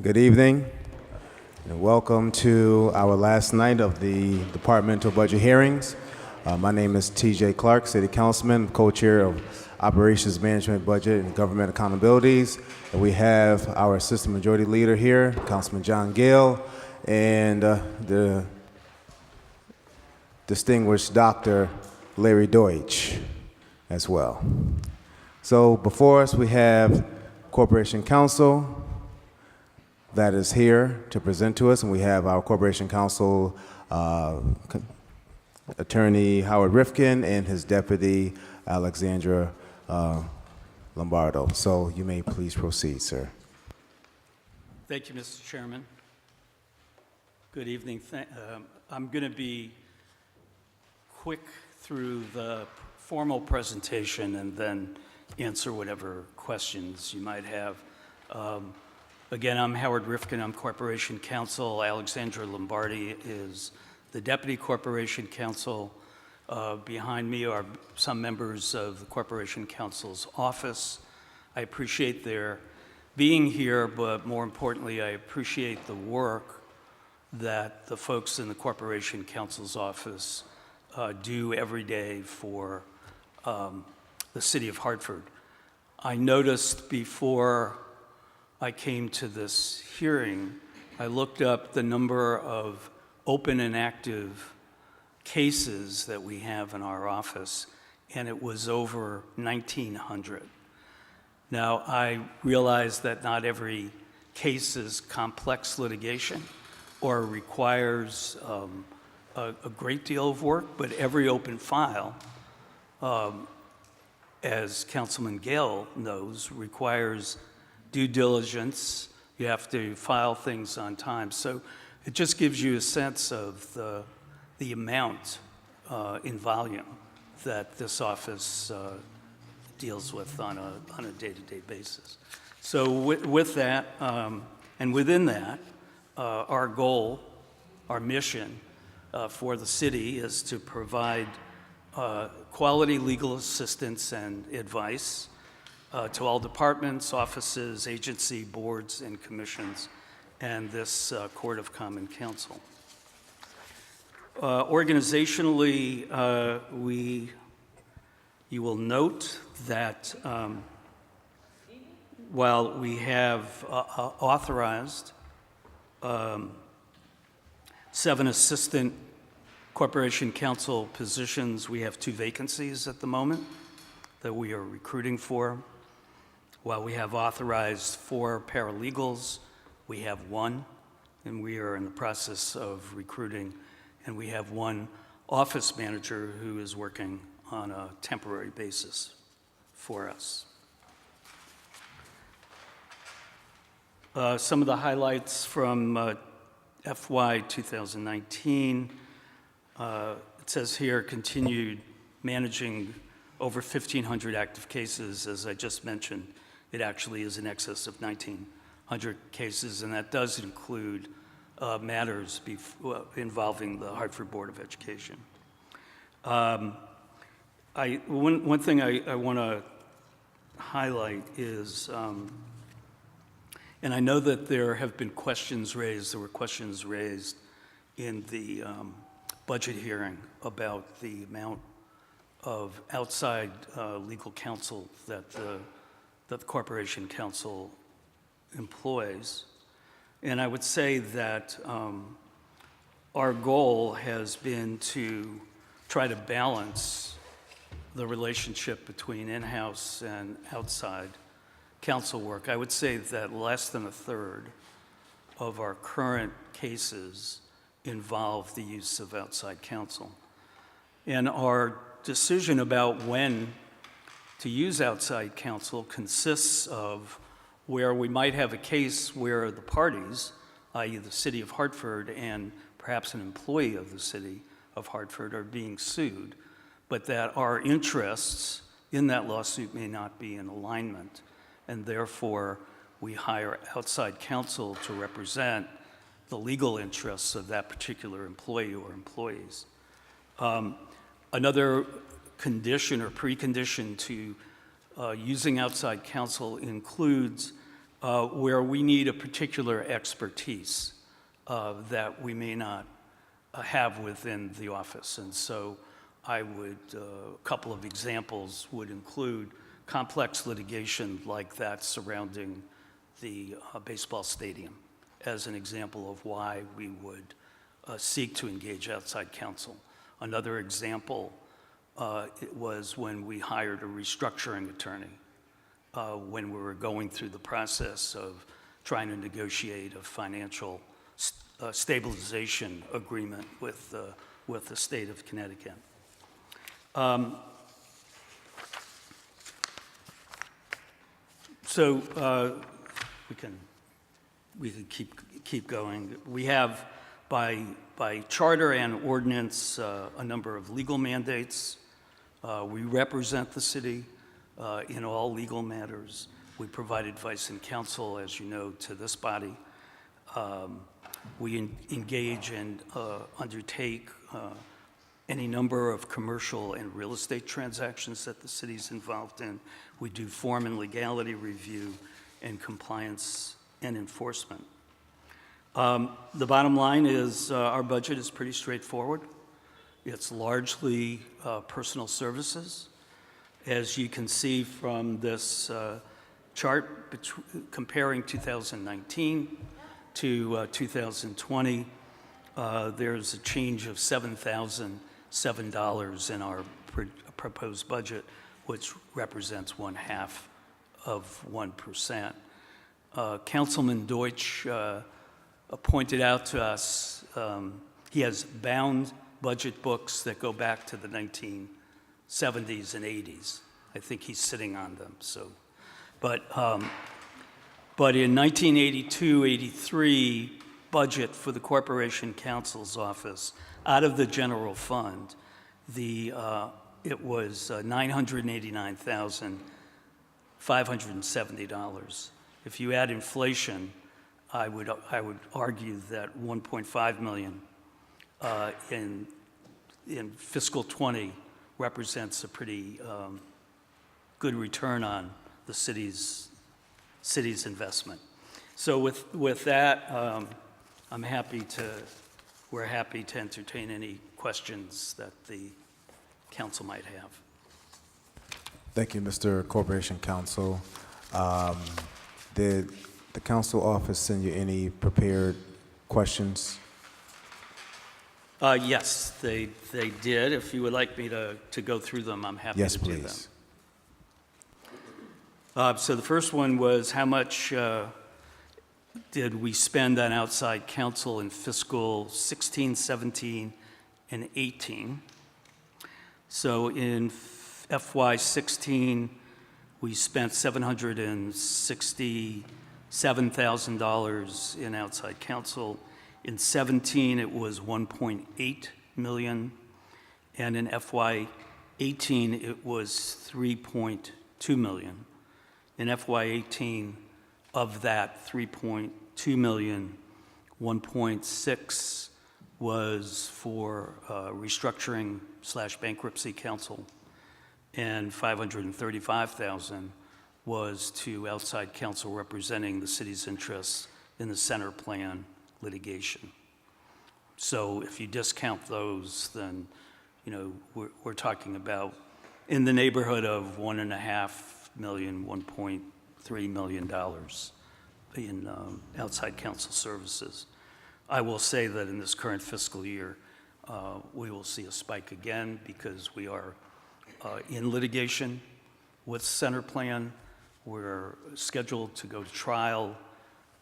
Good evening, and welcome to our last night of the departmental budget hearings. My name is TJ Clerk, City Councilman, co-chair of Operations Management, Budget, and Government Accountabilities. And we have our Assistant Majority Leader here, Councilman John Gale, and the distinguished Dr. Larry Deutsch as well. So before us, we have Corporation Counsel that is here to present to us, and we have our Corporation Counsel Attorney Howard Rifkin and his deputy Alexandra Lombardo. So you may please proceed, sir. Thank you, Mr. Chairman. Good evening. I'm going to be quick through the formal presentation and then answer whatever questions you might have. Again, I'm Howard Rifkin. I'm Corporation Counsel. Alexandra Lombardi is the Deputy Corporation Counsel. Behind me are some members of the Corporation Counsel's office. I appreciate their being here, but more importantly, I appreciate the work that the folks in the Corporation Counsel's office do every day for the City of Hartford. I noticed before I came to this hearing, I looked up the number of open and active cases that we have in our office, and it was over 1,900. Now, I realize that not every case is complex litigation or requires a great deal of work, but every open file, as Councilman Gale knows, requires due diligence. You have to file things on time. So it just gives you a sense of the amount in volume that this office deals with on a day-to-day basis. So with that, and within that, our goal, our mission for the city is to provide quality legal assistance and advice to all departments, offices, agency, boards, and commissions, and this Court of Common Counsel. Organizationally, you will note that while we have authorized 7 assistant Corporation Counsel positions, we have 2 vacancies at the moment that we are recruiting for. While we have authorized 4 paralegals, we have 1, and we are in the process of recruiting, and we have 1 office manager who is working on a temporary basis for us. Some of the highlights from FY 2019, it says here, continued managing over 1,500 active cases. As I just mentioned, it actually is in excess of 1,900 cases, and that does include matters involving the Hartford Board of Education. One thing I want to highlight is, and I know that there have been questions raised, there were questions raised in the budget hearing about the amount of outside legal counsel that the Corporation Counsel employs. And I would say that our goal has been to try to balance the relationship between in-house and outside counsel work. I would say that less than a third of our current cases involve the use of outside counsel. And our decision about when to use outside counsel consists of where we might have a case where the parties, i.e. the City of Hartford and perhaps an employee of the City of Hartford, are being sued, but that our interests in that lawsuit may not be in alignment, and therefore we hire outside counsel to represent the legal interests of that particular employee or employees. Another condition or precondition to using outside counsel includes where we need a particular expertise that we may not have within the office. And so a couple of examples would include complex litigation like that surrounding the baseball stadium as an example of why we would seek to engage outside counsel. Another example it was when we hired a restructuring attorney when we were going through the process of trying to negotiate a financial stabilization agreement with the state of Connecticut. We can keep going. We have by charter and ordinance a number of legal mandates. We represent the city in all legal matters. We provide advice and counsel, as you know, to this body. We engage and undertake any number of commercial and real estate transactions that the city's involved in. We do form and legality review and compliance and enforcement. The bottom line is our budget is pretty straightforward. It's largely personal services. As you can see from this chart comparing 2019 to 2020, there's a change of $7,007 in our proposed budget, which represents 0.5%. Councilman Deutsch pointed out to us he has bound budget books that go back to the 1970s and 80s. I think he's sitting on them. But in 1982-83 budget for the Corporation Counsel's office, out of the general fund, it was $989,570. If you add inflation, I would argue that 1.5 million in fiscal 20 represents a pretty good return on the city's investment. So with that, we're happy to entertain any questions that the council might have. Thank you, Mr. Corporation Counsel. Did the council office send you any prepared questions? Yes, they did. If you would like me to go through them, I'm happy to do them. Yes, please. So the first one was how much did we spend on outside counsel in fiscal 16, 17, and 18? So in FY16, we spent $767,000 in outside counsel. In 17, it was 1.8 million, and in FY18, it was 3.2 million. In FY18, of that 3.2 million, 1.6 was for restructuring / bankruptcy counsel, and 535,000 was to outside counsel representing the city's interests in the center plan litigation. So if you discount those, then we're talking about in the neighborhood of $1.5 million, $1.3 million in outside counsel services. I will say that in this current fiscal year, we will see a spike again because we are in litigation with center plan. We're scheduled to go to trial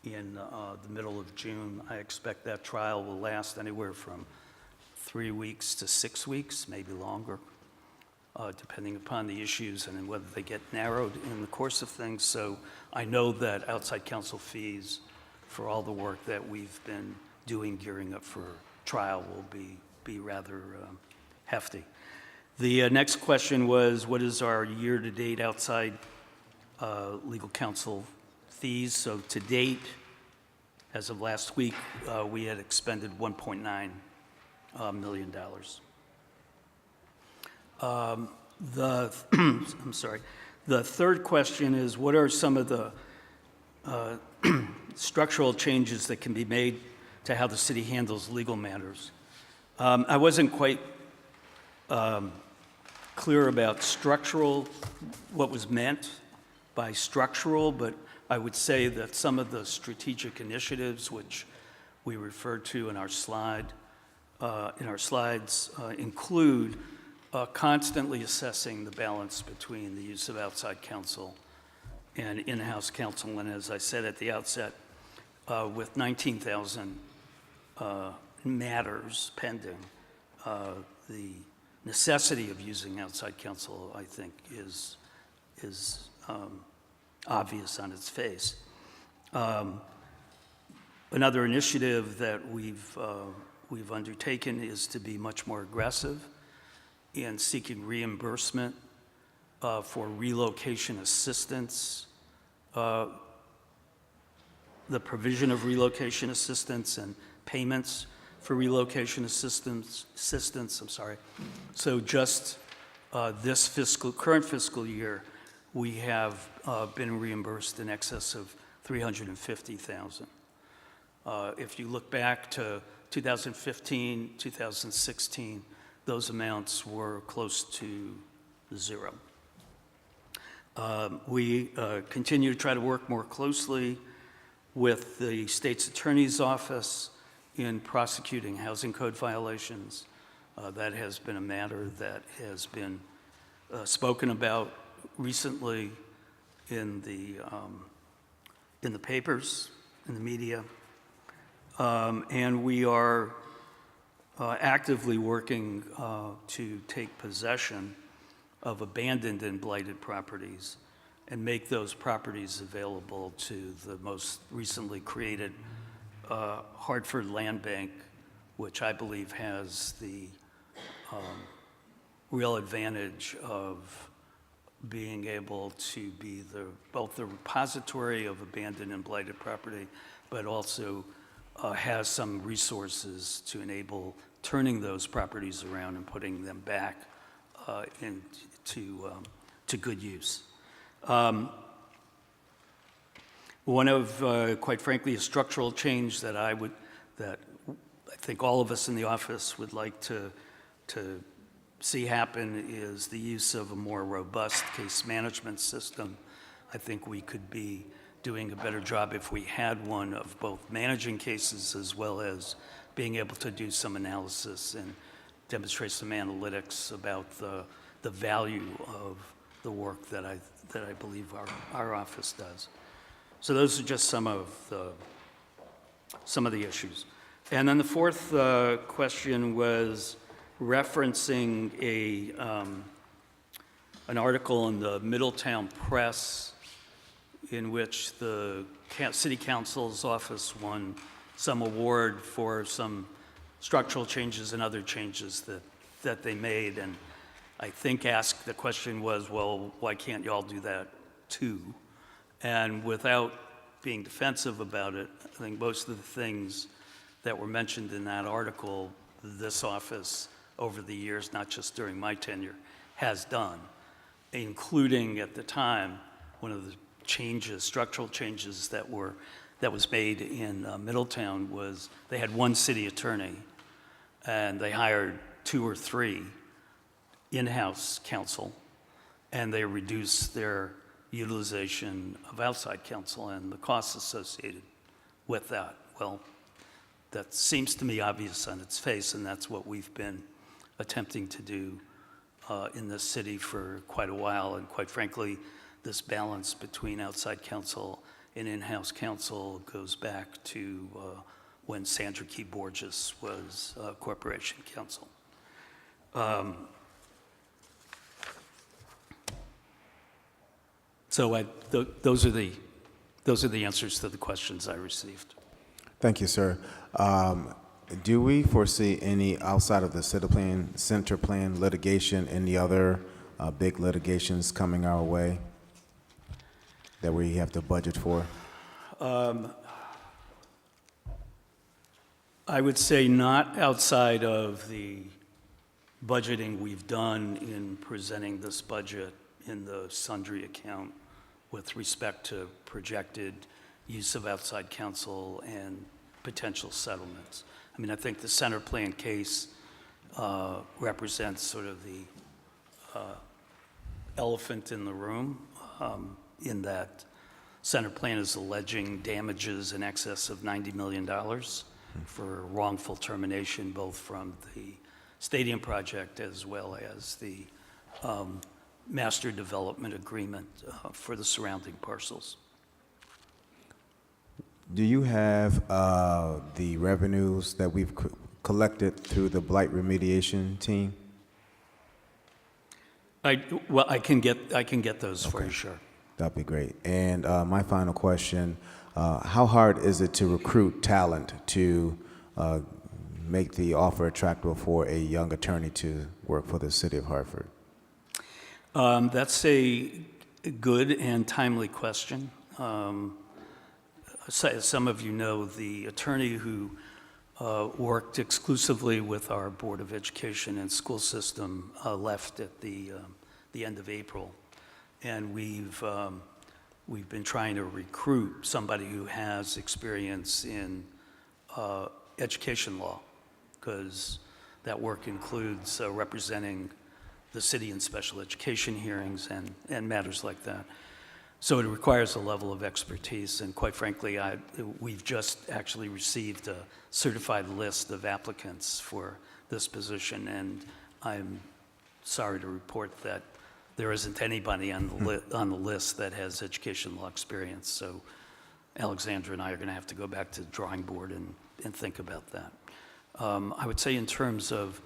in the middle of June. I expect that trial will last anywhere from 3 weeks to 6 weeks, maybe longer, depending upon the issues and whether they get narrowed in the course of things. So I know that outside counsel fees for all the work that we've been doing gearing up for trial will be rather hefty. The next question was, what is our year-to-date outside legal counsel fees? So to date, as of last week, we had expended $1.9 million. I'm sorry. The third question is, what are some of the structural changes that can be made to how the city handles legal matters. I wasn't quite clear about structural, what was meant by structural, but I would say that some of the strategic initiatives which we referred to in our slides include constantly assessing the balance between the use of outside counsel and in-house counsel. And as I said at the outset, with 19,000 matters pending, the necessity of using outside counsel, I think, is obvious on its face. Another initiative that we've undertaken is to be much more aggressive in seeking reimbursement for relocation assistance, the provision of relocation assistance and payments for relocation assistance. So just this current fiscal year, we have been reimbursed in excess of $350,000. If you look back to 2015, 2016, those amounts were close to zero. We continue to try to work more closely with the state's attorney's office in prosecuting housing code violations. That has been a matter that has been spoken about recently in the papers, in the media, and we are actively working to take possession of abandoned and blighted properties and make those properties available to the most recently created Hartford Land Bank, which I believe has the real advantage of being able to be both the repository of abandoned and blighted property, but also has some resources to enable turning those properties around and putting them back to good use. One of, quite frankly, a structural change that I think all of us in the office would like to see happen is the use of a more robust case management system. I think we could be doing a better job if we had one of both managing cases as well as being able to do some analysis and demonstrate some analytics about the value of the work that I believe our office does. So those are just some of the issues. And then the fourth question was referencing an article in the Middletown Press in which the City Council's office won some award for some structural changes and other changes that they made. And I think the question was, well, why can't y'all do that too? And without being defensive about it, I think most of the things that were mentioned in that article, this office over the years, not just during my tenure, has done, including at the time, one of the structural changes that was made in Middletown was they had one city attorney and they hired 2 or 3 in-house counsel, and they reduced their utilization of outside counsel and the costs associated with that. Well, that seems to me obvious on its face, and that's what we've been attempting to do in this city for quite a while. And quite frankly, this balance between outside counsel and in-house counsel goes back to when Sandra Key Borges was corporation counsel. So those are the answers to the questions I received. Thank you, sir. Do we foresee any, outside of the center plan litigation, any other big litigations coming our way that we have to budget for? I would say not outside of the budgeting we've done in presenting this budget in the sundry account with respect to projected use of outside counsel and potential settlements. I mean, I think the center plan case represents sort of the elephant in the room, in that center plan is alleging damages in excess of $90 million for wrongful termination, both from the stadium project as well as the master development agreement for the surrounding parcels. Do you have the revenues that we've collected through the blight remediation team? Well, I can get those for you, sure. That'd be great. And my final question, how hard is it to recruit talent to make the offer attractive for a young attorney to work for the city of Hartford? That's a good and timely question. As some of you know, the attorney who worked exclusively with our Board of Education and School System left at the end of April, and we've been trying to recruit somebody who has experience in education law, because that work includes representing the city in special education hearings and matters like that. So it requires a level of expertise, and quite frankly, we've just actually received a certified list of applicants for this position, and I'm sorry to report that there isn't anybody on the list that has education law experience. So Alexandra and I are going to have to go back to the drawing board and think about that. I would say in terms of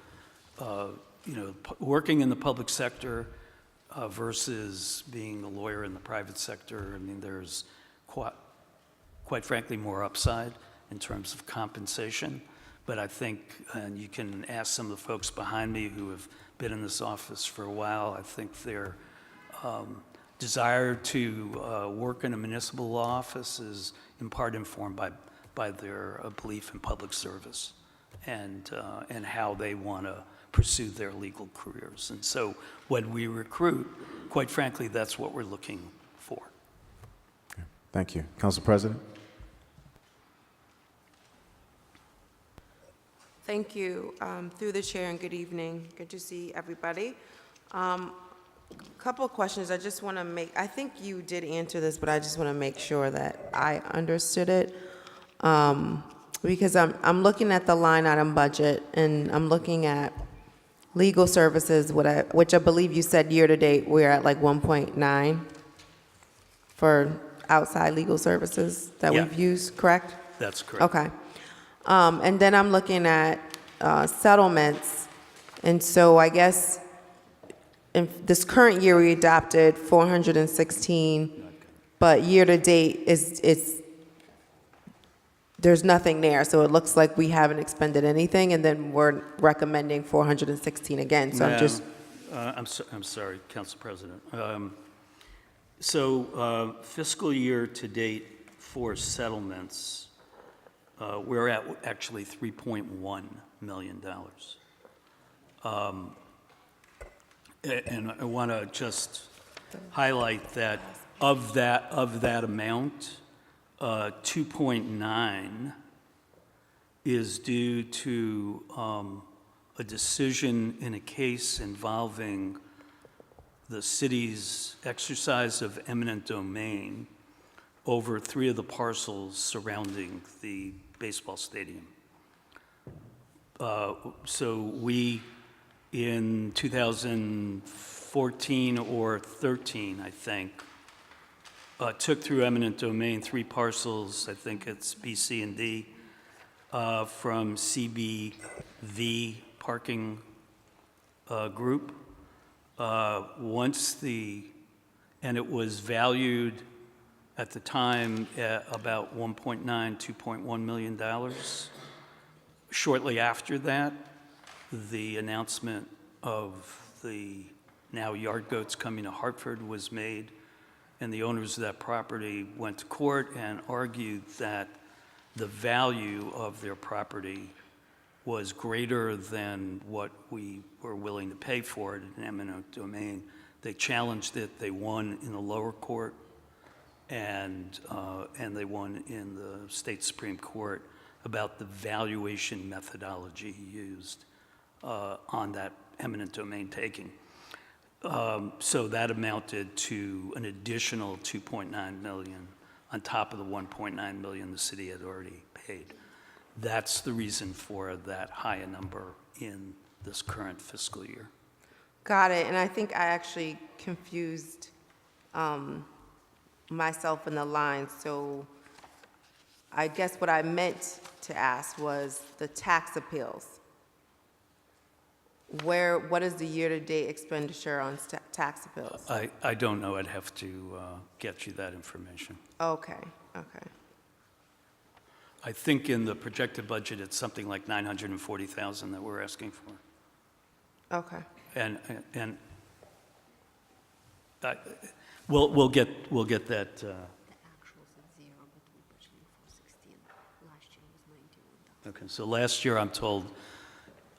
working in the public sector versus being a lawyer in the private sector, I mean, there's quite frankly more upside in terms of compensation. But I think, and you can ask some of the folks behind me who have been in this office for a while, I think their desire to work in a municipal law office is in part informed by their belief in public service and how they want to pursue their legal careers. And so when we recruit, quite frankly, that's what we're looking for. Okay. Thank you. Council President? Thank you. Through the chair, and good evening. Good to see everybody. Couple of questions I just want to make. I think you did answer this, but I just want to make sure that I understood it. Because I'm looking at the line item budget, and I'm looking at legal services, which I believe you said year to date, we're at like 1.9 for outside legal services that we've used, correct? That's correct. Okay. And then I'm looking at settlements, and so I guess in this current year we adopted 416, but year to date there's nothing there, so it looks like we haven't expended anything, and then we're recommending 416 again. So I'm sorry, Council President. So fiscal year to date for settlements, we're at actually $3.1 million. And I want to just highlight that of that amount, 2.9 is due to a decision in a case involving the city's exercise of eminent domain over 3 of the parcels surrounding the baseball stadium. So we, in 2014 or 13, I think, took through eminent domain 3 parcels, I think it's B, C, and D, from CBV Parking Group. And it was valued at the time at about $2.1 million. Shortly after that, the announcement of the now yard goats coming to Hartford was made, and the owners of that property went to court and argued that the value of their property was greater than what we were willing to pay for it in eminent domain. They challenged it, they won in the lower court, and they won in the state Supreme Court about the valuation methodology he used on that eminent domain taking. So that amounted to an additional $2.9 million on top of the $1.9 million the city had already paid. That's the reason for that higher number in this current fiscal year. Got it, and I think I actually confused myself in the line, so I guess what I meant to ask was the tax appeals. What is the year-to-date expenditure on tax appeals? I don't know. I'd have to get you that information. Okay, okay. I think in the projected budget, it's something like $940,000 that we're asking for. Okay. And we'll get that. The actuals at 0, but we're budgeting for 16. Last year was 91,000. Okay, so last year, I'm told,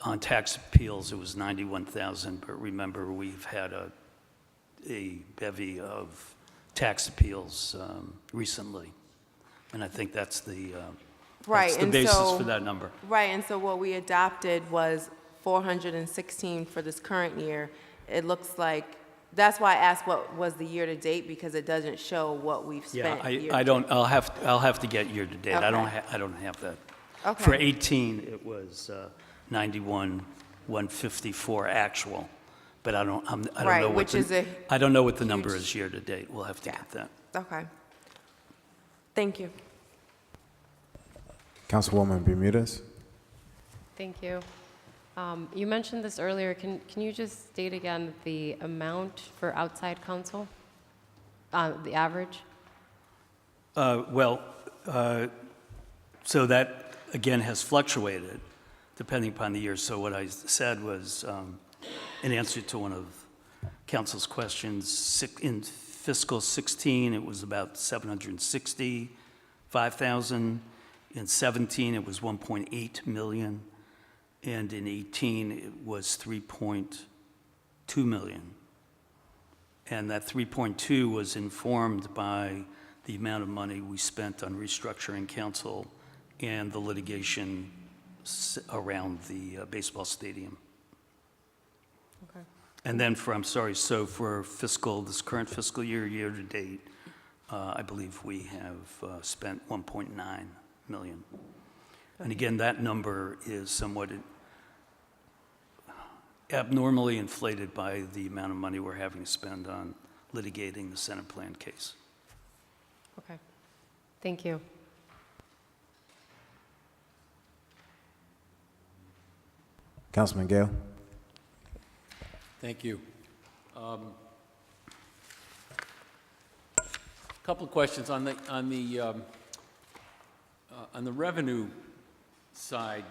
on tax appeals, it was 91,000, but remember, we've had a bevy of tax appeals recently, and I think that's the Right, and basis so- for that number. Right, and so what we adopted was 416 for this current year. It looks like, that's why I asked what was the year-to-date, because it doesn't show what we've Yeah, spent. I year-to-date. don't, I'll have to get year to date. I don't have that. Okay. For 18, it was 91,154 actual, but I don't know Right, what which the- is a I don't know what the number huge- is year to date. We'll have to Yeah. get that. Okay. Thank you. Councilwoman Bermudez. Thank you. You mentioned this earlier. Can you just state again the amount for outside counsel? The average? So that, again, has fluctuated depending upon the year. So what I said was, in answer to one of Council's questions, in fiscal 16, it was about 765,000. In 17, it was 1.8 million. And in 18, it was 3.2 million. And that 3.2 was informed by the amount of money we spent on restructuring council and the litigation around the baseball stadium. Okay. And then so for this current fiscal year, year to date, I believe we have spent 1.9 million. And again, that number is somewhat abnormally inflated by the amount of money we're having to spend on litigating the Senate plan case. Okay. Thank you. Councilman Gale. Thank you. Couple of questions on the revenue side.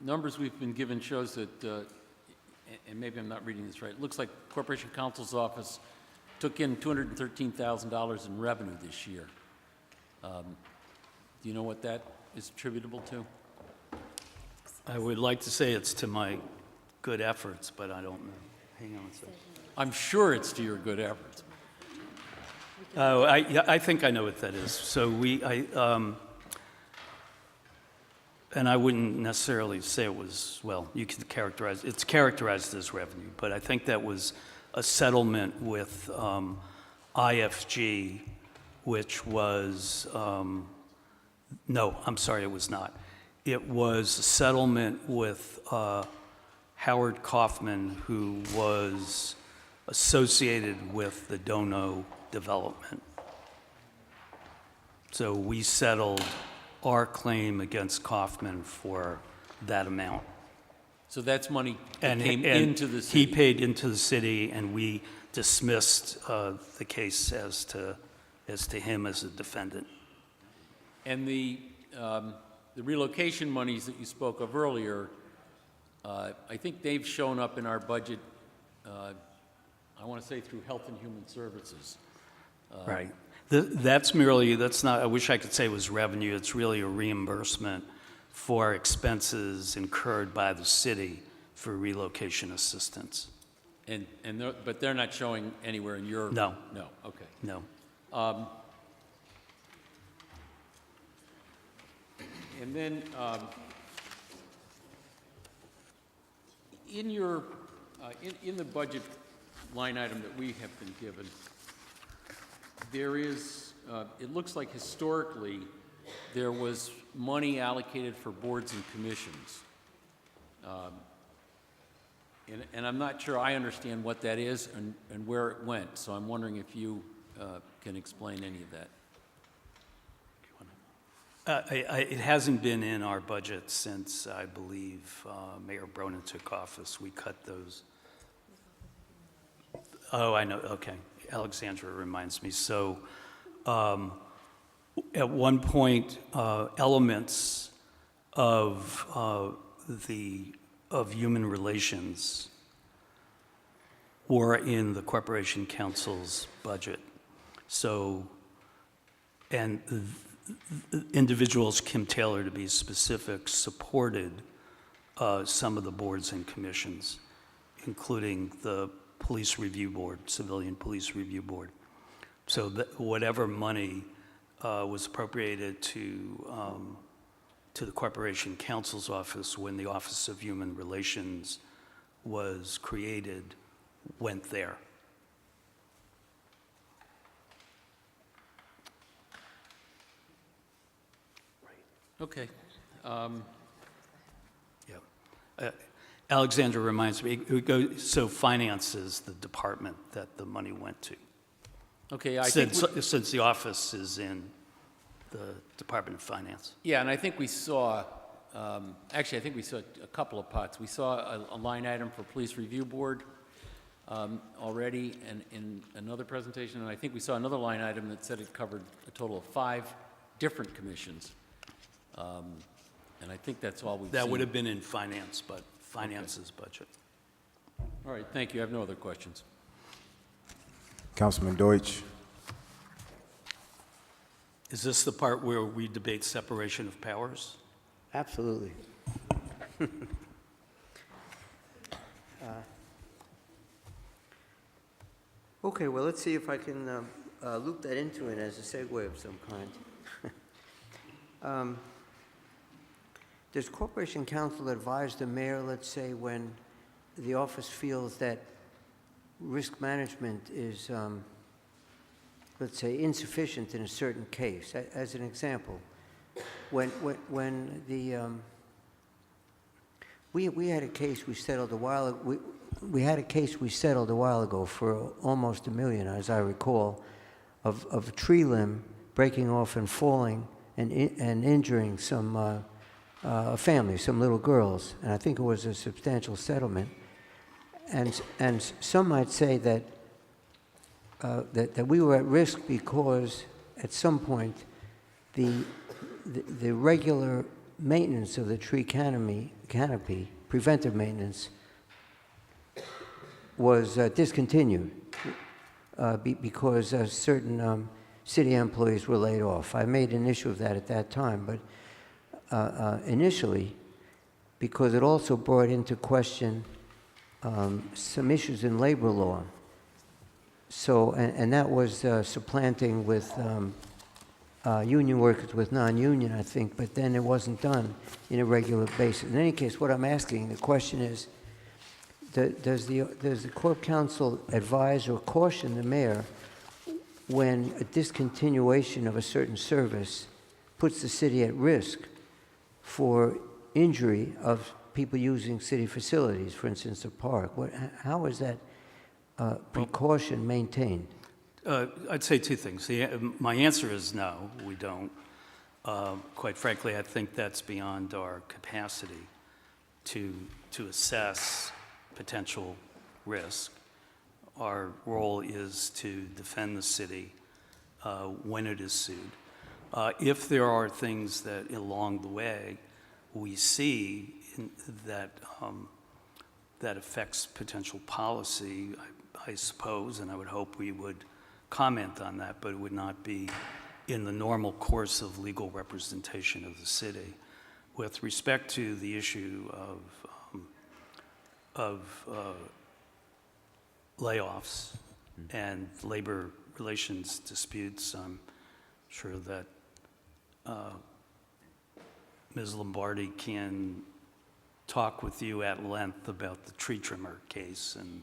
Numbers we've been given shows that, and maybe I'm not reading this right, it looks like Corporation Counsel's office took in $213,000 in revenue this year. Do you know what that is attributable to? I would like to say it's to my good efforts, but I don't know. Hang on a second. I'm sure it's to your good efforts. Oh, I think I know what that is. So and I wouldn't necessarily say it was, well, you can characterize, it's characterized as revenue, but I think that was a settlement with IFG, which was, no, I'm sorry, it was not. It was a settlement with Howard Kaufman, who was associated with the Dono development. So we settled our claim against Kaufman for that amount. So that's money that And came and into the city. He paid into the city, and we dismissed the case as to him as a defendant. And the relocation monies that you spoke of earlier, I think they've shown up in our budget, I want to say through Health and Human Services. Right. That's not, I wish I could say it was revenue. It's really a reimbursement for expenses incurred by the city for relocation assistance. But they're not showing anywhere in your? No. No, okay. No. And then, in your, in the budget line item that we have been given, there is, it looks like historically, there was money allocated for boards and commissions. And I'm not sure I understand what that is and where it went, so I'm wondering if you can explain any of that. It hasn't been in our budget since, I believe, Mayor Bronin took office. We cut those. Oh, I know, okay. Alexandra reminds me. So at one point, elements of human relations were in the Corporation Council's budget. So, and individuals, Kim Taylor to be specific, supported some of the boards and commissions, including the Police Review Board, Civilian Police Review Board. So that whatever money was appropriated to the Corporation Counsel's office when the Office of Human Relations was created went there. Okay. Yeah. Alexandra reminds me, so finance is the department that the money went to. Okay, I think Since the office is in the Department of Finance. yeah, and I think we saw, actually, I think we saw a couple of pots. We saw a line item for Police Review Board already and in another presentation, and I think we saw another line item that said it covered a total of 5 different commissions. And I think that's all we've seen. That would have been in finance, but finance's budget. All right, thank you. I have no other questions. Councilman Deutsch. Is this the part where we debate separation of powers? Absolutely. Okay, well, let's see if I can loop that into it as a segue of some kind. Does Corporation Counsel advise the mayor, let's say, when the office feels that risk management is, let's say, insufficient in a certain case? As an example, when the we had a case we settled a while. We had a case we settled a while ago for almost $1 million, as I recall, of a tree limb breaking off and falling and injuring some family, some little girls, and I think it was a substantial settlement. And some might say that that we were at risk because at some point the regular maintenance of the tree canopy, preventive maintenance, was discontinued because certain city employees were laid off. I made an issue of that at that time, but initially, because it also brought into question some issues in labor law. So, and that was supplanting with union workers with non-union, I think, but then it wasn't done in a regular basis. In any case, what I'm asking, the question is, does the Corp Counsel advise or caution the mayor when a discontinuation of a certain service puts the city at risk for injury of people using city facilities, for instance, a park? How is that precaution maintained? I'd say 2 things. My answer is no, we don't. Quite frankly, I think that's beyond our capacity to assess potential risk. Our role is to defend the city when it is sued. If there are things that along the way we see that affects potential policy, I suppose, and I would hope we would comment on that, but it would not be in the normal course of legal representation of the city. With respect to the issue of layoffs and labor relations disputes. I'm sure that Ms. Lombardi can talk with you at length about the tree trimmer case and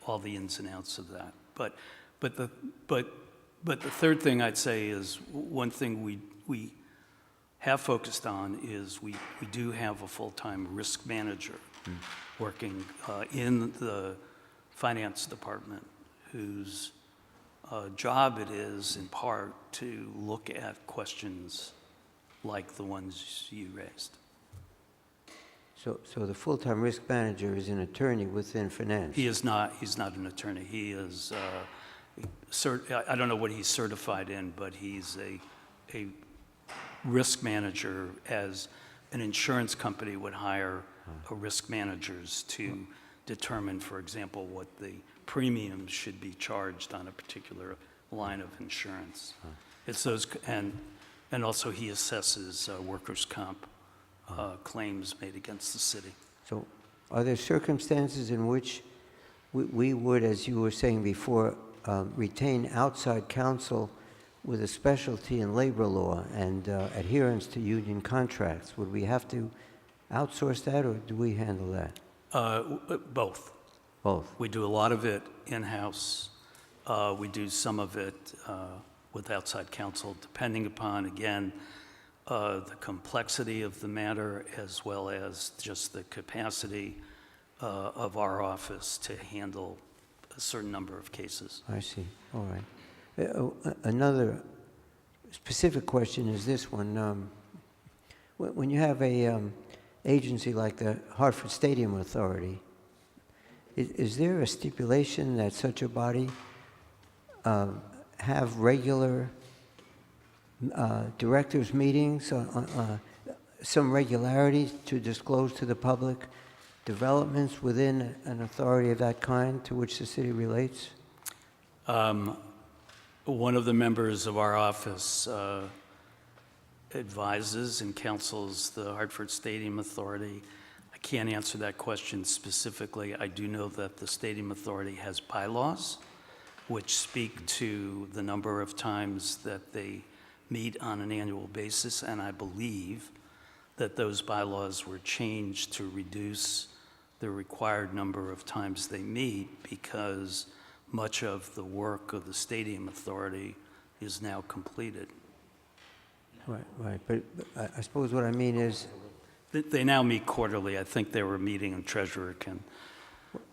all the ins and outs of that. But the third thing I'd say is one thing we have focused on is we do have a full-time risk manager working in the finance department whose job it is in part to look at questions like the ones you raised. So the full-time risk manager is an attorney within finance? He's not an attorney. He is, I don't know what he's certified in, but he's a risk manager, as an insurance company would hire risk managers to determine, for example, what the premiums should be charged on a particular line of insurance. It's those, and also he assesses workers' comp claims made against the city. So are there circumstances in which we would, as you were saying before, retain outside counsel with a specialty in labor law and adherence to union contracts? Would we have to outsource that, or do we handle that? Both. Both. We do a lot of it in-house. We do some of it with outside counsel, depending upon, again, the complexity of the matter, as well as just the capacity of our office to handle a certain number of cases. I see. All right. Another specific question is this one. When you have a agency like the Hartford Stadium Authority, is there a stipulation that such a body have regular directors' meetings, some regularity to disclose to the public developments within an authority of that kind to which the city relates? One of the members of our office advises and counsels the Hartford Stadium Authority. I can't answer that question specifically. I do know that the Stadium Authority has bylaws which speak to the number of times that they meet on an annual basis, and I believe that those bylaws were changed to reduce the required number of times they meet, because much of the work of the Stadium Authority is now completed. Right. But I suppose what I mean is, They now meet quarterly. I think they were meeting, and Treasurer can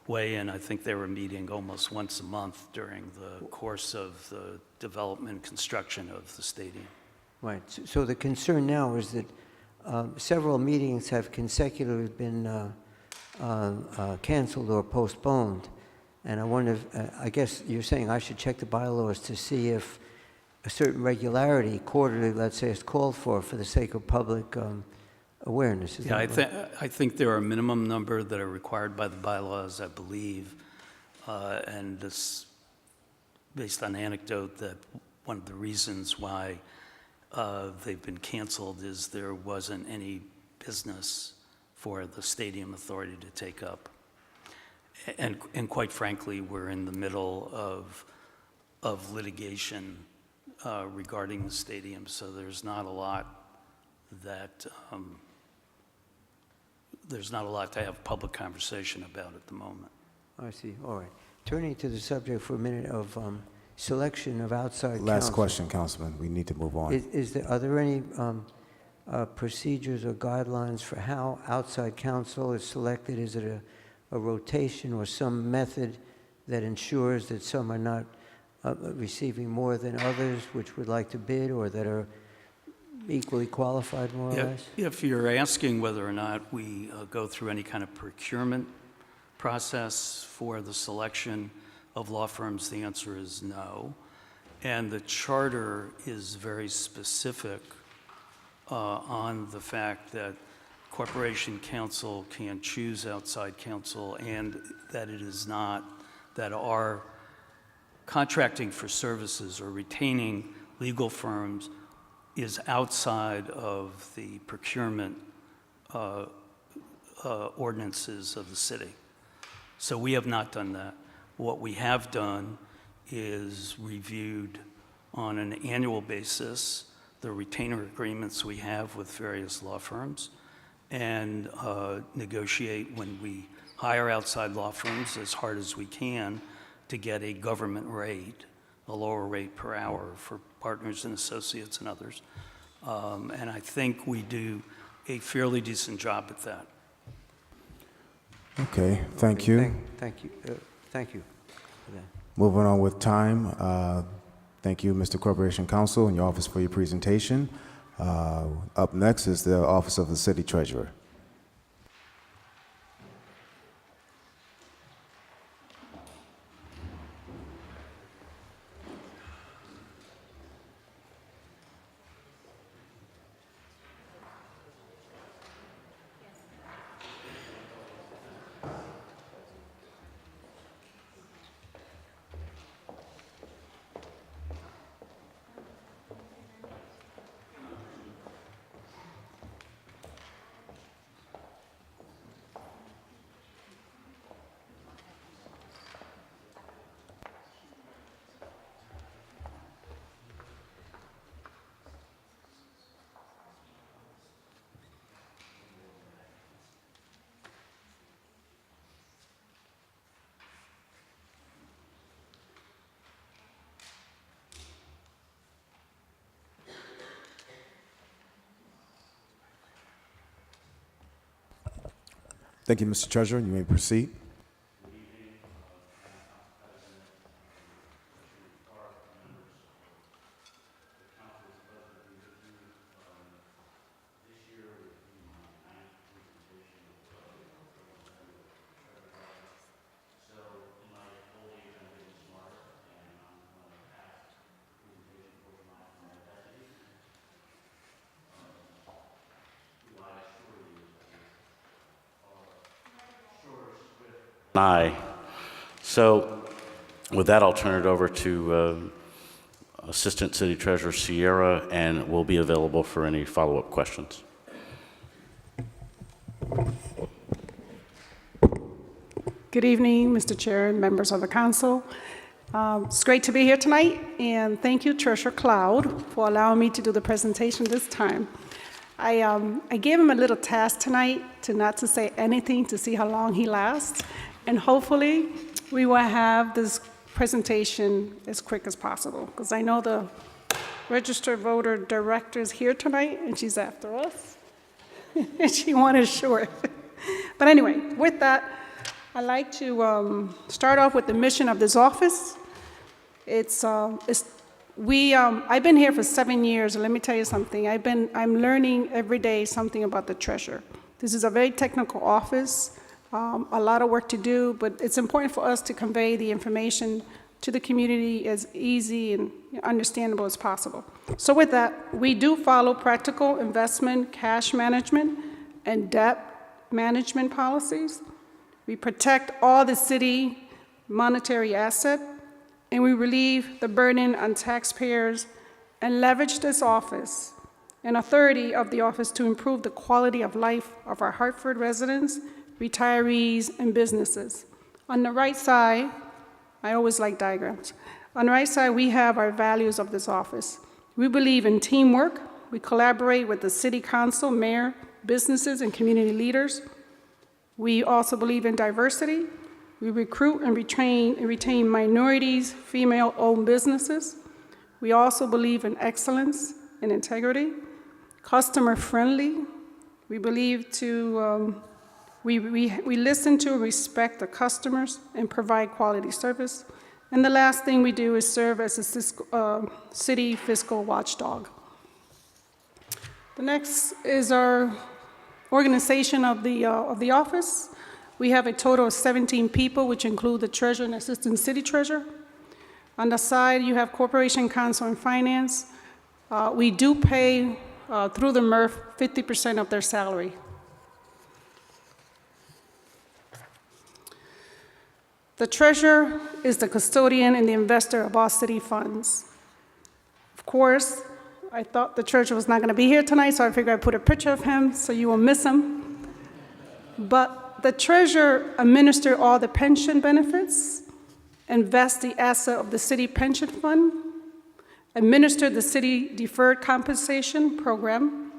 weigh in. I think they were meeting almost once a month during the course of the development, construction of the stadium. right. So the concern now is that several meetings have consecutively been canceled or postponed. And I wonder if, I guess you're saying I should check the bylaws to see if a certain regularity, quarterly, let's say, is called for the sake of public awareness. Is Yeah, that right? I think there are a minimum number that are required by the bylaws, I believe. And this, based on anecdote, that one of the reasons why they've been canceled is there wasn't any business for the Stadium Authority to take up. And quite frankly, we're in the middle of litigation regarding the stadium, so there's not a lot to have public conversation about at the moment. I see. All right. Turning to the subject for a minute of selection of outside Last counsel. question, Councilman. We need to move on. Are there any procedures or guidelines for how outside counsel is selected? Is it a rotation or some method that ensures that some are not receiving more than others which would like to bid, or that are equally qualified, more or less? If you're asking whether or not we go through any kind of procurement process for the selection of law firms, the answer is no. And the charter is very specific on the fact that corporation counsel can choose outside counsel, and that it is not, that our contracting for services or retaining legal firms is outside of the procurement ordinances of the city. So we have not done that. What we have done is reviewed on an annual basis, the retainer agreements we have with various law firms, and negotiate when we hire outside law firms as hard as we can to get a government rate, a lower rate per hour for partners and associates and others. And I think we do a fairly decent job at that. Okay, thank you. Thank you. Thank you for that. Moving on with time, thank you, Mr. Corporation Counsel and your office for your presentation. Up next is the Office of the City Treasurer. Thank you, Mr. Treasurer. You may proceed. Aye. So with that, I'll turn it over to Assistant City Treasurer Sierra, and will be available for any follow-up questions. Good evening, Mr. Chair and members of the council. It's great to be here tonight, and thank you, Treasurer Cloud, for allowing me to do the presentation this time. I gave him a little task tonight to not to say anything to see how long he lasts, and hopefully we will have this presentation as quick as possible, because I know the registered voter director is here tonight, and she's after us, and she wanted short. But anyway, with that, I'd like to start off with the mission of this office. I've been here for 7 years, and let me tell you something. I'm learning every day something about the treasurer. This is a very technical office, a lot of work to do, but it's important for us to convey the information to the community as easy and understandable as possible. So with that, we do follow practical investment, cash management, and debt management policies. We protect all the city monetary asset, and we relieve the burden on taxpayers and leverage this office and authority of the office to improve the quality of life of our Hartford residents, retirees, and businesses. On the right side, I always like diagrams. On the right side, we have our values of this office. We believe in teamwork. We collaborate with the city council, mayor, businesses, and community leaders. We also believe in diversity. We recruit and retain minorities, female-owned businesses. We also believe in excellence and integrity. Customer-friendly. We believe we listen to and respect the customers and provide quality service. And the last thing we do is serve as a city fiscal watchdog. The next is our organization of the office. We have a total of 17 people, which include the treasurer and assistant city treasurer. On the side, you have corporation counsel and finance. We do pay through the MERF 50% of their salary. The treasurer is the custodian and the investor of all city funds. Of course, I thought the treasurer was not going to be here tonight, so I figured I'd put a picture of him so you will miss him. But the treasurer administers all the pension benefits invest the asset of the city pension fund, administer the city deferred compensation program,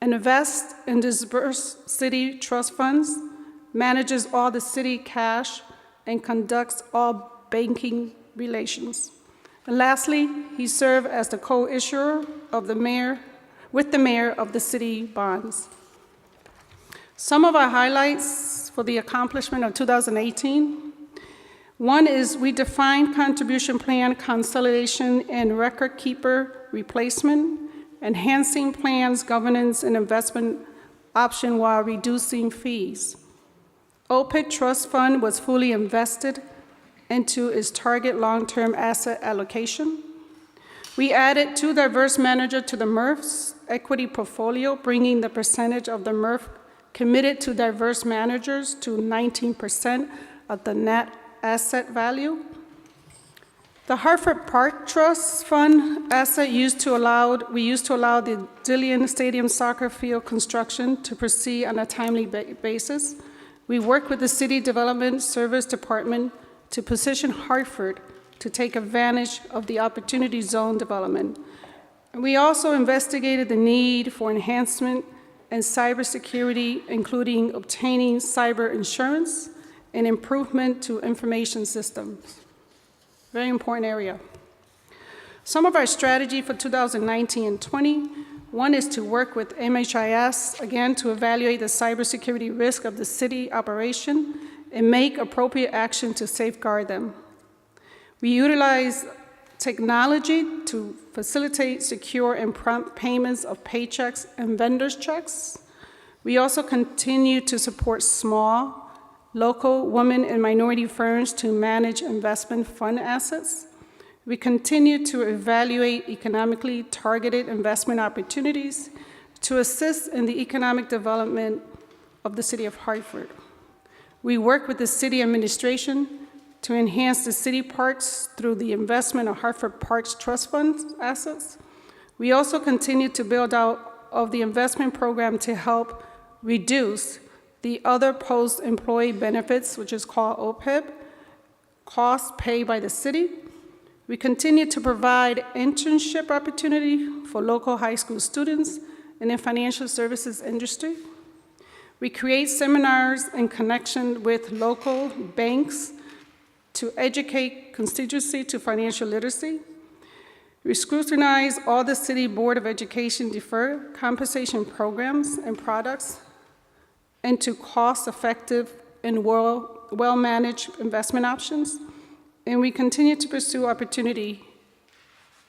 invest and disburse city trust funds, manages all the city cash, and conducts all banking relations. And lastly, he served as the co-issuer of the mayor, with the mayor of the city bonds. Some of our highlights for the accomplishment of 2018. One is we defined contribution plan consolidation and record keeper replacement, enhancing plans, governance, and investment option while reducing fees. OPID Trust Fund was fully invested into its target long-term asset allocation. We added 2 diverse managers to the MRF's equity portfolio, bringing the percentage of the MRF committed to diverse managers to 19% of the net asset value. The Hartford Park Trust Fund asset we used to allow the Dillian Stadium soccer field construction to proceed on a timely basis. We worked with the City Development Service Department to position Hartford to take advantage of the Opportunity Zone development. And we also investigated the need for enhancement in cybersecurity, including obtaining cyber insurance and improvement to information systems. Very important area. Some of our strategy for 2019 and 20. One is to work with MHIS, again, to evaluate the cybersecurity risk of the city operation and make appropriate action to safeguard them. We utilize technology to facilitate secure and prompt payments of paychecks and vendors' checks. We also continue to support small, local, women, and minority firms to manage investment fund assets. We continue to evaluate economically targeted investment opportunities to assist in the economic development of the city of Hartford. We work with the city administration to enhance the city parks through the investment of Hartford Parks Trust Fund assets. We also continue to build out of the investment program to help reduce the other post-employee benefits, which is called OPEB, costs paid by the city. We continue to provide internship opportunity for local high school students in the financial services industry. We create seminars in connection with local banks to educate constituency to financial literacy. We scrutinize all the City Board of Education deferred compensation programs and products into cost-effective and well-managed investment options. And we continue to pursue opportunity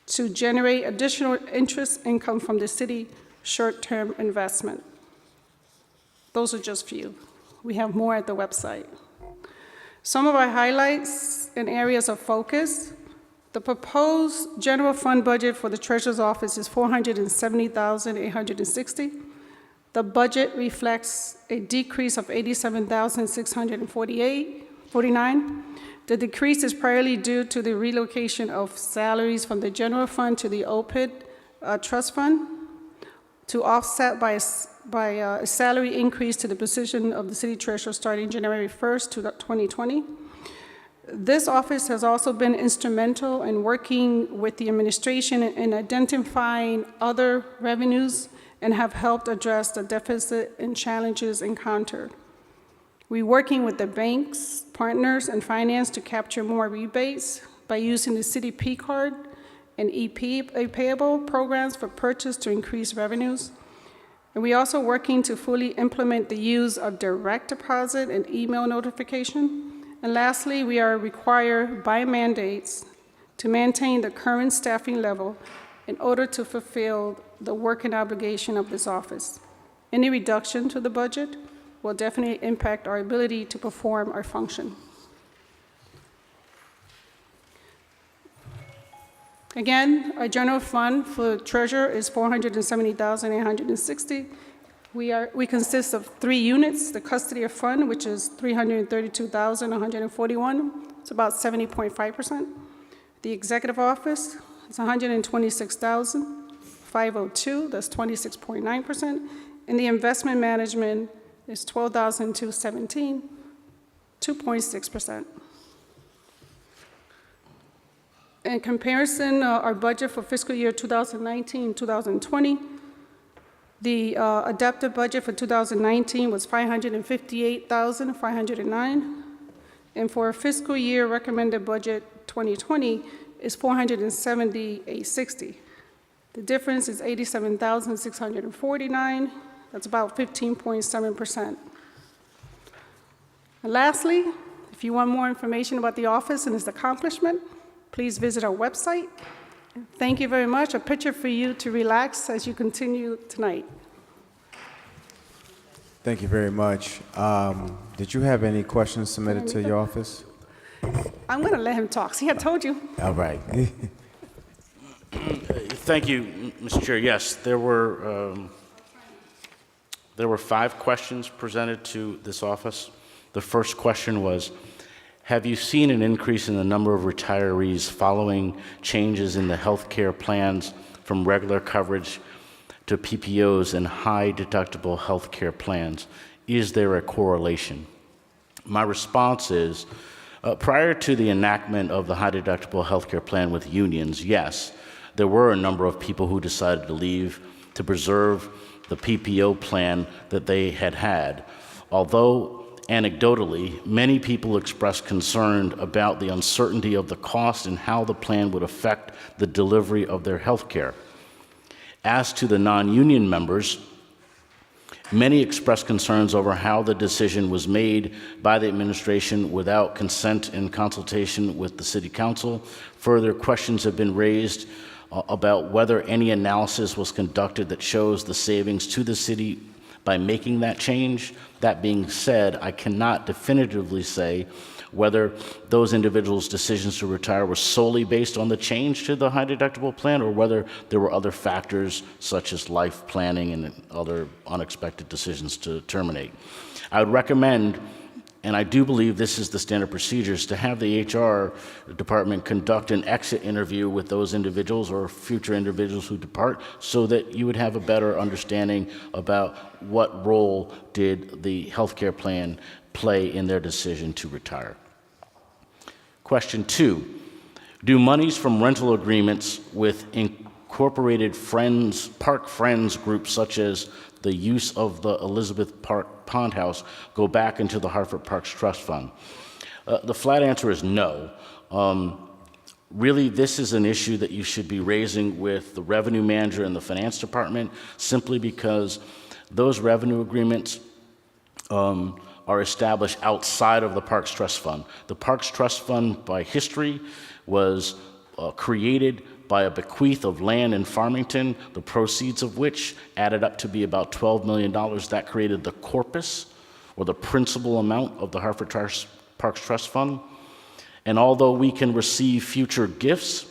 to generate additional interest income from the city short-term investment. Those are just few. We have more at the website. Some of our highlights and areas of focus. The proposed general fund budget for the Treasurer's Office is $470,860. The budget reflects a decrease of $87,649. The decrease is primarily due to the relocation of salaries from the general fund to the OPID trust fund, to offset by a salary increase to the position of the city treasurer starting January 1st, 2020. This office has also been instrumental in working with the administration in identifying other revenues and have helped address the deficit and challenges encountered. We're working with the banks, partners, and finance to capture more rebates by using the city P card and payable programs for purchase to increase revenues. And we're also working to fully implement the use of direct deposit and email notification. And lastly, we are required by mandates to maintain the current staffing level in order to fulfill the working obligation of this office. Any reduction to the budget will definitely impact our ability to perform our function. Again, our general fund for treasurer is $470,860. We consist of 3 units: the custody of fund, which is $332,141. It's about 70.5%. The executive office is $126,502. That's 26.9%. And the investment management is $12,217, 2.6%. In comparison, our budget for fiscal year 2019-2020, the adaptive budget for 2019 was $558,509, and for fiscal year recommended budget 2020 is $470,860. The difference is $87,649. That's about 15.7%. And lastly, if you want more information about the office and its accomplishment, please visit our website. Thank you very much. A picture for you to relax as you continue tonight. Thank you very much. Did you have any questions submitted to your office? I'm going to let him talk. See, I told you. All right. Thank you, Mr. Chair. Yes, there were 5 questions presented to this office. The first question was, have you seen an increase in the number of retirees following changes in the health care plans from regular coverage to PPOs and high deductible health care plans? Is there a correlation? My response is, prior to the enactment of the high deductible health care plan with unions, yes, there were a number of people who decided to leave to preserve the PPO plan that they had had. Although anecdotally, many people expressed concern about the uncertainty of the cost and how the plan would affect the delivery of their health care. As to the non-union members, many expressed concerns over how the decision was made by the administration without consent and consultation with the City Council. Further questions have been raised about whether any analysis was conducted that shows the savings to the city by making that change. That being said, I cannot definitively say whether those individuals' decisions to retire were solely based on the change to the high deductible plan or whether there were other factors such as life planning and other unexpected decisions to terminate. I would recommend, and I do believe this is the standard procedures, to have the HR department conduct an exit interview with those individuals or future individuals who depart so that you would have a better understanding about what role did the healthcare plan play in their decision to retire. Question 2, do monies from rental agreements with incorporated friends, park friends groups such as the use of the Elizabeth Park Pond House go back into the Hartford Parks Trust Fund? The flat answer is no. Really, this is an issue that you should be raising with the revenue manager and the finance department, simply because those revenue agreements are established outside of the Parks Trust Fund. The Parks Trust Fund, by history, was created by a bequeath of land in Farmington, the proceeds of which added up to be about $12 million. That created the corpus, or the principal amount of the Hartford Parks Trust Fund. And although we can receive future gifts,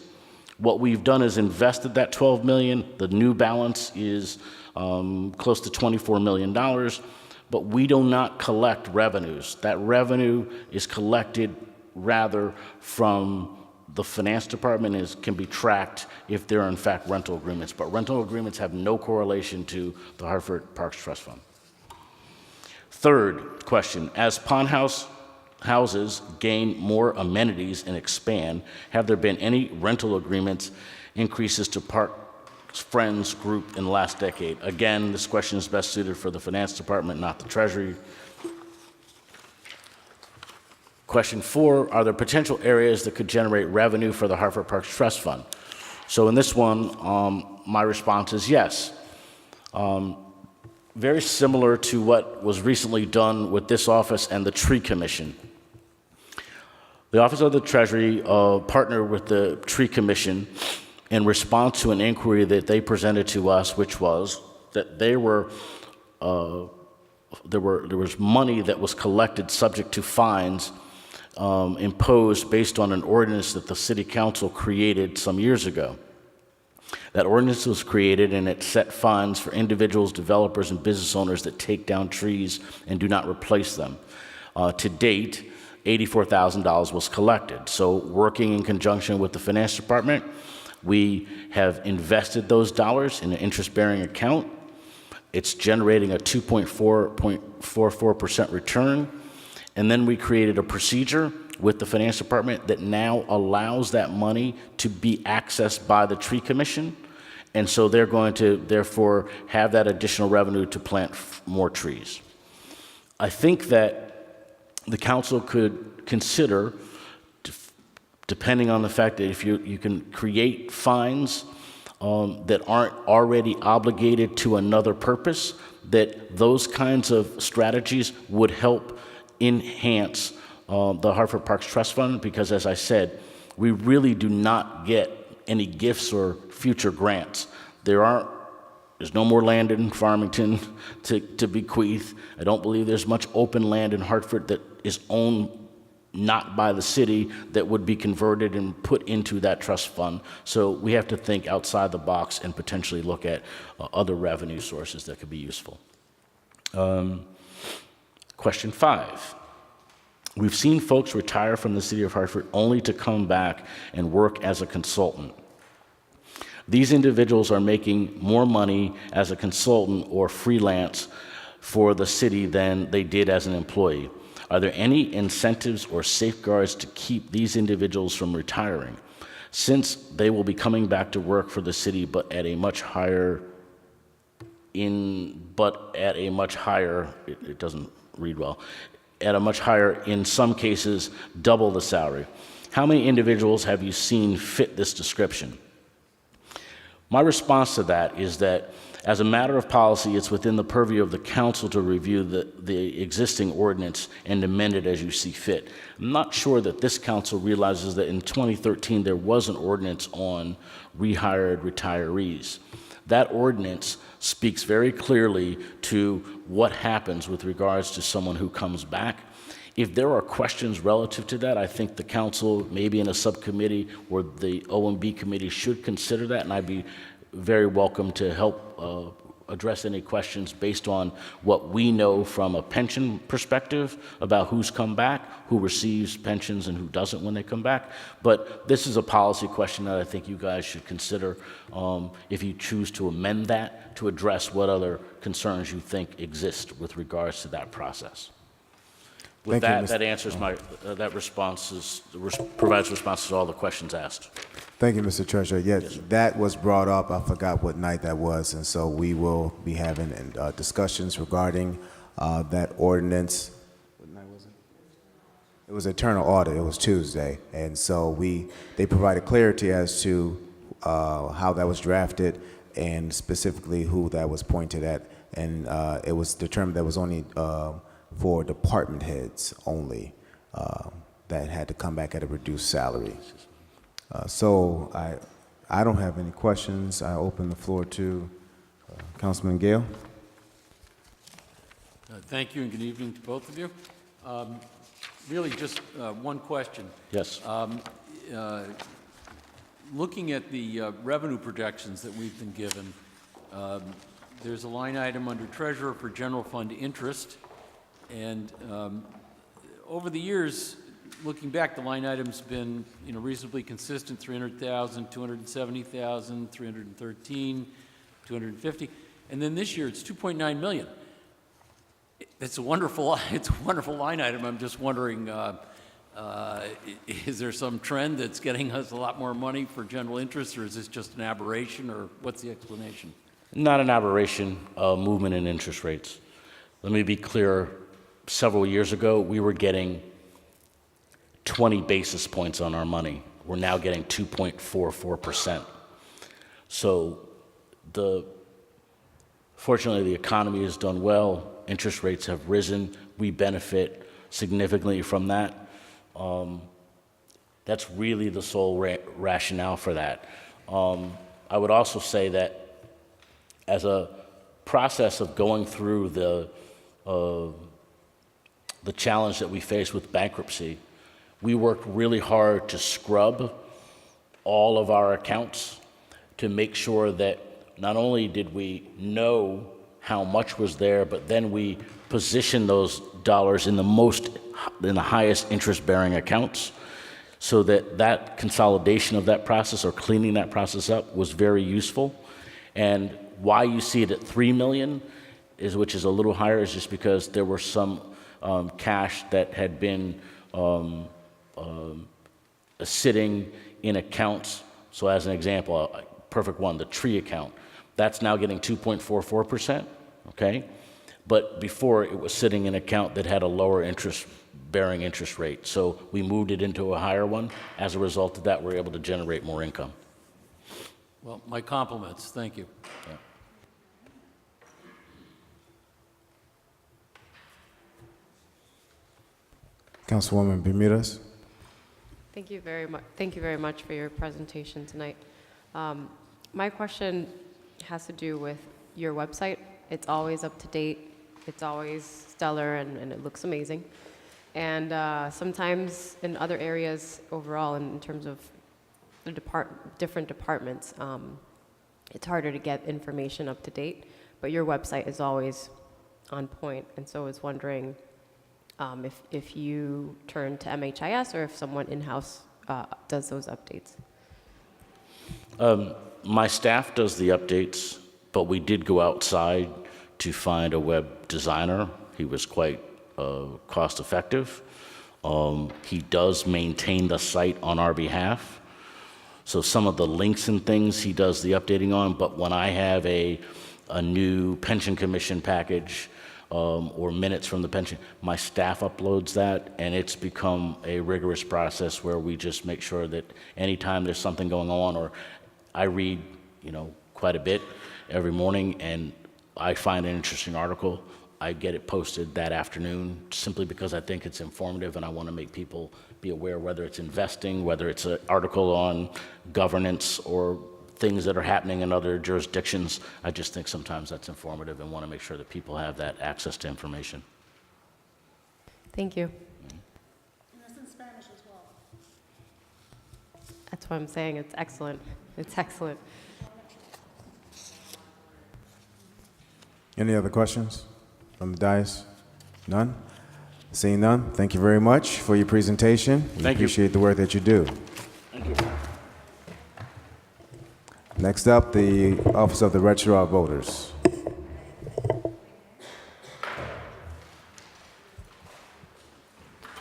what we've done is invested that $12 million. The new balance is close to $24 million, but we do not collect revenues. That revenue is collected rather from the finance department, can be tracked if there are in fact rental agreements, but rental agreements have no correlation to the Hartford Parks Trust Fund. Third question, as pond houses gain more amenities and expand, have there been any rental agreements increases to Park Friends group in the last decade? Again, this question is best suited for the finance department, not the treasury. Question 4, are there potential areas that could generate revenue for the Hartford Parks Trust Fund? So in this one, my response is yes. Very similar to what was recently done with this office and the Tree Commission. The Office of the Treasury partnered with the Tree Commission in response to an inquiry that they presented to us, which was that there was money that was collected subject to fines imposed based on an ordinance that the City Council created some years ago. That ordinance was created and it set fines for individuals, developers, and business owners that take down trees and do not replace them. To date, $84,000 was collected. So working in conjunction with the finance department, we have invested those dollars in an interest-bearing account. It's generating a 2.44% return. And then we created a procedure with the finance department that now allows that money to be accessed by the tree commission. And so they're going to therefore have that additional revenue to plant more trees. I think that the council could consider, depending on the fact that if you can create fines that aren't already obligated to another purpose, that those kinds of strategies would help enhance the Hartford Parks Trust Fund, because as I said, we really do not get any gifts or future grants. There's no more land in Farmington to bequeath. I don't believe there's much open land in Hartford that is owned not by the city that would be converted and put into that trust fund. So we have to think outside the box and potentially look at other revenue sources that could be useful. Question 5. We've seen folks retire from the city of Hartford only to come back and work as a consultant. These individuals are making more money as a consultant or freelance for the city than they did as an employee. Are there any incentives or safeguards to keep these individuals from retiring, since they will be coming back to work for the city but at a much higher, it doesn't read well, at a much higher, in some cases, double the salary? How many individuals have you seen fit this description? My response to that is that as a matter of policy, it's within the purview of the council to review the existing ordinance and amend it as you see fit. I'm not sure that this council realizes that in 2013 there was an ordinance on rehired retirees. That ordinance speaks very clearly to what happens with regards to someone who comes back. If there are questions relative to that, I think the council, maybe in a subcommittee or the O&B committee, should consider that, and I'd be very welcome to help address any questions based on what we know from a pension perspective about who's come back, who receives pensions and who doesn't when they come back. But this is a policy question that I think you guys should consider if you choose to amend that to address what other concerns you think exist with regards to that process. With that, that answers that provides responses to all the questions asked. Thank you, Mr. Treasurer. Yes, that was brought up. I forgot what night that was, and so we will be having discussions regarding that ordinance. What night was it? It was internal audit. It was Tuesday, and so they provided clarity as to how that was drafted and specifically who that was pointed at, and it was determined that was only for department heads only that had to come back at a reduced salary. So I don't have any questions. I open the floor to Councilman Gale. Thank you and good evening to both of you. Really just one question. Yes. Looking at the revenue projections that we've been given, there's a line item under Treasurer for General Fund Interest, and over the years, looking back, the line item's been, reasonably consistent: 300,000, 270,000, 313, 250, and then this year it's 2.9 million. It's a wonderful line item. I'm just wondering, is there some trend that's getting us a lot more money for general interest, or is this just an aberration, or what's the explanation? Not an aberration, movement in interest rates. Let me be clear. Several years ago, we were getting 20 basis points on our money. We're now getting 2.44%. So fortunately, the economy has done well. Interest rates have risen. We benefit significantly from that. That's really the sole rationale for that. I would also say that as a process of going through the challenge that we face with bankruptcy, we worked really hard to scrub all of our accounts to make sure that not only did we know how much was there, but then we positioned those dollars in the highest interest-bearing accounts, so that consolidation of that process, or cleaning that process up, was very useful. And why you see it at $3 million, which is a little higher, is just because there were some cash that had been sitting in accounts. So as an example, a perfect one, the tree account, that's now getting 2.44%, okay? But before it was sitting in an account that had a lower bearing interest rate. So we moved it into a higher one. As a result of that, we're able to generate more income. Well, my compliments, thank you. Yeah. Councilwoman Bermudez. Thank you very much. Thank you very much for your presentation tonight. My question has to do with your website. It's always up to date. It's always stellar, and it looks amazing. And sometimes in other areas overall, in terms of the different departments, it's harder to get information up to date. But your website is always on point. And so I was wondering if you turn to MHIS or if someone in-house does those updates. My staff does the updates, but we did go outside to find a web designer. He was quite cost effective. He does maintain the site on our behalf. So some of the links and things he does the updating on, but when I have a new pension commission package or minutes from the pension, my staff uploads that, and it's become a rigorous process where we just make sure that anytime there's something going on, or I read, quite a bit every morning, and I find an interesting article, I get it posted that afternoon simply because I think it's informative and I want to make people be aware, whether it's investing, whether it's an article on governance or things that are happening in other jurisdictions. I just think sometimes that's informative and want to make sure that people have that access to information. Thank you. And that's in Spanish as well. That's what I'm saying. It's excellent. It's excellent. Any other questions from the dais? None? Seeing none, thank you very much for your presentation. We Thank you. appreciate the work that you do. Thank you. Next up, the Office of the Registrar of Voters.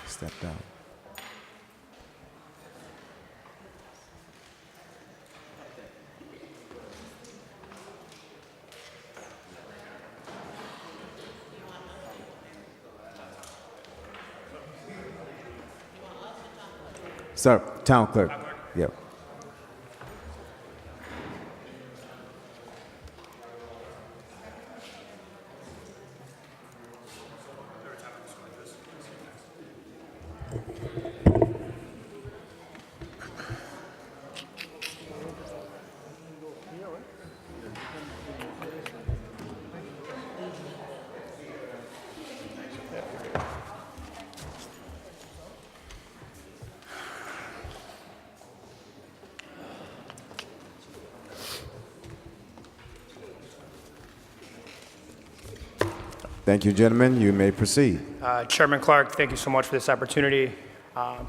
Step down. Sir, Town Clerk. Yep. Thank you, gentlemen. You may proceed. Chairman Clark, thank you so much for this opportunity.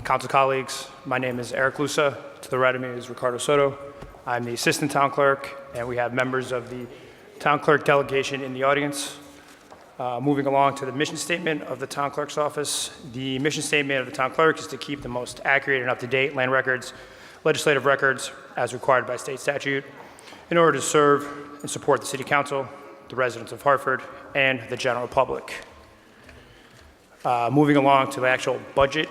Council colleagues, my name is Eric Lusa. To the right of me is Ricardo Soto. I'm the Assistant Town Clerk, and we have members of the Town Clerk delegation in the audience. Moving along to the mission statement of the Town Clerk's office. The mission statement of the Town Clerk is to keep the most accurate and up-to-date land records, legislative records, as required by state statute, in order to serve and support the City Council, the residents of Hartford, and the general public. Moving along to the actual budget,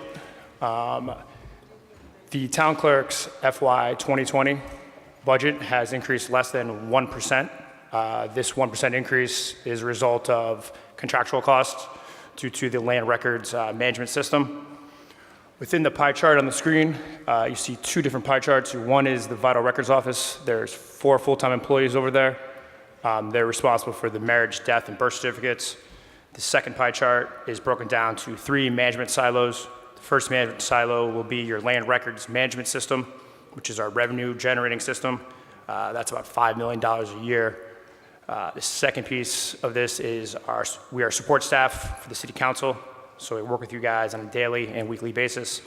the Town Clerk's FY 2020 budget has increased less than 1%. This 1% increase is a result of contractual costs due to the land records management system. Within the pie chart on the screen, you see two different pie charts. One is the Vital Records Office. There's 4 full-time employees over there. They're responsible for the marriage, death, and birth certificates. The second pie chart is broken down to 3 management silos. The first management silo will be your land records management system, which is our revenue generating system. That's about $5 million a year. The second piece of this is we are support staff for the City Council, so we work with you guys on a daily and weekly basis.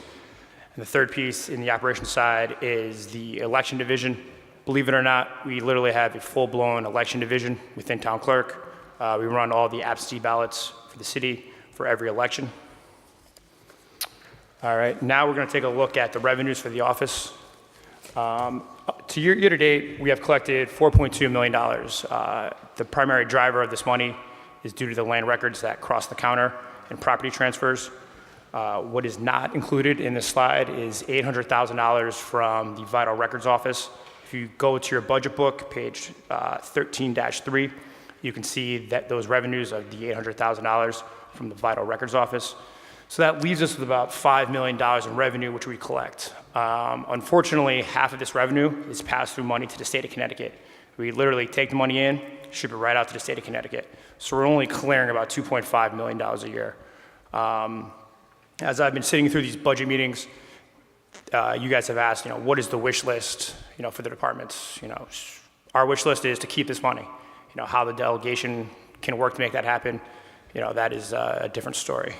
And the third piece in the operations side is the election division. Believe it or not, we literally have a full-blown election division within Town Clerk. We run all the absentee ballots for the city for every election. All right, now we're going to take a look at the revenues for the office. To year to date, we have collected $4.2 million. The primary driver of this money is due to the land records that cross the counter and property transfers. What is not included in this slide is $800,000 from the Vital Records Office. If you go to your budget book, page 13-3, you can see that those revenues of the $800,000 from the Vital Records Office. So that leaves us with about $5 million in revenue, which we collect. Unfortunately, half of this revenue is pass-through money to the state of Connecticut. We literally take the money in, ship it right out to the state of Connecticut. So we're only clearing about $2.5 million a year. As I've been sitting through these budget meetings, you guys have asked, what is the wish list, for the departments? Our wish list is to keep this money. How the delegation can work to make that happen, that is a different story.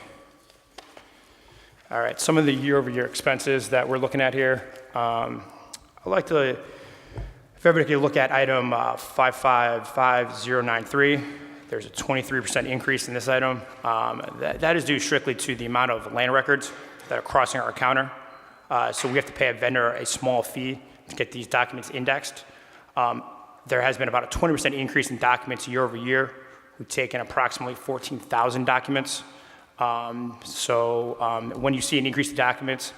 All right, some of the year-over-year expenses that we're looking at here. I'd like to, if everybody could look at item 555093, there's a 23% increase in this item. That is due strictly to the amount of land records that are crossing our counter. So we have to pay a vendor a small fee to get these documents indexed. There has been about a 20% increase in documents year over year. We've taken approximately 14,000 documents. When you see an increase in documents,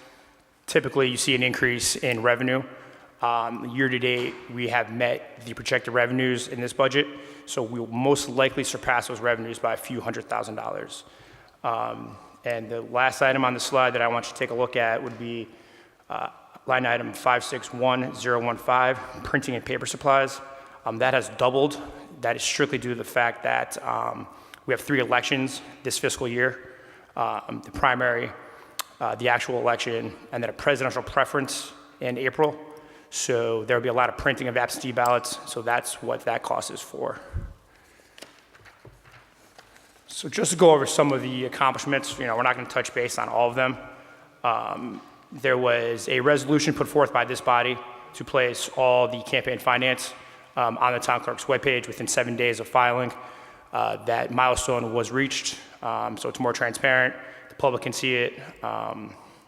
typically you see an increase in revenue. Year to date, we have met the projected revenues in this budget, so we will most likely surpass those revenues by a few $100,000. And the last item on the slide that I want you to take a look at would be line item 561015, printing and paper supplies. That has doubled. That is strictly due to the fact that we have 3 elections this fiscal year. The primary, the actual election, and then a presidential preference in April. So there'll be a lot of printing of absentee ballots, so that's what that cost is for. So just to go over some of the accomplishments, we're not going to touch base on all of them. There was a resolution put forth by this body to place all the campaign finance on the town clerk's webpage within 7 days of filing. That milestone was reached, so it's more transparent. The public can see it.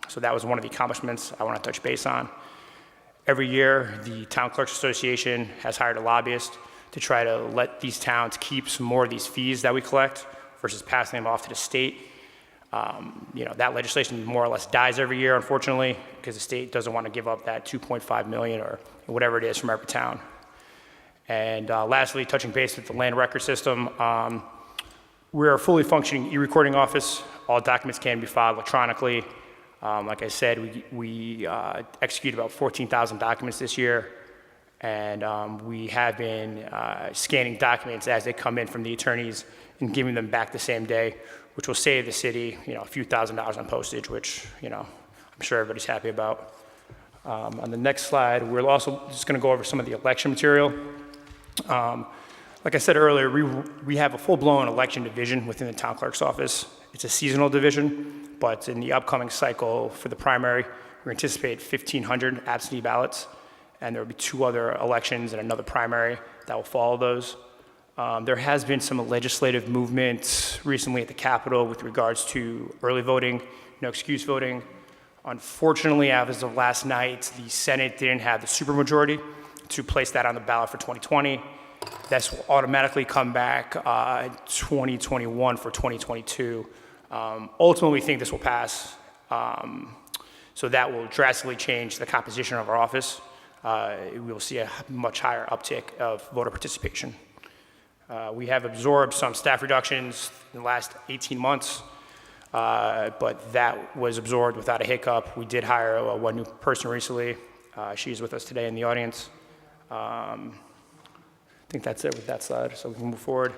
So that was one of the accomplishments I want to touch base on. Every year, the Town Clerks Association has hired a lobbyist to try to let these towns keep some more of these fees that we collect versus passing them off to the state. That legislation more or less dies every year, unfortunately, because the state doesn't want to give up that $2.5 million or whatever it is from every town. And lastly, touching base with the land record system, we're a fully functioning e-recording office. All documents can be filed electronically. Like I said, we executed about 14,000 documents this year, and we have been scanning documents as they come in from the attorneys and giving them back the same day, which will save the city, a few $1,000s on postage, which, I'm sure everybody's happy about. On the next slide, we're also just going to go over some of the election material. Like I said earlier, we have a full-blown election division within the town clerk's office. It's a seasonal division, but in the upcoming cycle for the primary, we anticipate 1,500 absentee ballots, and there will be 2 other elections and another primary that will follow those. There has been some legislative movement recently at the Capitol with regards to early voting, no excuse voting. Unfortunately, as of last night, the Senate didn't have the supermajority to place that on the ballot for 2020. This will automatically come back 2021 for 2022. Ultimately, we think this will pass, so that will drastically change the composition of our office. We will see a much higher uptick of voter participation. We have absorbed some staff reductions in the last 18 months, but that was absorbed without a hiccup. We did hire one new person recently. She's with us today in the audience. I think that's it with that slide, so we can move forward.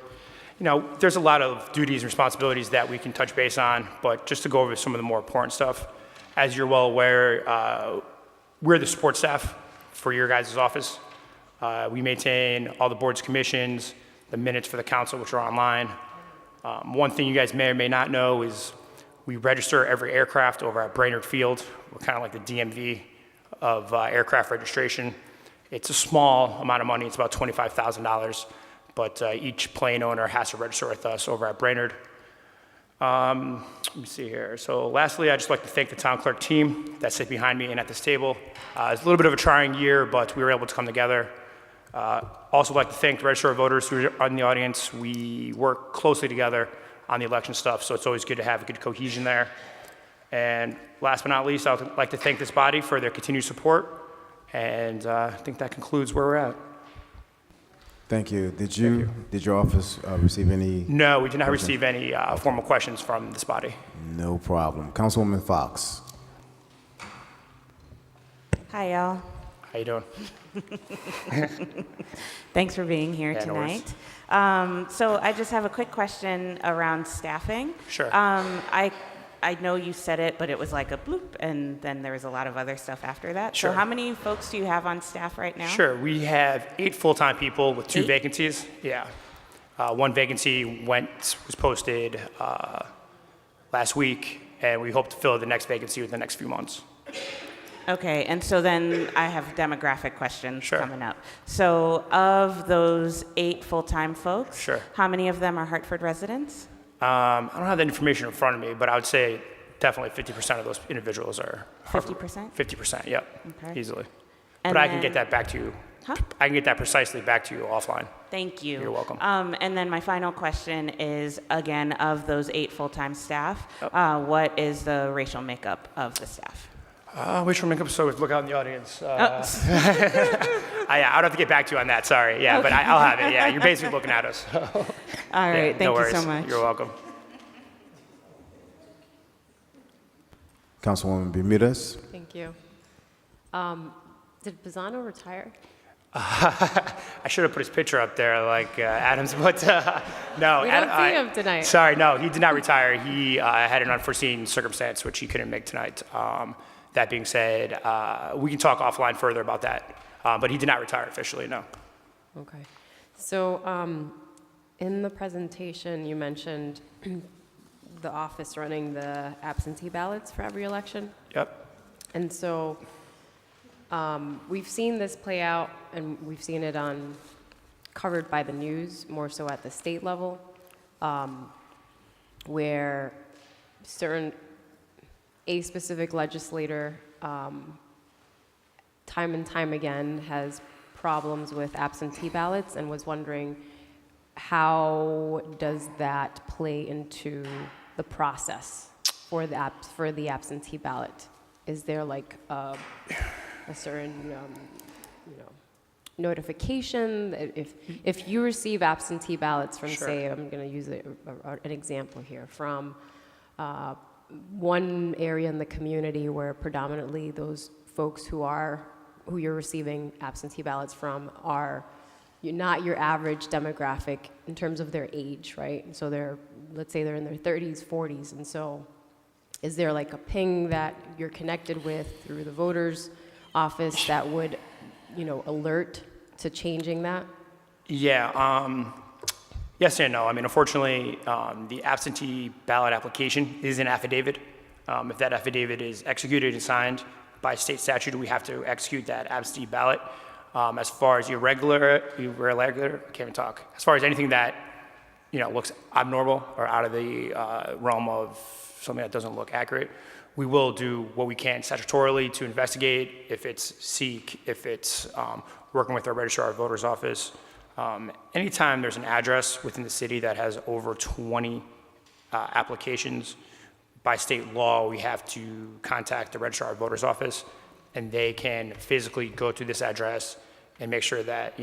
There's a lot of duties and responsibilities that we can touch base on, but just to go over some of the more important stuff, as you're well aware, we're the support staff for your guys' office. We maintain all the boards, commissions, the minutes for the council, which are online. One thing you guys may or may not know is we register every aircraft over at Brainerd Field. We're kind of like the DMV of aircraft registration. It's a small amount of money. It's about $25,000, but each plane owner has to register with us over at Brainerd. Let me see here. So lastly, I'd just like to thank the town clerk team that sit behind me and at this table. It's a little bit of a trying year, but we were able to come together. Also like to thank the Registrar of Voters who are in the audience. We work closely together on the election stuff, so it's always good to have a good cohesion there. And last but not least, I would like to thank this body for their continued support. And I think that concludes where we're at. Thank you. Did your office receive any? No, we did not receive any formal questions from this body. No problem. Councilwoman Fox. Hi, y'all. How you doing? Thanks for being here Yeah, no worries. tonight. So I just have a quick question around staffing. Sure. I know you said it, but it was like a bloop, and then there was a lot of other stuff after that. Sure. So how many folks do you have on staff right now? Sure. We have 8 full-time people with 2 8? vacancies. Yeah. One vacancy was posted last week, and we hope to fill the next vacancy within the next few months. Okay, and so then I have demographic questions Sure. coming up. So of those 8 full-time folks, Sure. how many of them are Hartford residents? I don't have that information in front of me, but I would say definitely 50% of those individuals are 50%? 50%, yep, Okay. easily. And But I can then- get that back to you. Huh? I can get that precisely back to you offline. Thank you. You're welcome. And then my final question is, again, of those 8 full-time staff, what is the racial makeup of the staff? Which one makeup? So look out in the audience. Oh. Yeah, I'd have to get back to you on that. Sorry. Yeah, but I'll have it. Yeah, you're basically looking at us. All right, Yeah, thank no you worries. so much. You're welcome. Councilwoman Bermudez. Thank you. Did Pisano retire? I should have put his picture up there like Adams, but no. We don't see him tonight. Sorry, no, he did not retire. He had an unforeseen circumstance which he couldn't make tonight. That being said, we can talk offline further about that, but he did not retire officially, no. Okay. So in the presentation, you mentioned the office running the absentee ballots for every election. Yep. And so we've seen this play out, and we've seen it covered by the news, more so at the state level, where a specific legislator, time and time again, has problems with absentee ballots, and was wondering how does that play into the process for the absentee ballot? Is there like a certain notification that if you receive absentee ballots from, Sure. say, I'm going to use an example here, from one area in the community where predominantly those folks who you're receiving absentee ballots from are not your average demographic in terms of their age, right? So let's say they're in their 30s, 40s, and so is there like a ping that you're connected with through the voters office that would, alert to changing that? Yeah, yes and no. I mean, unfortunately, the absentee ballot application is an affidavit. If that affidavit is executed and signed by state statute, we have to execute that absentee ballot. As far as irregular, I can't even talk. As far as anything that, looks abnormal or out of the realm of something that doesn't look accurate, we will do what we can statutorily to investigate. If it's seek, if it's working with our Registrar of Voters office. Anytime there's an address within the city that has over 20 applications, by state law, we have to contact the Registrar of Voters office, and they can physically go to this address and make sure that,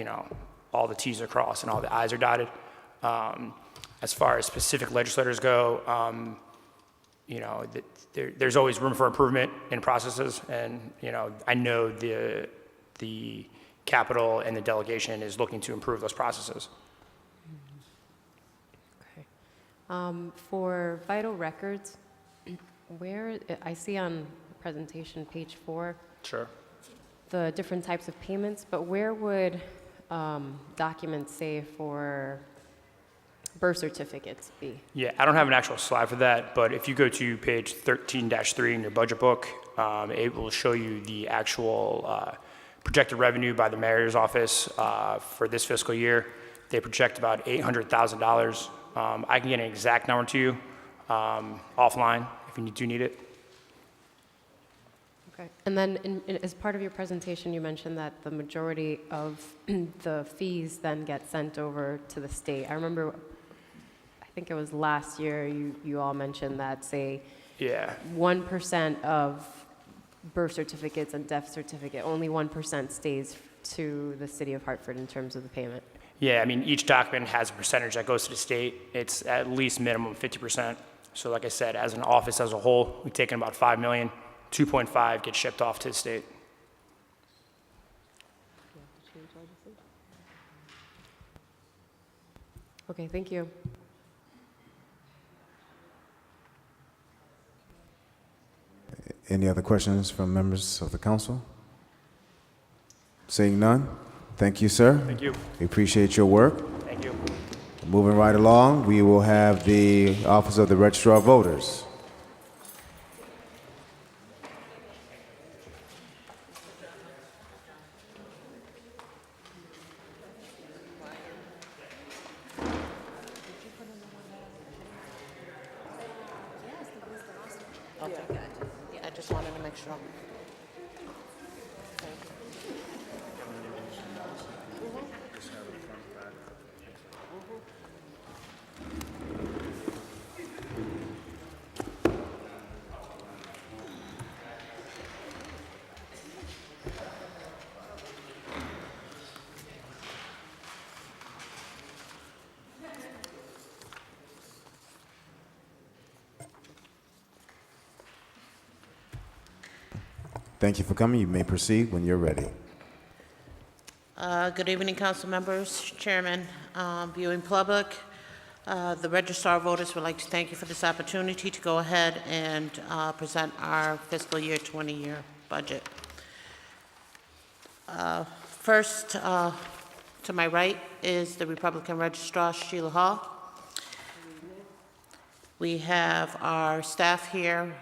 all the T's are crossed and all the I's are dotted. As far as specific legislators go, there's always room for improvement in processes, and I know the Capitol and the delegation is looking to improve those processes. Okay. For vital records, I see on the presentation, page 4, Sure. the different types of payments, but where would documents say for birth certificates be? Yeah, I don't have an actual slide for that, but if you go to page 13-3 in your budget book, it will show you the actual projected revenue by the mayor's office for this fiscal year. They project about $800,000. I can get an exact number to you, offline if you do need it. Okay. And then as part of your presentation, you mentioned that the majority of the fees then get sent over to the state. I remember, I think it was last year, you all mentioned that, say, Yeah. 1% of birth certificates and death certificate, only 1% stays to the city of Hartford in terms of the payment. Yeah, I mean, each document has a percentage that goes to the state. It's at least minimum 50%. So like I said, as an office as a whole, we've taken about 5 million, 2.5 gets shipped off to the state. Okay, thank you. Any other questions from members of the council? Seeing none, thank you, sir. Thank you. We appreciate your work. Thank you. Moving right along, we will have the Office of the Registrar of Voters. Okay, good. Yeah, I just wanted to make sure. Thank you for coming. You may proceed when you're ready. Good evening, council members, chairman, viewing public. The Registrar of Voters would like to thank you for this opportunity to go ahead and present our fiscal year 20-year budget. First, to my right is the Republican Registrar, Sheila Hall. We have our staff here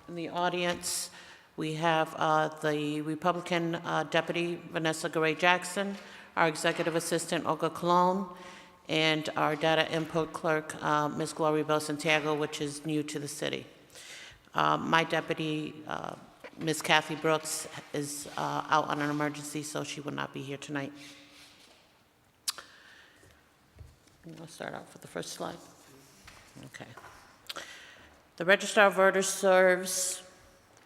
in the audience. We have the Republican Deputy Vanessa Garay-Jackson, our Executive Assistant Olga Colon, and our Data Input Clerk, Ms. Gloria Bell-Santiago, which is new to the city. My deputy, Ms. Kathy Brooks, is out on an emergency, so she will not be here tonight. I'll start out with the first slide. Okay. The Registrar of Voters serves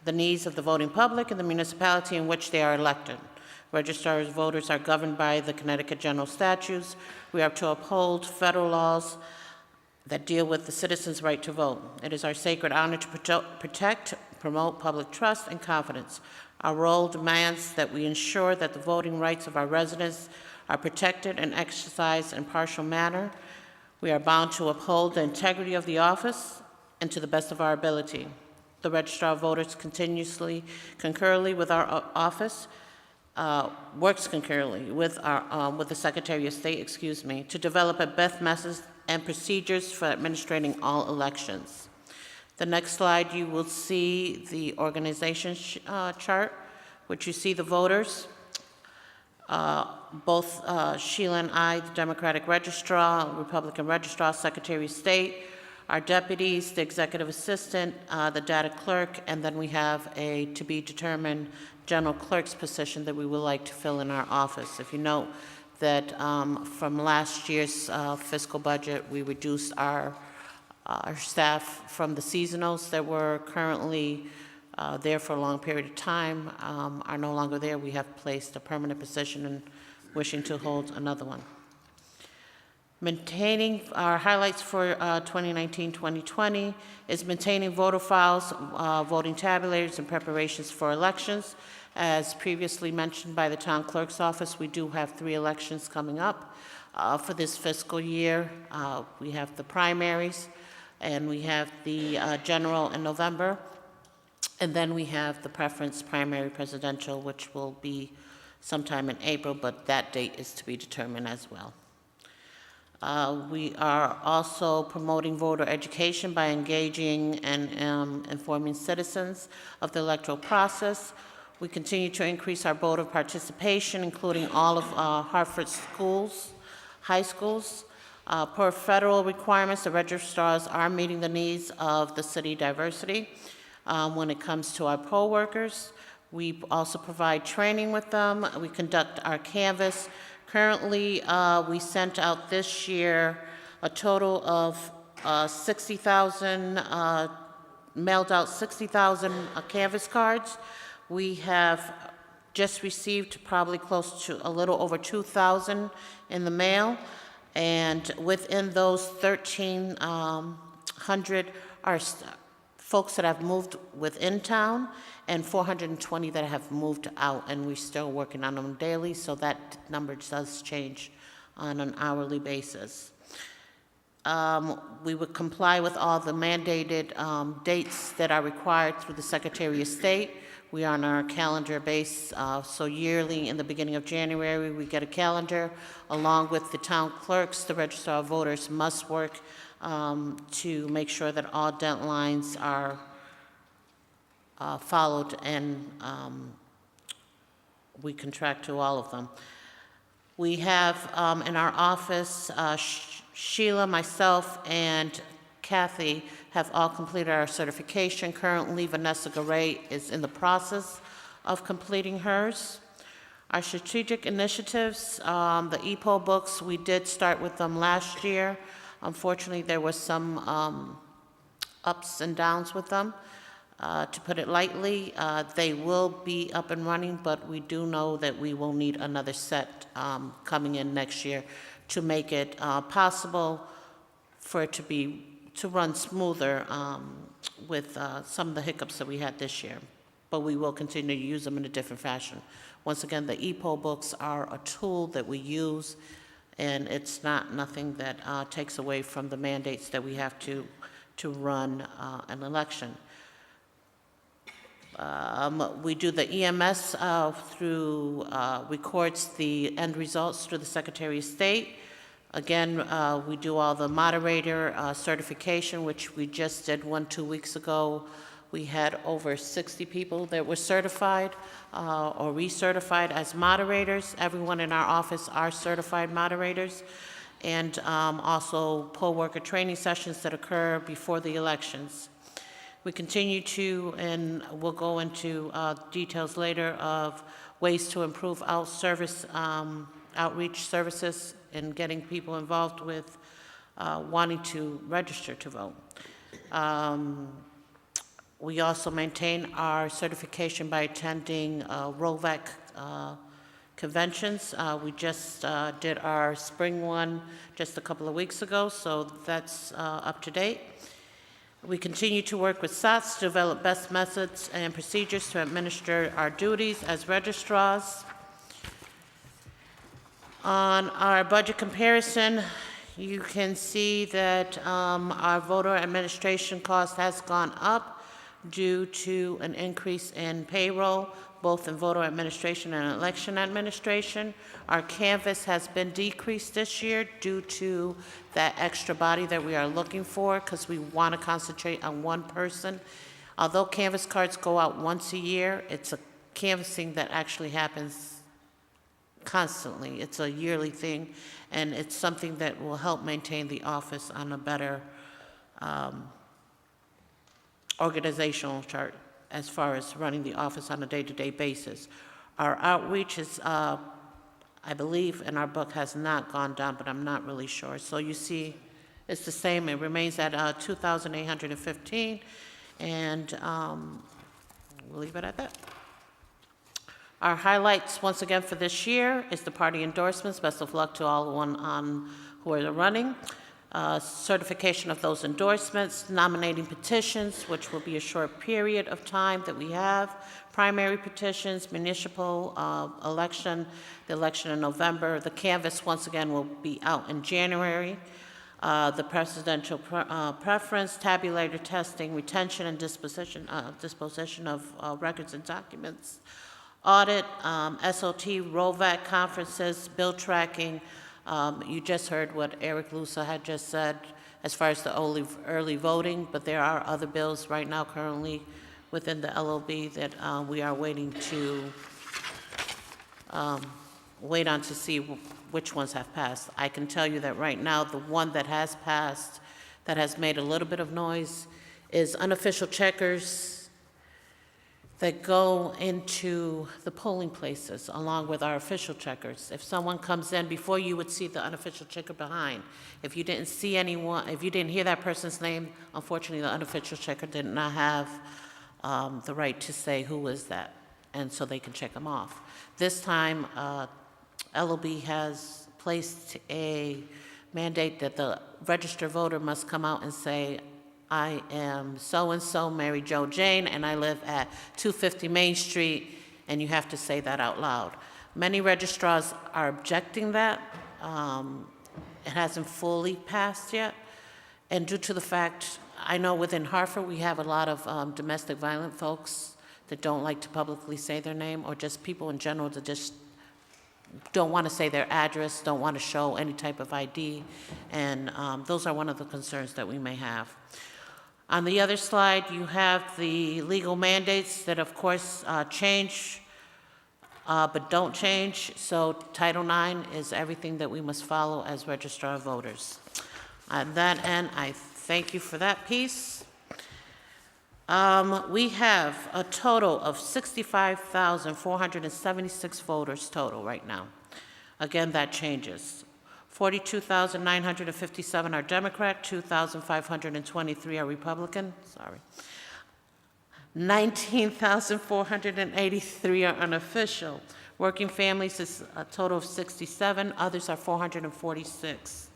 the needs of the voting public in the municipality in which they are elected. Registrar of Voters are governed by the Connecticut General Statutes. We are to uphold federal laws that deal with the citizens' right to vote. It is our sacred honor to protect, promote public trust and confidence. Our role demands that we ensure that the voting rights of our residents are protected and exercised in impartial manner. We are bound to uphold the integrity of the office and to the best of our ability. The Registrar of Voters concurrently with our office, works concurrently with the Secretary of State, to develop a best methods and procedures for administrating all elections. The next slide, you will see the organization chart, which you see the voters. Both Sheila and I, the Democratic Registrar, Republican Registrar, Secretary of State, our deputies, the executive assistant, the data clerk, and then we have a to-be-determined general clerk's position that we would like to fill in our office. If you note that from last year's fiscal budget, we reduced our staff from the seasonals that were currently there for a long period of time, are no longer there. We have placed a permanent position and wishing to hold another one. Maintaining our highlights for 2019-2020 is maintaining voter files, voting tabulators, and preparations for elections. As previously mentioned by the town clerk's office, we do have 3 elections coming up for this fiscal year. We have the primaries, and we have the general in November, and then we have the preference primary presidential, which will be sometime in April, but that date is to be determined as well. We are also promoting voter education by engaging and informing citizens of the electoral process. We continue to increase our voter participation, including all of Hartford schools, high schools. Per federal requirements, the registrars are meeting the needs of the city diversity. When it comes to our poll workers, we also provide training with them. We conduct our canvas. Currently, we sent out this year a total of 60,000, mailed out 60,000 canvas cards. We have just received probably close to a little over 2,000 in the mail. And within those 1,300 are folks that have moved within town and 420 that have moved out, and we're still working on them daily, so that number does change on an hourly basis. We would comply with all the mandated dates that are required through the Secretary of State. We are on our calendar base, so yearly in the beginning of January, we get a calendar. Along with the town clerks, the Registrar of Voters must work to make sure that all deadlines are followed, and we contract to all of them. We have in our office, Sheila, myself, and Kathy have all completed our certification. Currently, Vanessa Garay is in the process of completing hers. Our strategic initiatives, the e-poll books, we did start with them last year. Unfortunately, there was some ups and downs with them. To put it lightly, they will be up and running, but we do know that we will need another set coming in next year to make it possible for it to run smoother with some of the hiccups that we had this year. But we will continue to use them in a different fashion. Once again, the e-poll books are a tool that we use, and it's nothing that takes away from the mandates that we have to run an election. We do the EMS through, records the end results through the Secretary of State. Again, we do all the moderator certification, which we just did 2 weeks ago. We had over 60 people that were certified or recertified as moderators. Everyone in our office are certified moderators. And also poll worker training sessions that occur before the elections. We continue to, and we'll go into details later of ways to improve outreach services and getting people involved with wanting to register to vote. We also maintain our certification by attending ROVAC conventions. We just did our spring one just a couple of weeks ago, so that's up to date. We continue to work with SOTS to develop best methods and procedures to administer our duties as registrars. On our budget comparison, you can see that our voter administration cost has gone up due to an increase in payroll, both in voter administration and election administration. Our canvas has been decreased this year due to that extra body that we are looking for, because we want to concentrate on one person. Although canvas cards go out once a year, it's a canvassing that actually happens constantly. It's a yearly thing, and it's something that will help maintain the office on a better organizational chart as far as running the office on a day-to-day basis. Our outreach is, I believe, in our book has not gone down, but I'm not really sure. So you see, it's the same. It remains at 2,815, and we'll leave it at that. Our highlights, once again, for this year is the party endorsements. Best of luck to all who are running. Certification of those endorsements, nominating petitions, which will be a short period of time that we have, primary petitions, municipal election, the election in November. The canvas, once again, will be out in January. The presidential preference, tabulator testing, retention and disposition of records and documents, audit, SOT, ROVAC conferences, bill tracking. You just heard what Eric Lusa had just said as far as the early voting, but there are other bills right now currently within the LOB that we are waiting to wait on to see which ones have passed. I can tell you that right now, the one that has passed, that has made a little bit of noise, is unofficial checkers that go into the polling places along with our official checkers. If someone comes in, before you would see the unofficial checker behind. If you didn't see anyone, if you didn't hear that person's name, unfortunately, the unofficial checker did not have the right to say who was that, and so they can check them off. This time, LOB has placed a mandate that the registered voter must come out and say, I am so-and-so, Mary Jo Jane, and I live at 250 Main Street, and you have to say that out loud. Many registrars are objecting that. It hasn't fully passed yet, and due to the fact, I know within Hartford, we have a lot of domestic violent folks that don't like to publicly say their name, or just people in general that just don't want to say their address, don't want to show any type of ID, and those are one of the concerns that we may have. On the other slide, you have the legal mandates that, of course, change, but don't change. So Title IX is everything that we must follow as registrar of voters. On that end, I thank you for that piece. We have a total of 65,476 voters total right now. Again, that changes. 42,957 are Democrat, 2,523 are Republican, 19,483 are unofficial. Working families is a total of 67, others are 446.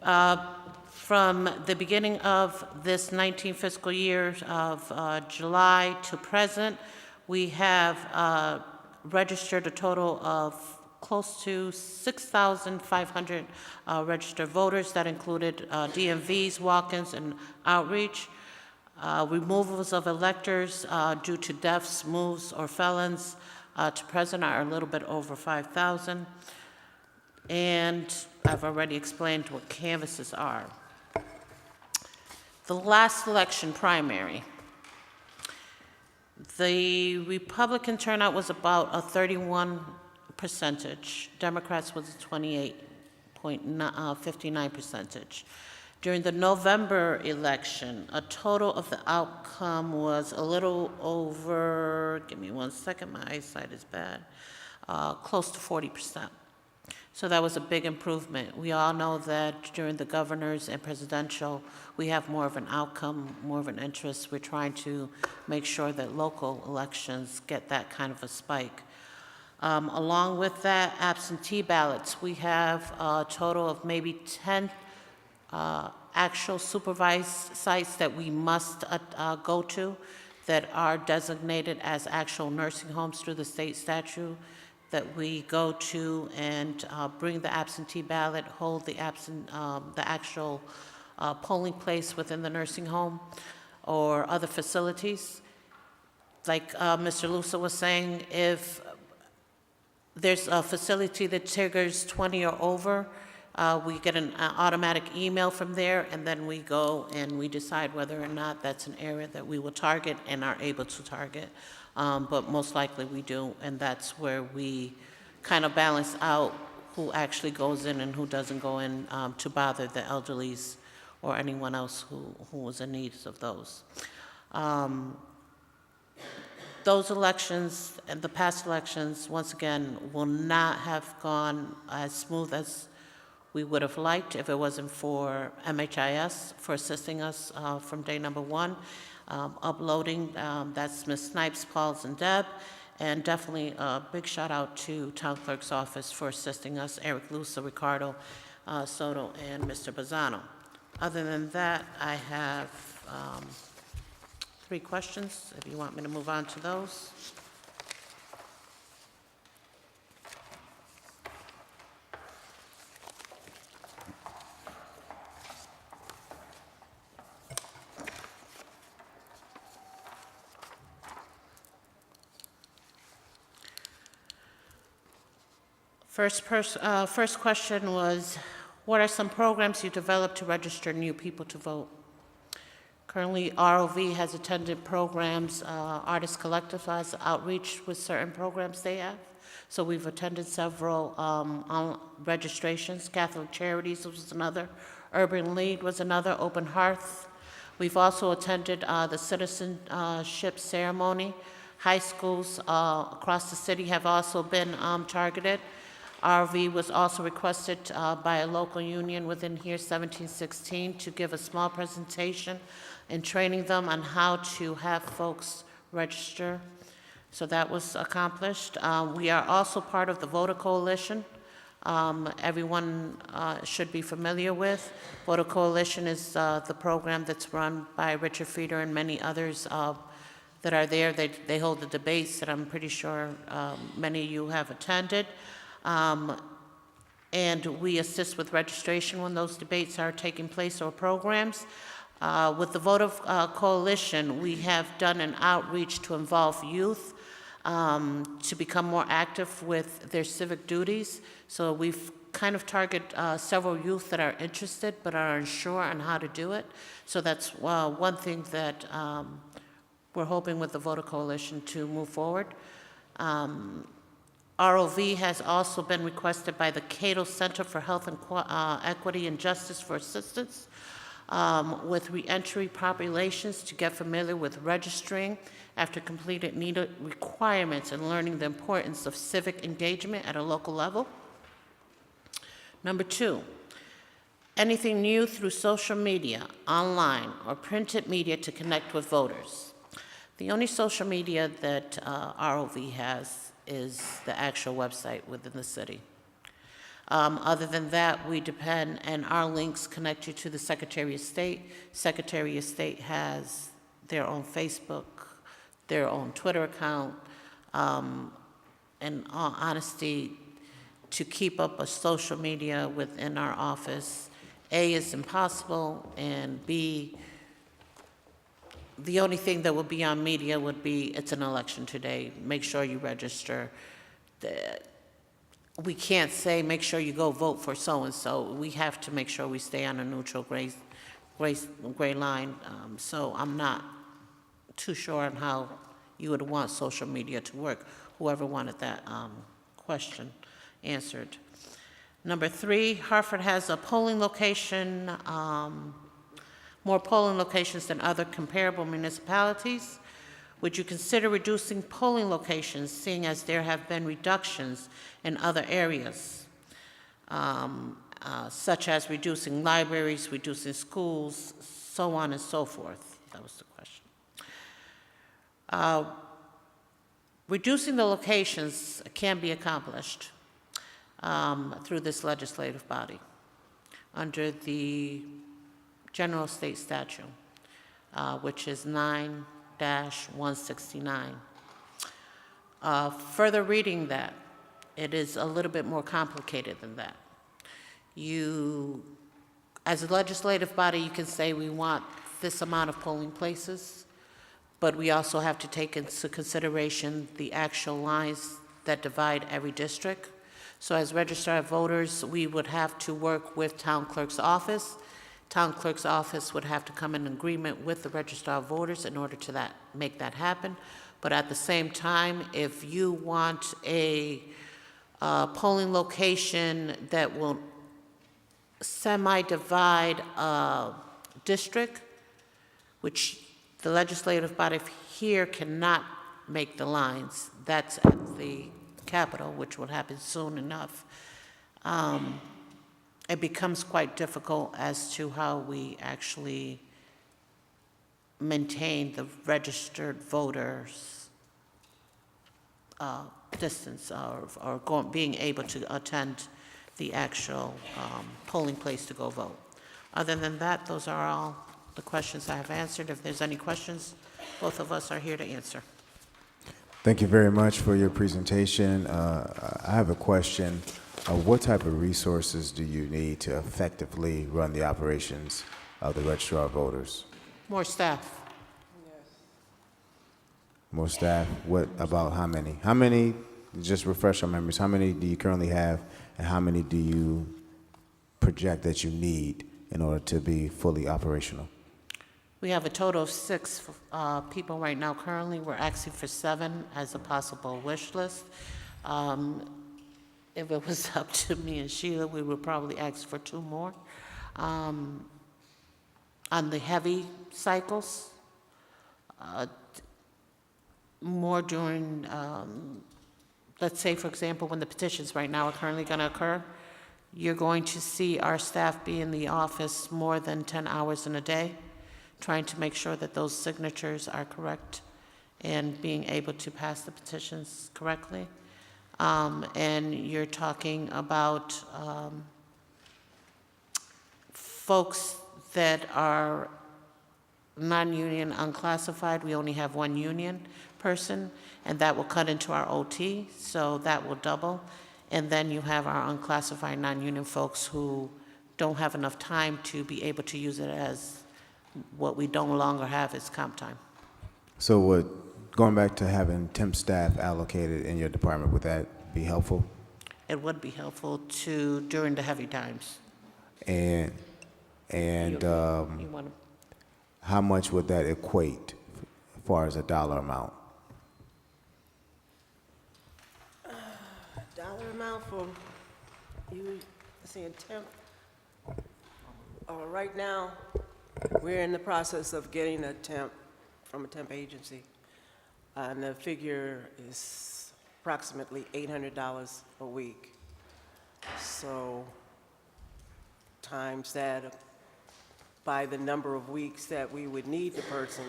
From the beginning of this 19 fiscal year of July to present, we have registered a total of close to 6,500 registered voters. That included DMVs, walk-ins, and outreach. Removals of electors due to deaths, moves, or felons to present are a little bit over 5,000. And I've already explained what canvases are. The last election primary, the Republican turnout was about a 31%. Democrats was a 28.59%. During the November election, a total of the outcome was a little over, give me one second, my eyesight is bad, close to 40%. So that was a big improvement. We all know that during the governors and presidential, we have more of an outcome, more of an interest. We're trying to make sure that local elections get that kind of a spike. Along with that, absentee ballots, we have a total of maybe 10 actual supervised sites that we must go to that are designated as actual nursing homes through the state statute, that we go to and bring the absentee ballot, hold the actual polling place within the nursing home or other facilities. Like Mr. Lusa was saying, if there's a facility that triggers 20 or over, we get an automatic email from there, and then we go and we decide whether or not that's an area that we will target and are able to target. But most likely we do, and that's where we kind of balance out who actually goes in and who doesn't go in to bother the elderlies or anyone else who is in need of those. Those elections and the past elections, once again, will not have gone as smooth as we would have liked if it wasn't for MHIS for assisting us from day number one. Uploading, that's Ms. Snipes, Pauls, and Deb, and definitely a big shout out to Town Clerk's office for assisting us, Eric Lusa, Ricardo Soto, and Mr. Bazzano. Other than that, I have 3 questions, if you want me to move on to those. First question was, what are some programs you developed to register new people to vote? Currently, ROV has attended programs, Artist Collective has outreach with certain programs they have. So we've attended several registrations. Catholic Charities was another. Urban League was another. Open Hearth. We've also attended the citizenship ceremony. High schools across the city have also been targeted. RV was also requested by a local union within here, 1716, to give a small presentation and training them on how to have folks register. So that was accomplished. We are also part of the Voter Coalition. Everyone should be familiar with. Voter Coalition is the program that's run by Richard Feeder and many others that are there. They hold the debates that I'm pretty sure many of you have attended. And we assist with registration when those debates are taking place or programs. With the Voter Coalition, we have done an outreach to involve youth to become more active with their civic duties. So we've kind of targeted several youth that are interested but are unsure on how to do it. So that's one thing that we're hoping with the Voter Coalition to move forward. ROV has also been requested by the Cato Center for Health and Equity and Justice for assistance with reentry populations to get familiar with registering after completed needed requirements and learning the importance of civic engagement at a local level. Number 2, anything new through social media, online, or printed media to connect with voters. The only social media that ROV has is the actual website within the city. Other than that, we depend, and our links connect you to the Secretary of State. Secretary of State has their own Facebook, their own Twitter account. In all honesty, to keep up a social media within our office, A, is impossible, and B, the only thing that would be on media would be, it's an election today, make sure you register. We can't say, make sure you go vote for so-and-so. We have to make sure we stay on a neutral gray line. So I'm not too sure on how you would want social media to work, whoever wanted that question answered. Number 3, Hartford has a polling location, more polling locations than other comparable municipalities. Would you consider reducing polling locations, seeing as there have been reductions in other areas, such as reducing libraries, reducing schools, so on and so forth? That was the question. Reducing the locations can be accomplished through this legislative body under the General State Statute, which is 9-169. Further reading that, it is a little bit more complicated than that. You, as a legislative body, you can say we want this amount of polling places, but we also have to take into consideration the actual lines that divide every district. So as Registrar of Voters, we would have to work with Town Clerk's office. Town Clerk's office would have to come in agreement with the Registrar of Voters in order to make that happen. But at the same time, if you want a polling location that will semi-divide a district, which the legislative body here cannot make the lines, that's at the Capitol, which will happen soon enough. It becomes quite difficult as to how we actually maintain the registered voters' distance or being able to attend the actual polling place to go vote. Other than that, those are all the questions I have answered. If there's any questions, both of us are here to answer. Thank you very much for your presentation. I have a question. What type of resources do you need to effectively run the operations of the Registrar of Voters? More staff. More staff? What about how many? How many, just refresh our memories, how many do you currently have and how many do you project that you need in order to be fully operational? We have a total of 6 people right now currently. We're asking for 7 as a possible wish list. If it was up to me and Sheila, we would probably ask for 2 more. On the heavy cycles, more during, let's say, for example, when the petitions right now are currently going to occur, you're going to see our staff be in the office more than 10 hours in a day, trying to make sure that those signatures are correct and being able to pass the petitions correctly. And you're talking about folks that are non-union, unclassified. We only have 1 union person, and that will cut into our OT, so that will double. And then you have our unclassified non-union folks who don't have enough time to be able to use it as what we no longer have is comp time. So going back to having temp staff allocated in your department, would that be helpful? It would be helpful to during the heavy times. And You want to how much would that equate as far as a dollar amount? Dollar amount for you, saying temp? Right now, we're in the process of getting a temp from a temp agency. And the figure is approximately $800 a week. So times that by the number of weeks that we would need the person,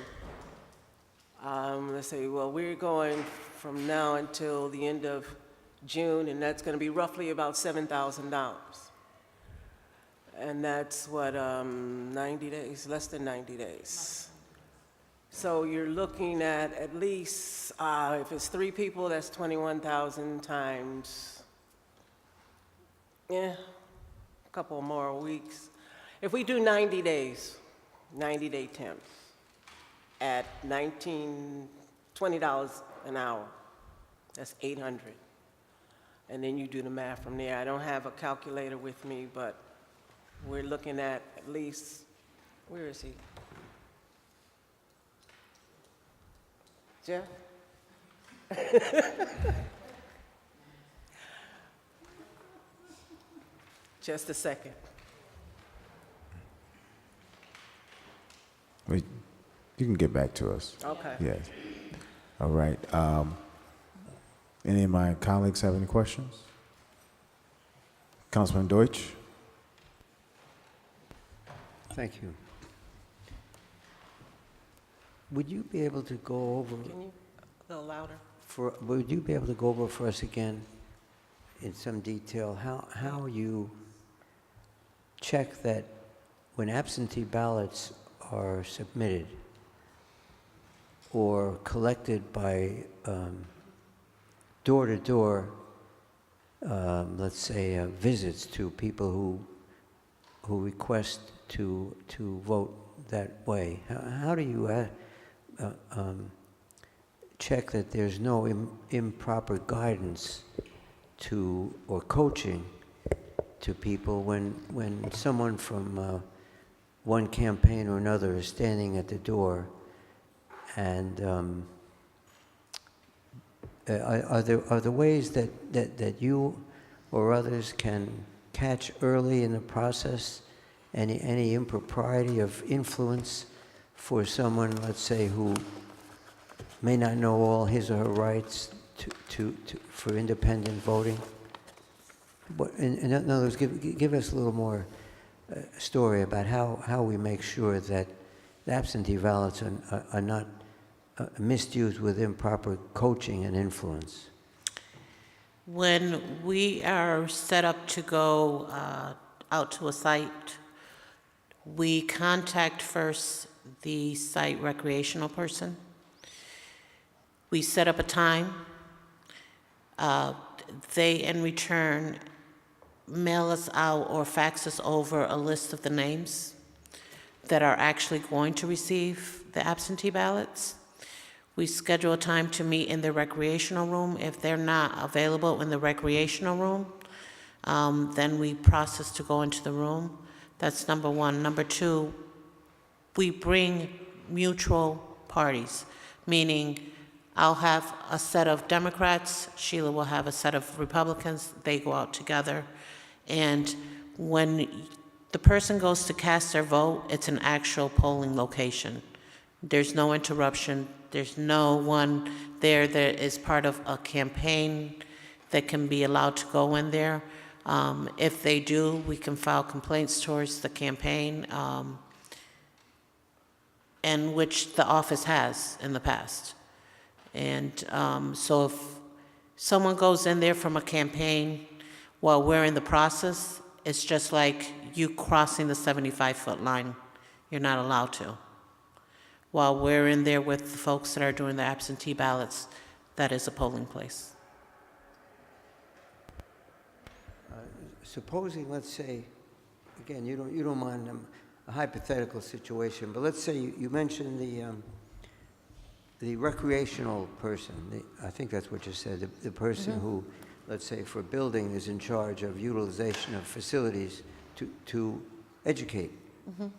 let's say, well, we're going from now until the end of June, and that's going to be roughly about $7,000. And that's what, 90 days, less than 90 days. So you're looking at least, if it's 3 people, that's 21,000 times, a couple more weeks. If we do 90 days, 90-day temps at $20 an hour, that's 800. And then you do the math from there. I don't have a calculator with me, but we're looking at least, where is he? Jeff? Just a second. Wait, you can get back to us. Okay. Yes. All right. Any of my colleagues have any questions? Councilman Deutsch? Thank you. Would you be able to go over Can you, a little louder? would you be able to go over for us again in some detail how you check that when absentee ballots are submitted or collected by door-to-door, let's say, visits to people who request to vote that way? How do you check that there's no improper guidance or coaching to people when someone from one campaign or another is standing at the door, and are there ways that you or others can catch early in the process any impropriety of influence for someone, let's say, who may not know all his or her rights for independent voting? In other words, give us a little more story about how we make sure that the absentee ballots are not misused with improper coaching and influence. When we are set up to go out to a site, we contact first the site recreational person. We set up a time. They, in return, mail us out or fax us over a list of the names that are actually going to receive the absentee ballots. We schedule a time to meet in the recreational room. If they're not available in the recreational room, then we process to go into the room. That's number one. Number two, we bring mutual parties, meaning I'll have a set of Democrats, Sheila will have a set of Republicans, they go out together. And when the person goes to cast their vote, it's an actual polling location. There's no interruption, there's no one there that is part of a campaign that can be allowed to go in there. If they do, we can file complaints towards the campaign, and which the office has in the past. And so if someone goes in there from a campaign while we're in the process, it's just like you crossing the 75-foot line. You're not allowed to. While we're in there with the folks that are doing the absentee ballots, that is a polling place. Supposing, let's say, again, you don't mind a hypothetical situation, but let's say you mentioned the recreational person. I think that's what you said. The person who, let's say, for building is in charge of utilization of facilities to educate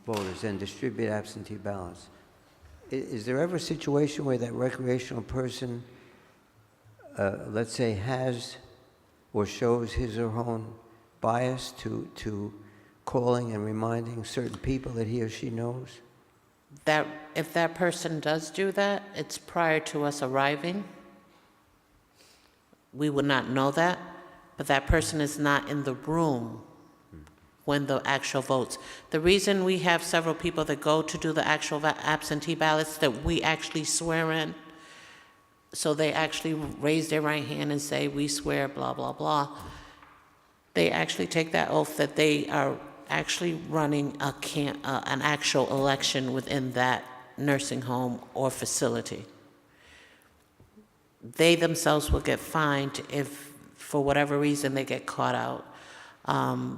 voters and distribute absentee ballots. Is there ever a situation where that recreational person, let's say, has or shows his or her own bias to calling and reminding certain people that he or she knows? That if that person does do that, it's prior to us arriving. We would not know that, but that person is not in the room when the actual votes. The reason we have several people that go to do the actual absentee ballots that we actually swear in, so they actually raise their right hand and say, we swear, blah, blah, blah. They actually take that oath that they are actually running an actual election within that nursing home or facility. They themselves will get fined if, for whatever reason, they get caught out.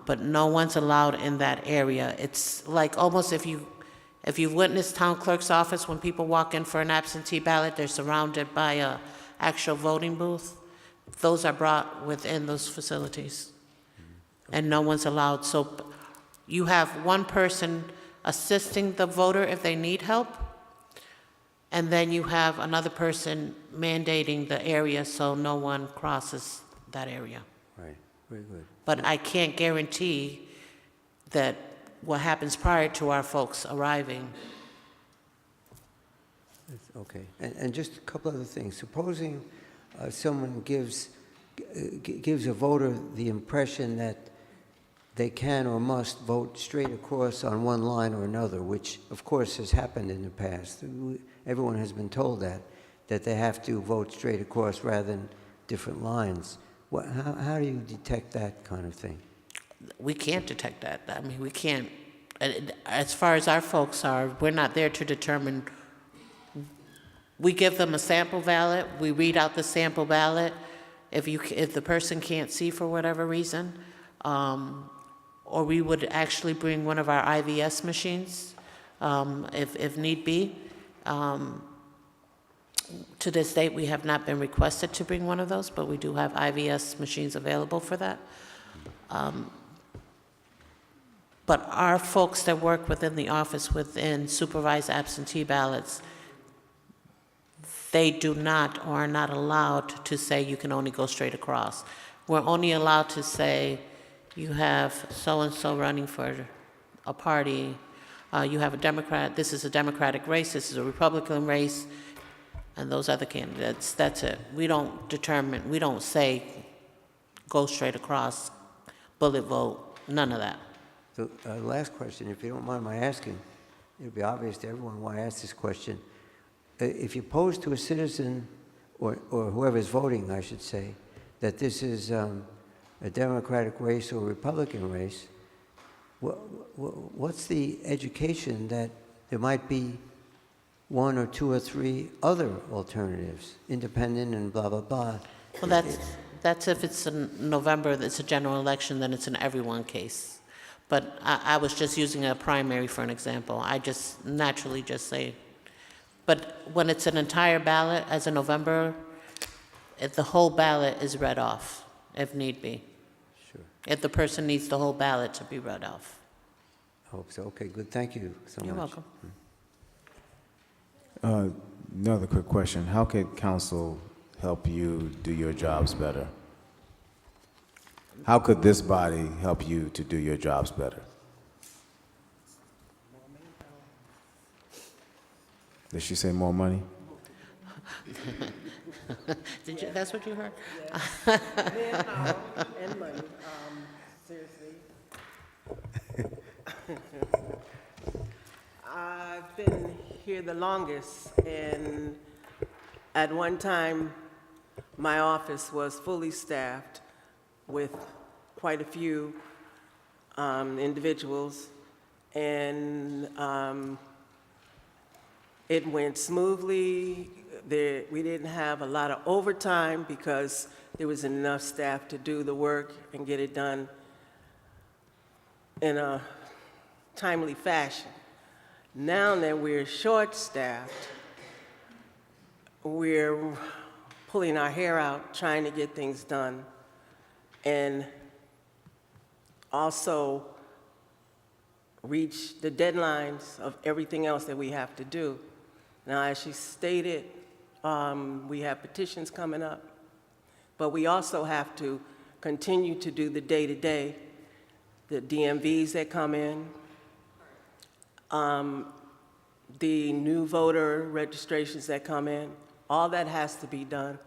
But no one's allowed in that area. It's like almost if you've witnessed town clerk's office, when people walk in for an absentee ballot, they're surrounded by a actual voting booth. Those are brought within those facilities. And no one's allowed. So you have one person assisting the voter if they need help, and then you have another person mandating the area so no one crosses that area. Right, very good. But I can't guarantee that what happens prior to our folks arriving. Okay, and just a couple other things. Supposing someone gives a voter the impression that they can or must vote straight across on one line or another, which of course has happened in the past. Everyone has been told that they have to vote straight across rather than different lines. How do you detect that kind of thing? We can't detect that. I mean, we can't. As far as our folks are, we're not there to determine. We give them a sample ballot. We read out the sample ballot. If the person can't see for whatever reason, or we would actually bring one of our IVS machines, if need be. To this date, we have not been requested to bring one of those, but we do have IVS machines available for that. But our folks that work within the office within supervised absentee ballots, they do not or are not allowed to say you can only go straight across. We're only allowed to say you have so-and-so running for a party, you have a Democrat, this is a Democratic race, this is a Republican race, and those other candidates, that's it. We don't determine, we don't say go straight across, bullet vote, none of that. So, last question, if you don't mind my asking, it'll be obvious to everyone why I asked this question. If you pose to a citizen, or whoever's voting, I should say, that this is a Democratic race or Republican race, what's the education that there might be one or two or three other alternatives, independent and blah, blah, blah? Well, that's if it's in November, it's a general election, then it's an everyone case. But I was just using a primary for an example. I just naturally just say, but when it's an entire ballot as a November, if the whole ballot is read off, if need be. Sure. If the person needs the whole ballot to be read off. I hope so. Okay, good. Thank you so much. You're welcome. Another quick question. How could council help you do your jobs better? How could this body help you to do your jobs better? Did she say more money? Did you, that's what you heard? Manpower and money, seriously. I've been here the longest, and at one time, my office was fully staffed with quite a few individuals, and it went smoothly. We didn't have a lot of overtime because there was enough staff to do the work and get it done in a timely fashion. Now that we're short-staffed, we're pulling our hair out trying to get things done, and also reach the deadlines of everything else that we have to do. Now, as she stated, we have petitions coming up, but we also have to continue to do the day-to-day, the DMVs that come in, the new voter registrations that come in. All that has to be done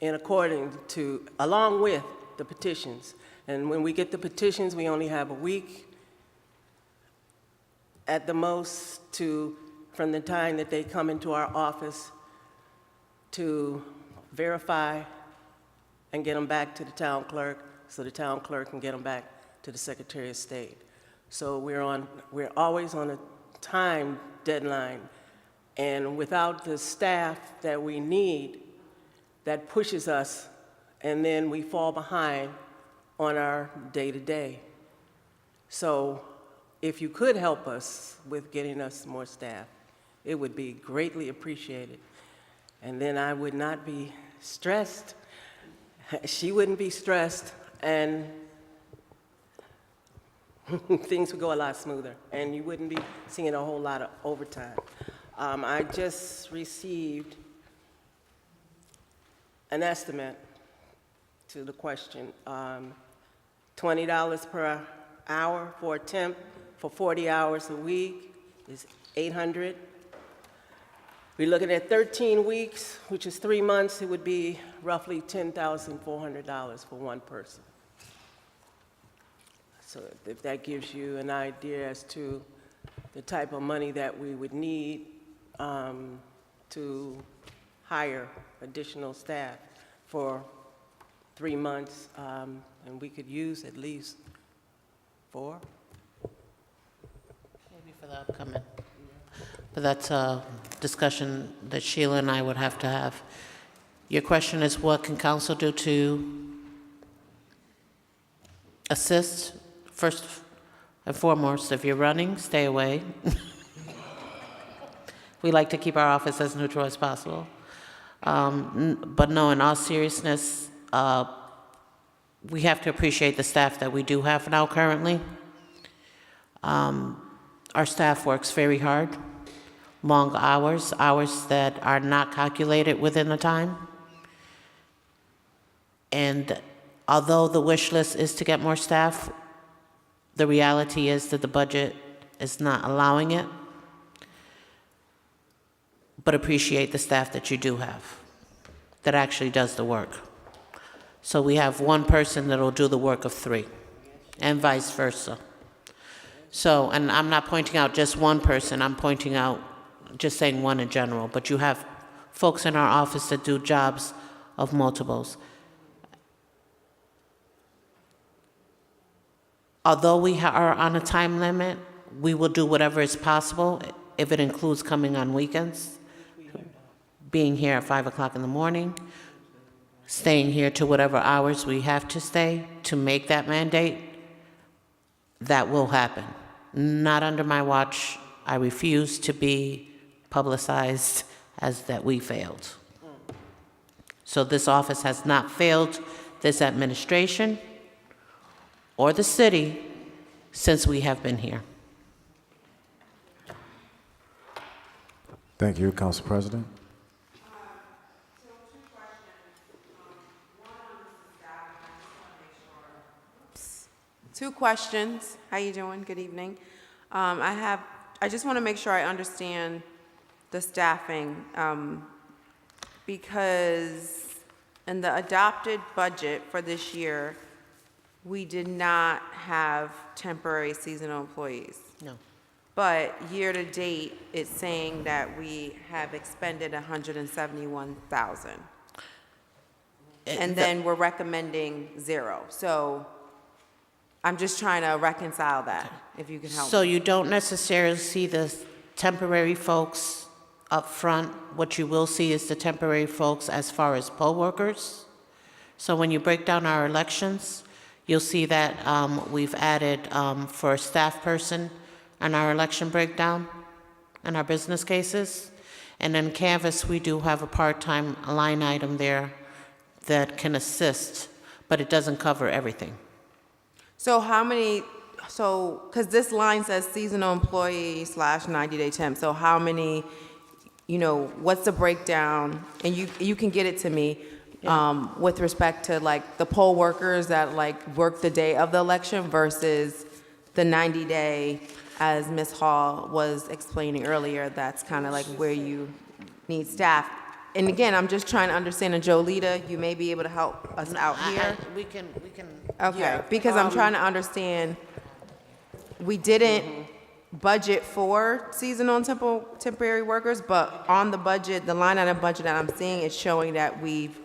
along with the petitions. And when we get the petitions, we only have a week at the most from the time that they come into our office to verify and get them back to the town clerk, so the town clerk can get them back to the Secretary of State. So we're always on a time deadline, and without the staff that we need, that pushes us, and then we fall behind on our day-to-day. So if you could help us with getting us more staff, it would be greatly appreciated. And then I would not be stressed, she wouldn't be stressed, and things would go a lot smoother, and you wouldn't be seeing a whole lot of overtime. I just received an estimate to the question, $20 per hour for a temp for 40 hours a week is $800. We're looking at 13 weeks, which is 3 months. It would be roughly $10,400 for one person. So if that gives you an idea as to the type of money that we would need to hire additional staff for 3 months, and we could use at least 4. Maybe for the upcoming. But that's a discussion that Sheila and I would have to have. Your question is, what can council do to assist? First and foremost, if you're running, stay away. We like to keep our office as neutral as possible. But no, in all seriousness, we have to appreciate the staff that we do have now currently. Our staff works very hard, long hours that are not calculated within the time. And although the wish list is to get more staff, the reality is that the budget is not allowing it. But appreciate the staff that you do have that actually does the work. So we have one person that will do the work of 3, and vice versa. So, and I'm not pointing out just one person, I'm pointing out, just saying one in general, but you have folks in our office that do jobs of multiples. Although we are on a time limit, we will do whatever is possible, if it includes coming on weekends, being here at 5 o'clock in the morning, staying here to whatever hours we have to stay to make that mandate. That will happen. Not under my watch. I refuse to be publicized as that we failed. So this office has not failed this administration or the city since we have been here. Thank you, Council President. Two questions. How you doing? Good evening. I just want to make sure I understand the staffing, because in the adopted budget for this year, we did not have temporary seasonal employees. No. But year-to-date, it's saying that we have expended 171,000. And then we're recommending 0. So I'm just trying to reconcile that, if you can help So me. you don't necessarily see the temporary folks up front. What you will see is the temporary folks as far as poll workers. So when you break down our elections, you'll see that we've added for a staff person on our election breakdown and our business cases. And then Canvas, we do have a part-time line item there that can assist, but it doesn't cover everything. So how many, because this line says seasonal employee / 90-day temp, so how many, what's the breakdown? And you can get it to me with respect to like the poll workers that like work the day of the election versus the 90-day, as Ms. Hall was explaining earlier, that's kind of like where you need staff. And again, I'm just trying to understand, and Jolita, you may be able to help us out here. We can. Okay, Yeah, because I'm trying to understand, we didn't budget for seasonal and temporary workers, but on the budget, the line item budget that I'm seeing is showing that we've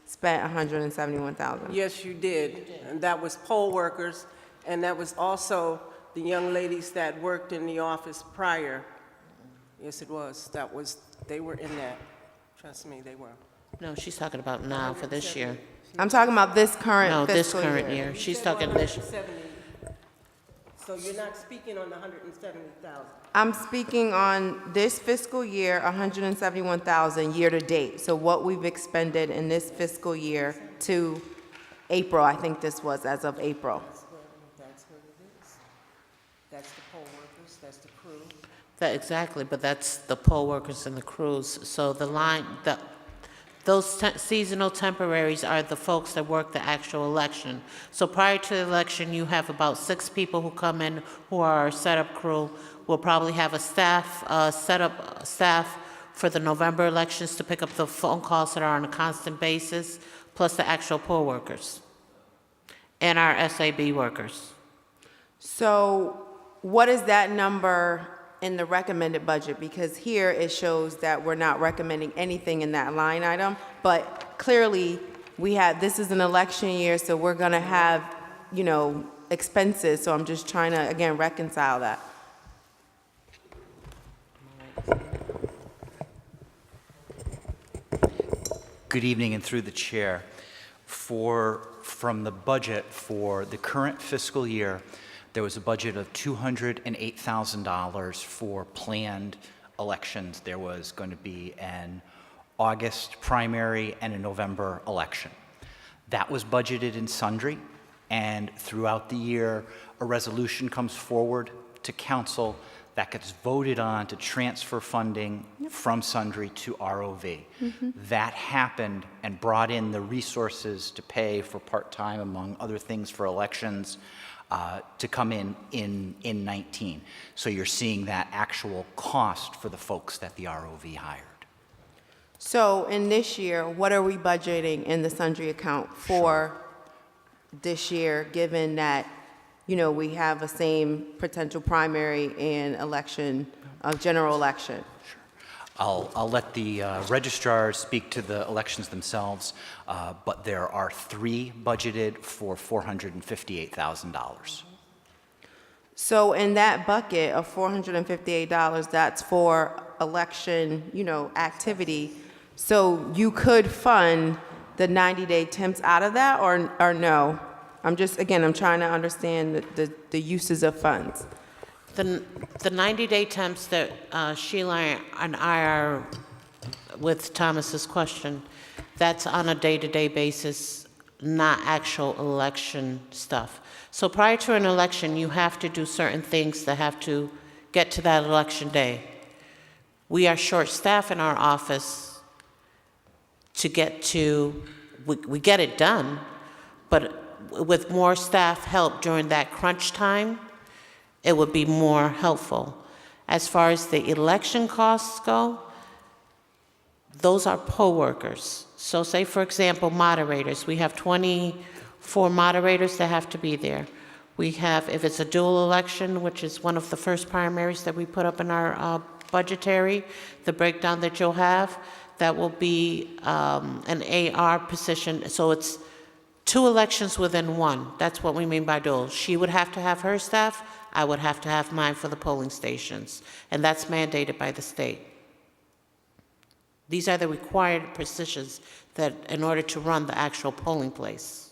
spent 171,000. Yes, you did. And that was poll workers, and that was also the young ladies that worked in the office prior. Yes, it was. They were in that. Trust me, they were. No, she's talking about now for this year. I'm talking about this current No, this fiscal current year. year. She's talking this. 170. So you're not speaking on the 170,000. I'm speaking on this fiscal year, 171,000 year-to-date. So what we've expended in this fiscal year to April, I think this was as of April. That's what it is. That's the poll workers, that's the crew. Exactly, but that's the poll workers and the crews. So those seasonal temporaries are the folks that work the actual election. So prior to the election, you have about 6 people who come in who are our setup crew. We'll probably have a setup staff for the November elections to pick up the phone calls that are on a constant basis, plus the actual poll workers and our SAB workers. So what is that number in the recommended budget? Because here it shows that we're not recommending anything in that line item, but clearly this is an election year, so we're gonna have, expenses, so I'm just trying to, again, reconcile that. Good evening, and through the chair. From the budget for the current fiscal year, there was a budget of $208,000 for planned elections. There was going to be an August primary and a November election. That was budgeted in sundry, and throughout the year, a resolution comes forward to council that gets voted on to transfer funding from sundry to ROV. That happened and brought in the resources to pay for part-time, among other things, for elections to come in 19. So you're seeing that actual cost for the folks that the ROV hired. So in this year, what are we budgeting in the sundry account for this year, given that, we have a same potential primary and election, general election? I'll let the registrars speak to the elections themselves, but there are 3 budgeted for $458,000. So in that bucket of $458, that's for election, activity. So you could fund the 90-day temps out of that, or no? I'm trying to understand the uses of funds. The 90-day temps that Sheila and I are, with Thomas's question, that's on a day-to-day basis, not actual election stuff. So prior to an election, you have to do certain things that have to get to that election day. We are short-staffed in our office to get to, we get it done, but with more staff help during that crunch time, it would be more helpful. As far as the election costs go, those are poll workers. So say, for example, moderators. We have 24 moderators that have to be there. We have, if it's a dual election, which is one of the first primaries that we put up in our budgetary, the breakdown that you'll have, that will be an AR position. So it's 2 elections within one. That's what we mean by dual. She would have to have her staff. I would have to have mine for the polling stations. And that's mandated by the state. These are the required positions that in order to run the actual polling place.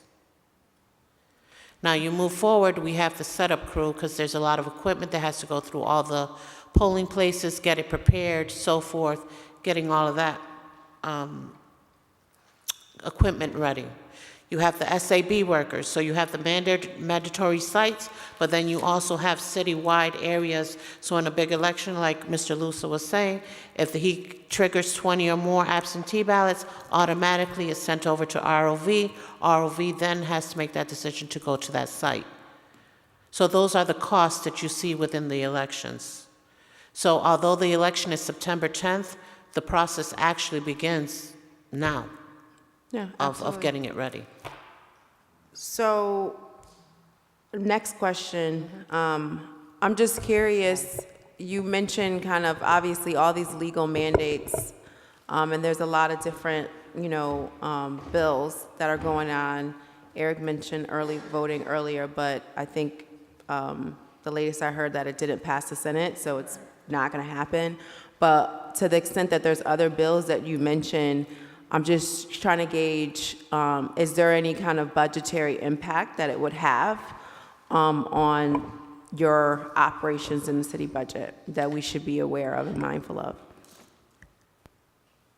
Now you move forward, we have the setup crew because there's a lot of equipment that has to go through all the polling places, get it prepared, so forth, getting all of that equipment ready. You have the SAB workers, so you have the mandatory sites, but then you also have citywide areas. So in a big election, like Mr. Lusa was saying, if he triggers 20 or more absentee ballots, automatically it's sent over to ROV. ROV then has to make that decision to go to that site. So those are the costs that you see within the elections. So although the election is September 10th, the process actually begins now. Yeah, of getting it ready. So, next question. I'm just curious, you mentioned kind of obviously all these legal mandates, and there's a lot of different, bills that are going on. Eric mentioned early voting earlier, but I think the latest I heard that it didn't pass the Senate, so it's not going to happen. But to the extent that there's other bills that you mentioned, I'm just trying to gauge, is there any kind of budgetary impact that it would have on your operations in the city budget that we should be aware of and mindful of?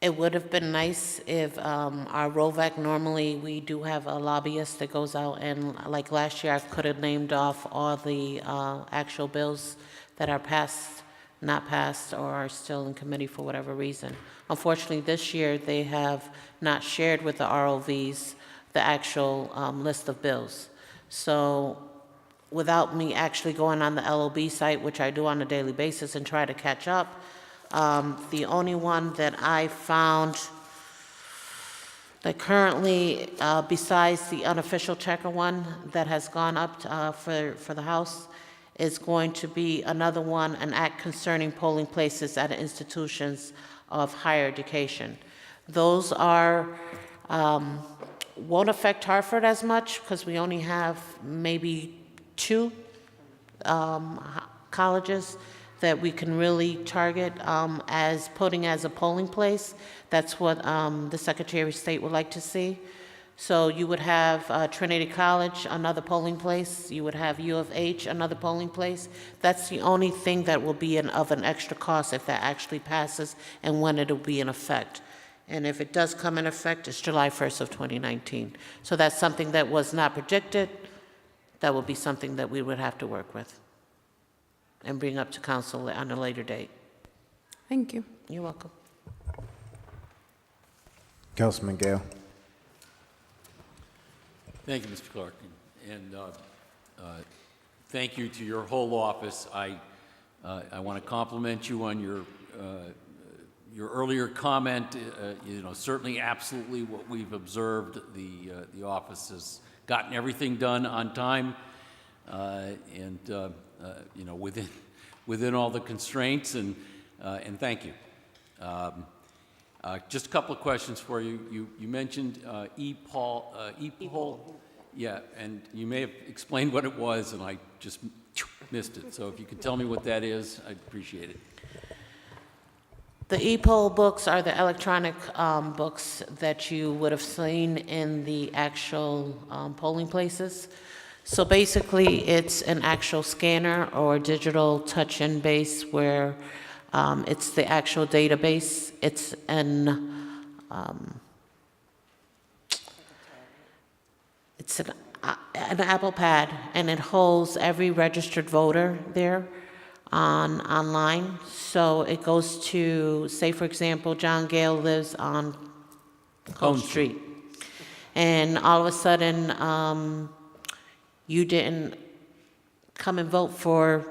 It would have been nice if our ROVAC, normally we do have a lobbyist that goes out and like last year I could have named off all the actual bills that are passed, not passed, or are still in committee for whatever reason. Unfortunately, this year they have not shared with the ROVs the actual list of bills. So without me actually going on the LOB site, which I do on a daily basis and try to catch up, the only one that I found that currently, besides the unofficial checker one that has gone up for the House, is going to be another one, an act concerning polling places at institutions of higher education. Those are, won't affect Hartford as much because we only have maybe 2 colleges that we can really target as putting as a polling place. That's what the Secretary of State would like to see. So you would have Trinity College, another polling place. You would have U of H, another polling place. That's the only thing that will be of an extra cost if that actually passes and when it'll be in effect. And if it does come in effect, it's July 1st of 2019. So that's something that was not predicted. That will be something that we would have to work with and bring up to council on a later date. Thank you. You're welcome. Councilman Gale. Thank you, Mr. Clerk, and thank you to your whole office. I want to compliment you on your earlier comment. Certainly, absolutely, what we've observed, the office has gotten everything done on time, and within all the constraints, and thank you. Just a couple of questions for you. You mentioned e-poll. Yeah, and you may have explained what it was, and I just missed it. So if you could tell me what that is, I'd appreciate it. The e-poll books are the electronic books that you would have seen in the actual polling places. So basically, it's an actual scanner or digital touch-in base where it's the actual database. It's an Apple Pad, and it holds every registered voter there. online. So it goes to, say for example, John Gale lives on Cone Street. And all of a sudden, you didn't come and vote for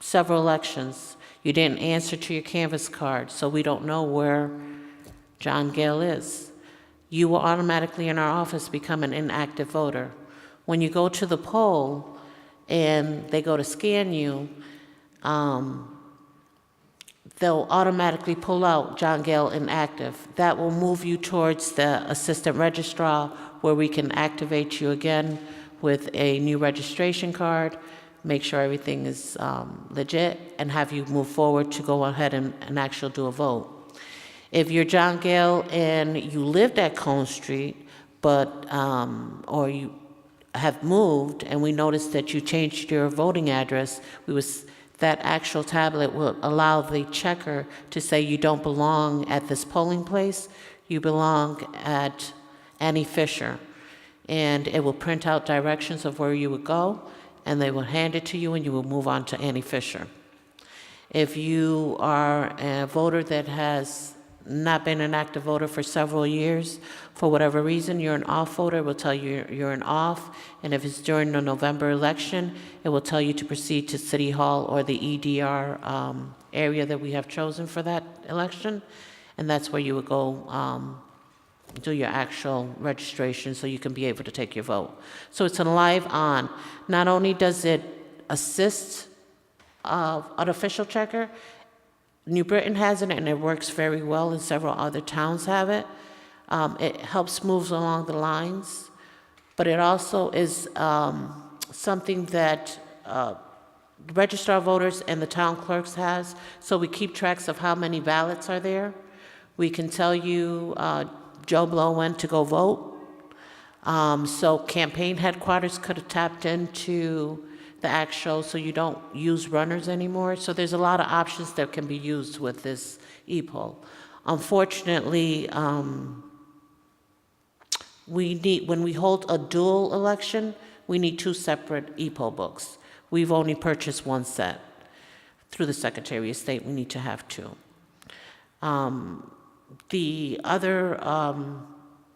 several elections. You didn't answer to your canvas card, so we don't know where John Gale is. You will automatically in our office become an inactive voter. When you go to the poll and they go to scan you, they'll automatically pull out John Gale inactive. That will move you towards the assistant registrar, where we can activate you again with a new registration card, make sure everything is legit, and have you move forward to go ahead and actually do a vote. If you're John Gale and you lived at Cone Street, but or you have moved and we noticed that you changed your voting address, that actual tablet will allow the checker to say you don't belong at this polling place, you belong at Annie Fisher. And it will print out directions of where you would go, and they will hand it to you, and you will move on to Annie Fisher. If you are a voter that has not been an active voter for several years, for whatever reason, you're an off voter, it will tell you you're an off, and if it's during the November election, it will tell you to proceed to City Hall or the EDR area that we have chosen for that election, and that's where you would go do your actual registration so you can be able to take your vote. So it's a live on. Not only does it assist an official checker, New Britain has it, and it works very well, and several other towns have it. It helps move along the lines, but it also is something that registrar voters and the town clerks has, so we keep tracks of how many ballots are there. We can tell you Joe Blow went to go vote. So campaign headquarters could have tapped into the actual, so you don't use runners anymore. So there's a lot of options that can be used with this e-poll. Unfortunately, when we hold a dual election, we need 2 separate e-poll books. We've only purchased 1 set. Through the Secretary of State, we need to have 2. The other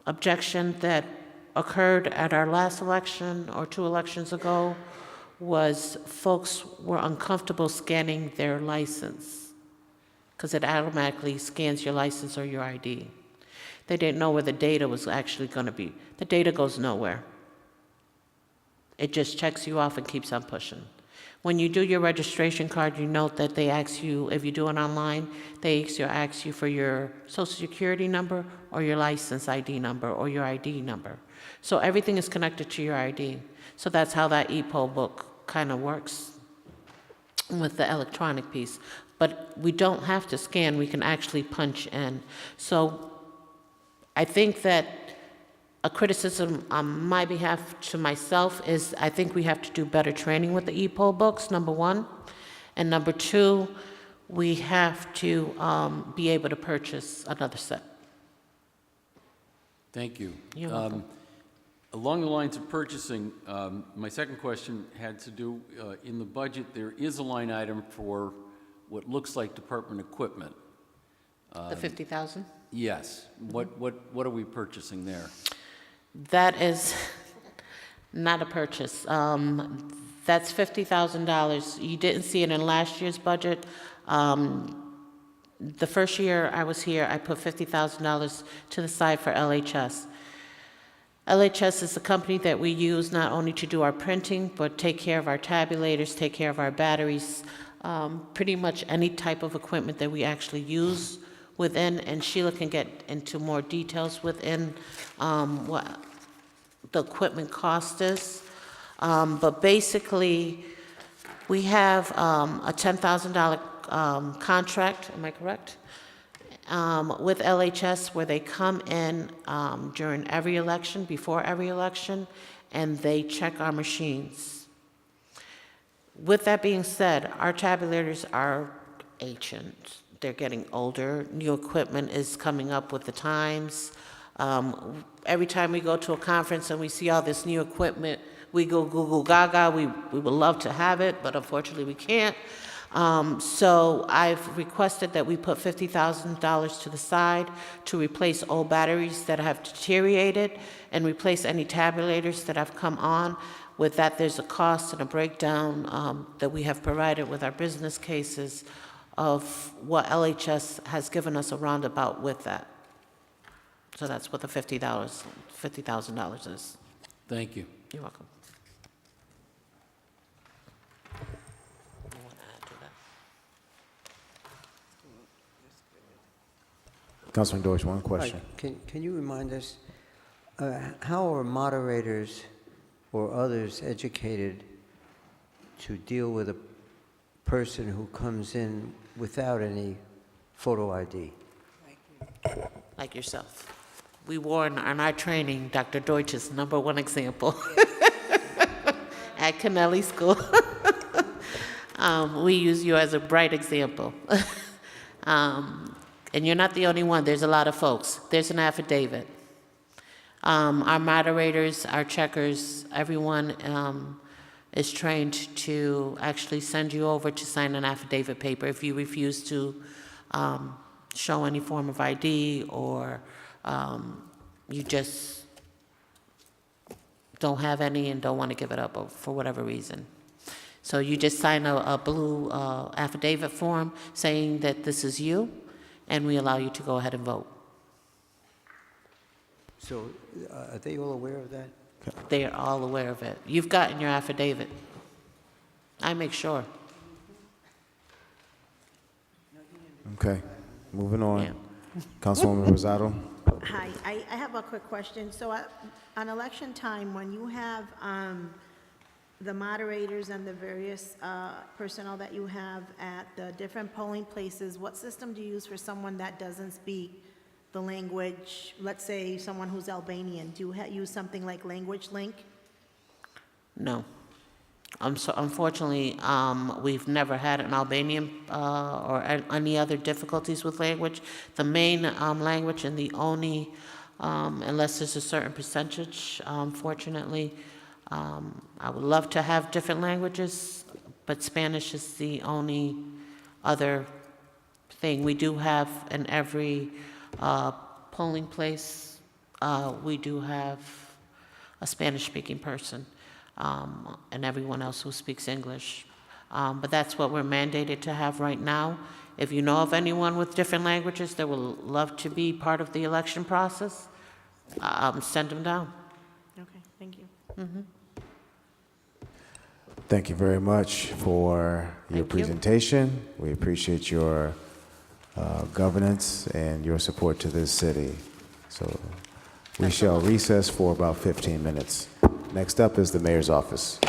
objection that occurred at our last election or 2 elections ago was folks were uncomfortable scanning their license because it automatically scans your license or your ID. They didn't know where the data was actually going to be. The data goes nowhere. It just checks you off and keeps on pushing. When you do your registration card, you note that they ask you, if you do it online, they ask you for your social security number or your license ID number or your ID number. So everything is connected to your ID. So that's how that e-poll book kind of works with the electronic piece. But we don't have to scan, we can actually punch in. So I think that a criticism on my behalf to myself is I think we have to do better training with the e-poll books, number 1. And number 2, we have to be able to purchase another set. Thank you. You're welcome. Along the lines of purchasing, my second question had to do, in the budget, there is a line item for what looks like department equipment. The 50,000? Yes. What are we purchasing there? That is not a purchase. That's $50,000. You didn't see it in last year's budget. The first year I was here, I put $50,000 to the side for LHS. LHS is the company that we use not only to do our printing, but take care of our tabulators, take care of our batteries, pretty much any type of equipment that we actually use within, and Sheila can get into more details within what the equipment cost is. But basically, we have a $10,000 contract, am I correct? With LHS, where they come in during every election, before every election, and they check our machines. With that being said, our tabulators are ancient. They're getting older. New equipment is coming up with the times. Every time we go to a conference and we see all this new equipment, we go Google Gaga. We would love to have it, but unfortunately we can't. So I've requested that we put $50,000 to the side to replace old batteries that have deteriorated and replace any tabulators that have come on. With that, there's a cost and a breakdown that we have provided with our business cases of what LHS has given us a roundabout with that. So that's what the $50,000 is. Thank you. You're welcome. Councilman Deutsch, one question. Can you remind us, how are moderators or others educated to deal with a person who comes in without any photo ID? Like yourself. We wore in our training Dr. Deutsch's #1 example at Kennelly School. We use you as a bright example. And you're not the only one. There's a lot of folks. There's an affidavit. Our moderators, our checkers, everyone is trained to actually send you over to sign an affidavit paper if you refuse to show any form of ID or you just don't have any and don't want to give it up for whatever reason. So you just sign a blue affidavit form saying that this is you, and we allow you to go ahead and vote. So are they all aware of that? They are all aware of it. You've gotten your affidavit. I make sure. Okay, moving on. Yeah. Councilwoman Rosado. Hi, I have a quick question. So on election time, when you have the moderators and the various personnel that you have at the different polling places, what system do you use for someone that doesn't speak the language? Let's say someone who's Albanian. Do you use something like Language Link? No. Unfortunately, we've never had an Albanian or any other difficulties with language. The main language and the only, unless there's a certain percentage, fortunately, I would love to have different languages, but Spanish is the only other thing. We do have in every polling place, we do have a Spanish-speaking person. And everyone else who speaks English. But that's what we're mandated to have right now. If you know of anyone with different languages that would love to be part of the election process, send them down. Okay, thank you. Mm-hmm. Thank you very much for your presentation. We appreciate your governance and your support to this city. So we shall recess for about 15 minutes. Next up is the mayor's office.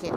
Okay.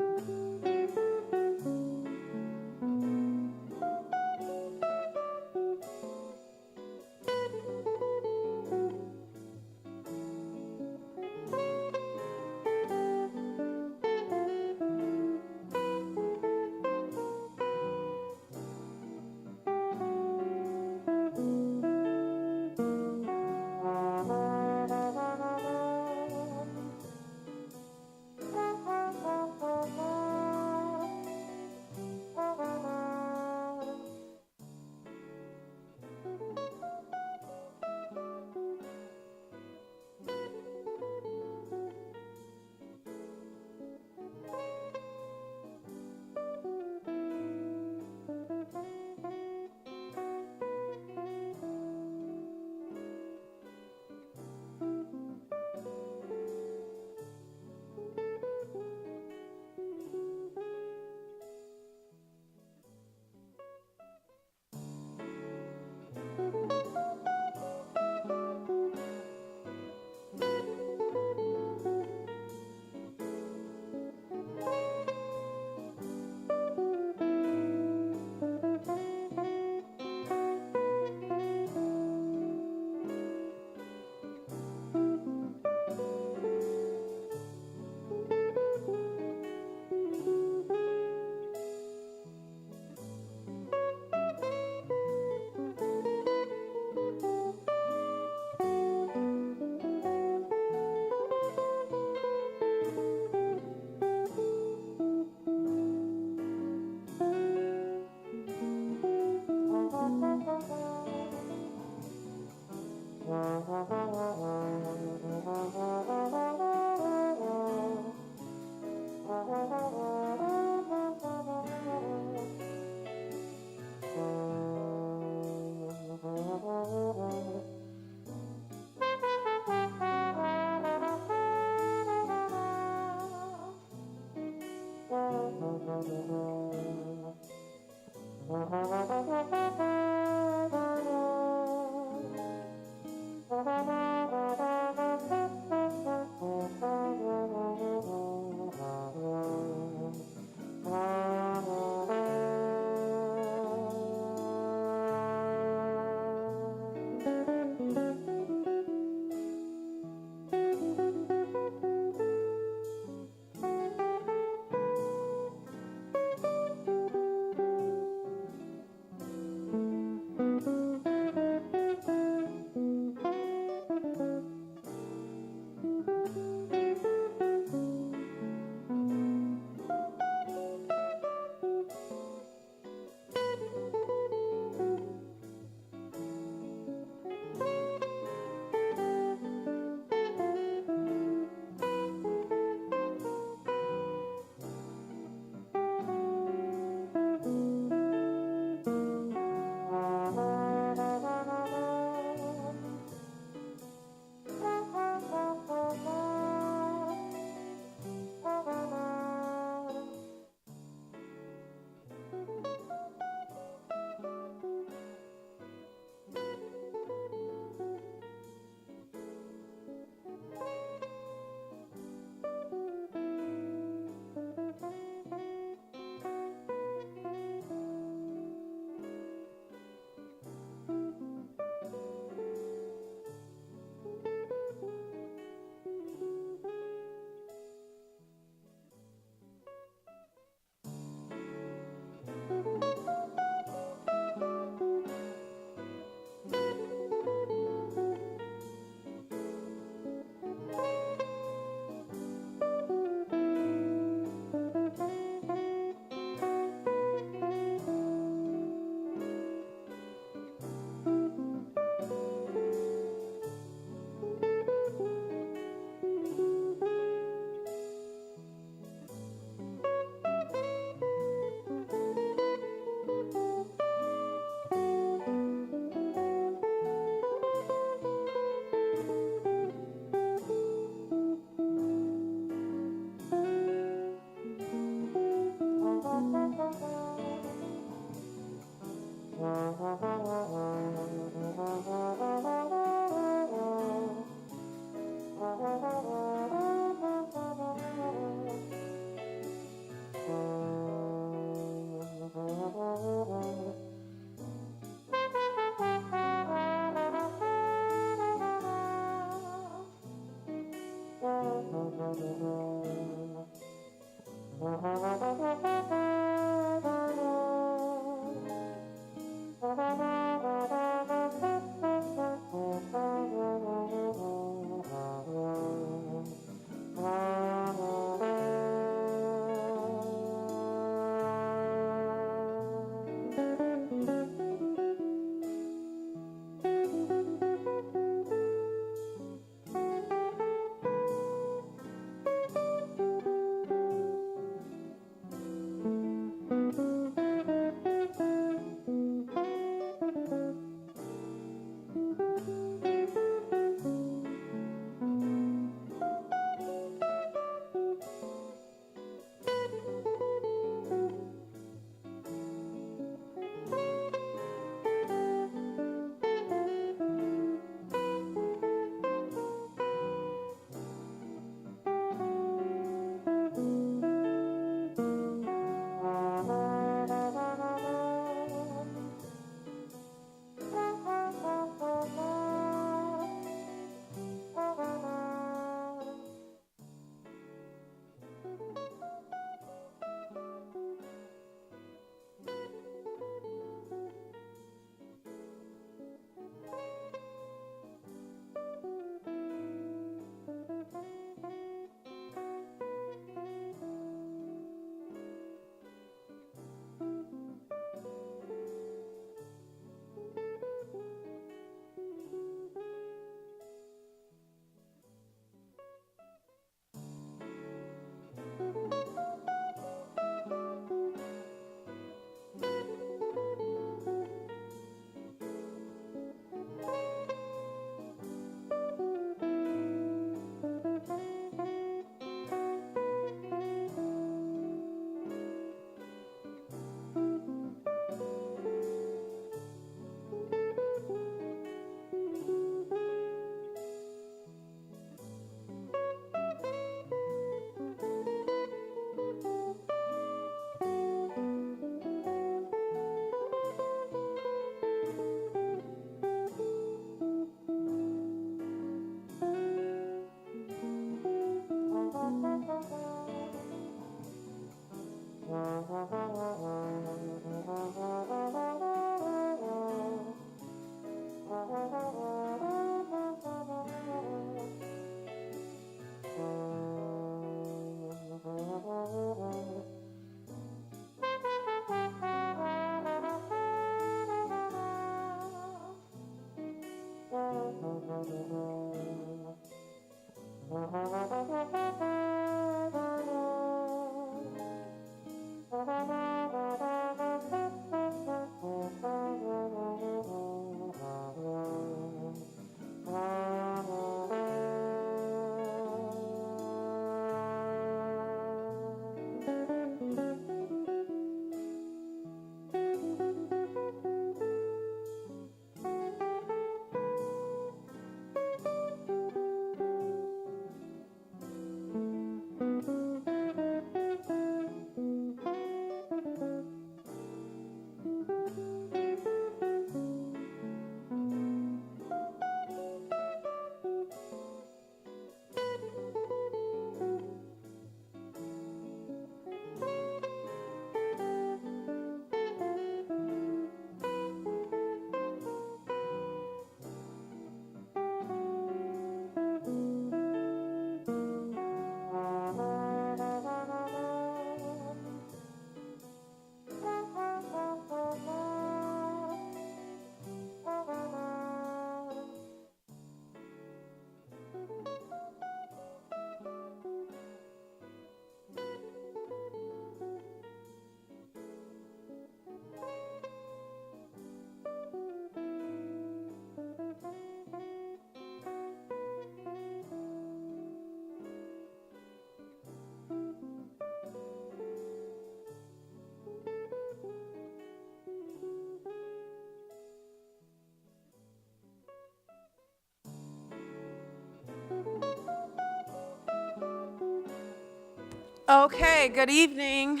Okay, good evening.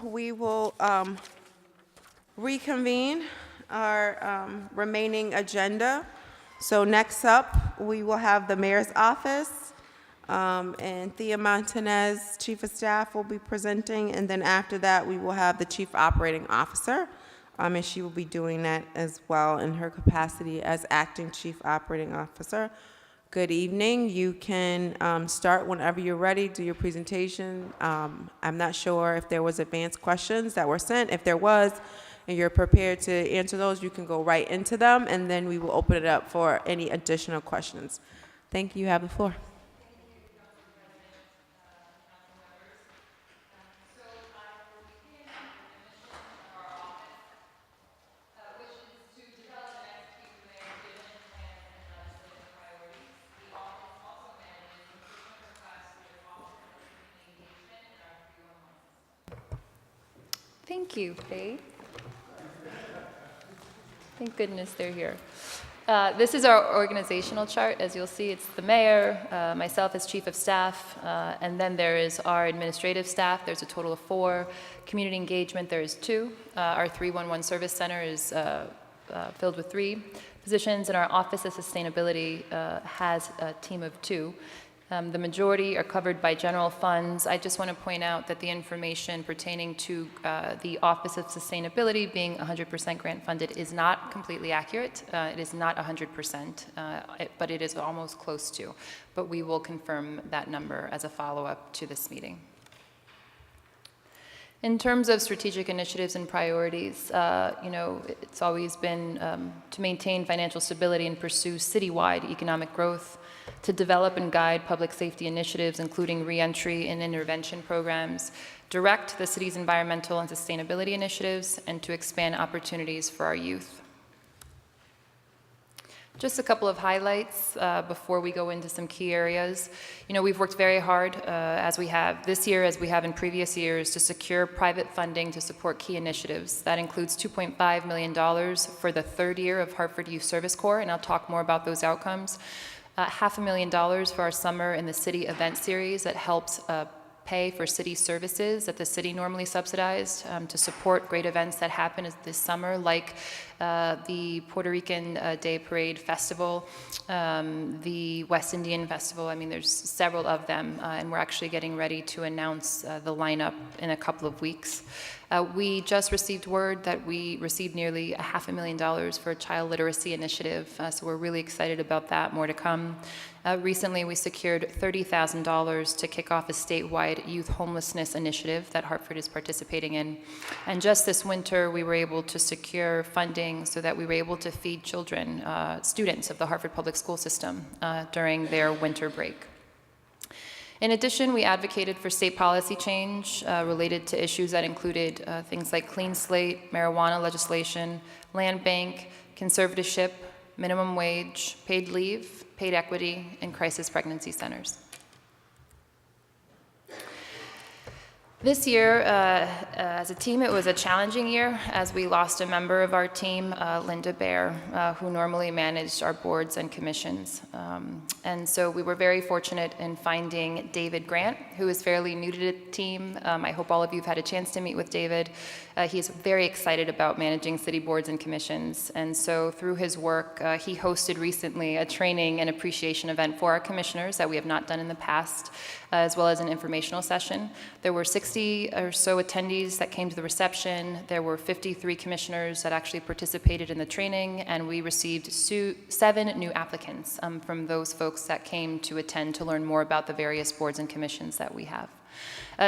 We will reconvene our remaining agenda. So next up, we will have the mayor's office, and Thea Montanez, chief of staff, will be presenting, and then after that, we will have the chief operating officer, and she will be doing that as well in her capacity as acting chief operating officer. Good evening. You can start whenever you're ready, do your presentation. I'm not sure if there was advanced questions that were sent. If there was, and you're prepared to answer those, you can go right into them, and then we will open it up for any additional questions. Thank you. You have the floor. Thank you, Faith. Thank goodness they're here. This is our organizational chart. As you'll see, it's the mayor, myself as chief of staff, and then there is our administrative staff. There's a total of 4. Community engagement, there is 2. Our 311 service center is filled with 3 positions, and our office of sustainability has a team of 2. The majority are covered by general funds. I just want to point out that the information pertaining to the Office of Sustainability being 100% grant funded is not completely accurate. It is not 100%, but it is almost close to. But we will confirm that number as a follow-up to this meeting. In terms of strategic initiatives and priorities, it's always been to maintain financial stability and pursue citywide economic growth, to develop and guide public safety initiatives, including reentry and intervention programs, direct the city's environmental and sustainability initiatives, and to expand opportunities for our youth. Just a couple of highlights before we go into some key areas. We've worked very hard as we have this year, as we have in previous years, to secure private funding to support key initiatives. That includes $2.5 million for the 3rd year of Hartford Youth Service Corps, and I'll talk more about those outcomes. $500,000 for our Summer in the City event series that helps pay for city services that the city normally subsidized to support great events that happen this summer, like the Puerto Rican Day Parade Festival, the West Indian Festival. I mean, there's several of them, and we're actually getting ready to announce the lineup in a couple of weeks. We just received word that we received nearly $500,000 for a child literacy initiative, so we're really excited about that. More to come. Recently, we secured $30,000 to kick off a statewide youth homelessness initiative that Hartford is participating in. And just this winter, we were able to secure funding so that we were able to feed children, students of the Hartford Public School System during their winter break. In addition, we advocated for state policy change related to issues that included things like clean slate, marijuana legislation, land bank, conservatorship, minimum wage, paid leave, paid equity, and crisis pregnancy centers. This year, as a team, it was a challenging year as we lost a member of our team, Linda Baer, who normally managed our boards and commissions. And so we were very fortunate in finding David Grant, who is fairly new to the team. I hope all of you have had a chance to meet with David. He's very excited about managing city boards and commissions. And so through his work, he hosted recently a training and appreciation event for our commissioners that we have not done in the past, as well as an informational session. There were 60 or so attendees that came to the reception. There were 53 commissioners that actually participated in the training, and we received 7 new applicants from those folks that came to attend to learn more about the various boards and commissions that we have.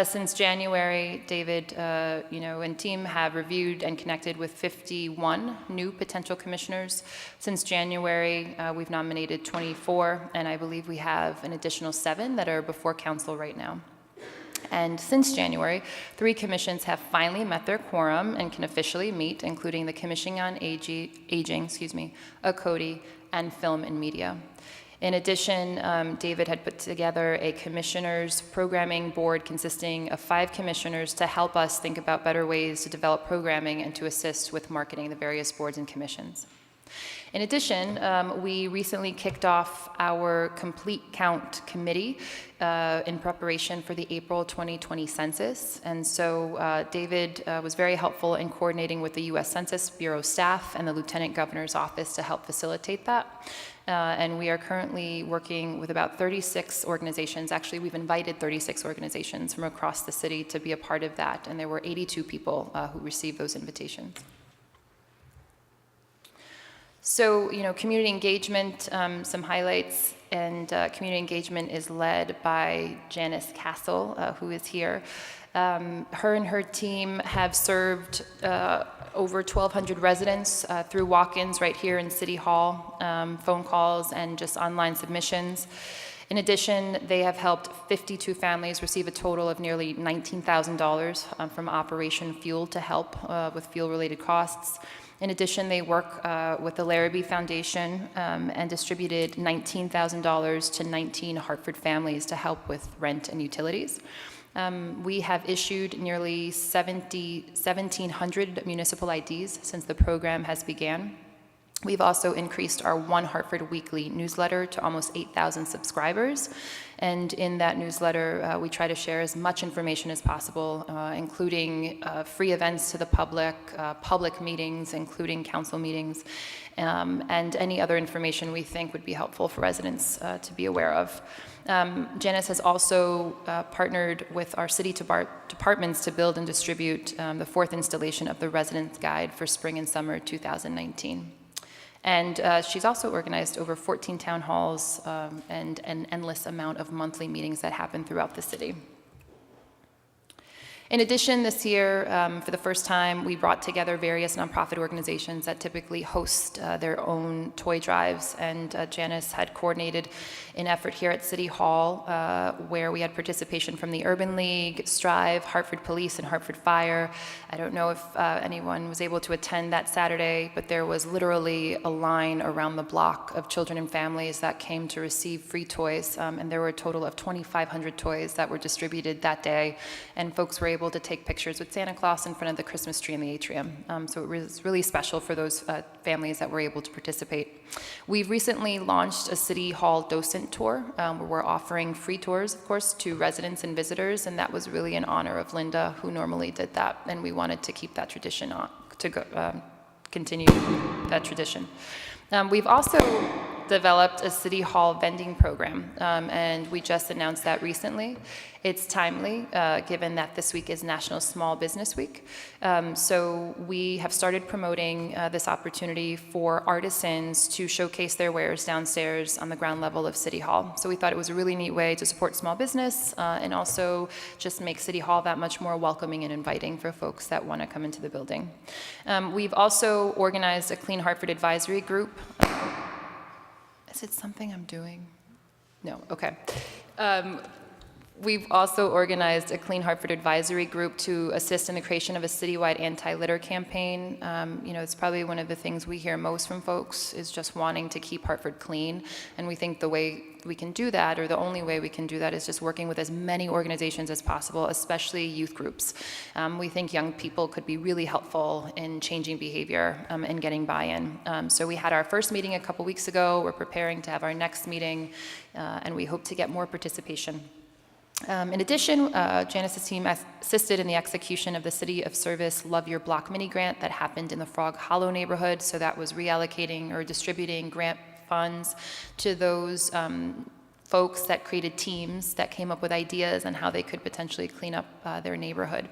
Since January, David and team have reviewed and connected with 51 new potential commissioners. Since January, we've nominated 24, and I believe we have an additional 7 that are before council right now. And since January, 3 commissions have finally met their quorum and can officially meet, including the Commission on Aging, CODI, and Film and Media. In addition, David had put together a commissioners programming board consisting of 5 commissioners to help us think about better ways to develop programming and to assist with marketing the various boards and commissions. In addition, we recently kicked off our Complete Count Committee in preparation for the April 2020 census. And so David was very helpful in coordinating with the U.S. Census Bureau staff and the Lieutenant Governor's office to help facilitate that. And we are currently working with about 36 organizations. Actually, we've invited 36 organizations from across the city to be a part of that, and there were 82 people who received those invitations. So, community engagement, some highlights, and community engagement is led by Janice Castle, who is here. Her and her team have served over 1,200 residents through walk-ins right here in City Hall, phone calls, and just online submissions. In addition, they have helped 52 families receive a total of nearly $19,000 from Operation Fuel to help with fuel-related costs. In addition, they work with the Larrabee Foundation and distributed $19,000 to 19 Hartford families to help with rent and utilities. We have issued nearly 1,700 municipal IDs since the program has began. We've also increased our One Hartford weekly newsletter to almost 8,000 subscribers. And in that newsletter, we try to share as much information as possible, including free events to the public, public meetings, including council meetings, and any other information we think would be helpful for residents to be aware of. Janice has also partnered with our city departments to build and distribute the 4th installation of the Residents Guide for spring and summer 2019. And she's also organized over 14 town halls and an endless amount of monthly meetings that happen throughout the city. In addition, this year, for the first time, we brought together various nonprofit organizations that typically host their own toy drives, and Janice had coordinated an effort here at City Hall where we had participation from the Urban League, Strive, Hartford Police, and Hartford Fire. I don't know if anyone was able to attend that Saturday, but there was literally a line around the block of children and families that came to receive free toys, and there were a total of 2,500 toys that were distributed that day, and folks were able able to take pictures with Santa Claus in front of the Christmas tree in the atrium. So it was really special for those families that were able to participate. We've recently launched a City Hall docent tour, where we're offering free tours, of course, to residents and visitors, and that was really in honor of Linda, who normally did that, and we wanted to keep that tradition on, to continue that tradition. We've also developed a City Hall vending program, and we just announced that recently. It's timely, given that this week is National Small Business Week. So we have started promoting this opportunity for artisans to showcase their wares downstairs on the ground level of City Hall. So we thought it was a really neat way to support small business and also just make City Hall that much more welcoming and inviting for folks that want to come into the building. We've also organized a Clean Hartford advisory group. Is it something I'm doing? No, okay. We've also organized a Clean Hartford advisory group to assist in the creation of a citywide anti-litter campaign. It's probably one of the things we hear most from folks is just wanting to keep Hartford clean. And we think the way we can do that, or the only way we can do that, is just working with as many organizations as possible, especially youth groups. We think young people could be really helpful in changing behavior and getting buy-in. So we had our first meeting a couple weeks ago. We're preparing to have our next meeting, and we hope to get more participation. In addition, Janice's team assisted in the execution of the City of Service Love Your Block mini grant that happened in the Frog Hollow neighborhood. So that was reallocating or distributing grant funds to those folks that created teams that came up with ideas on how they could potentially clean up their neighborhood.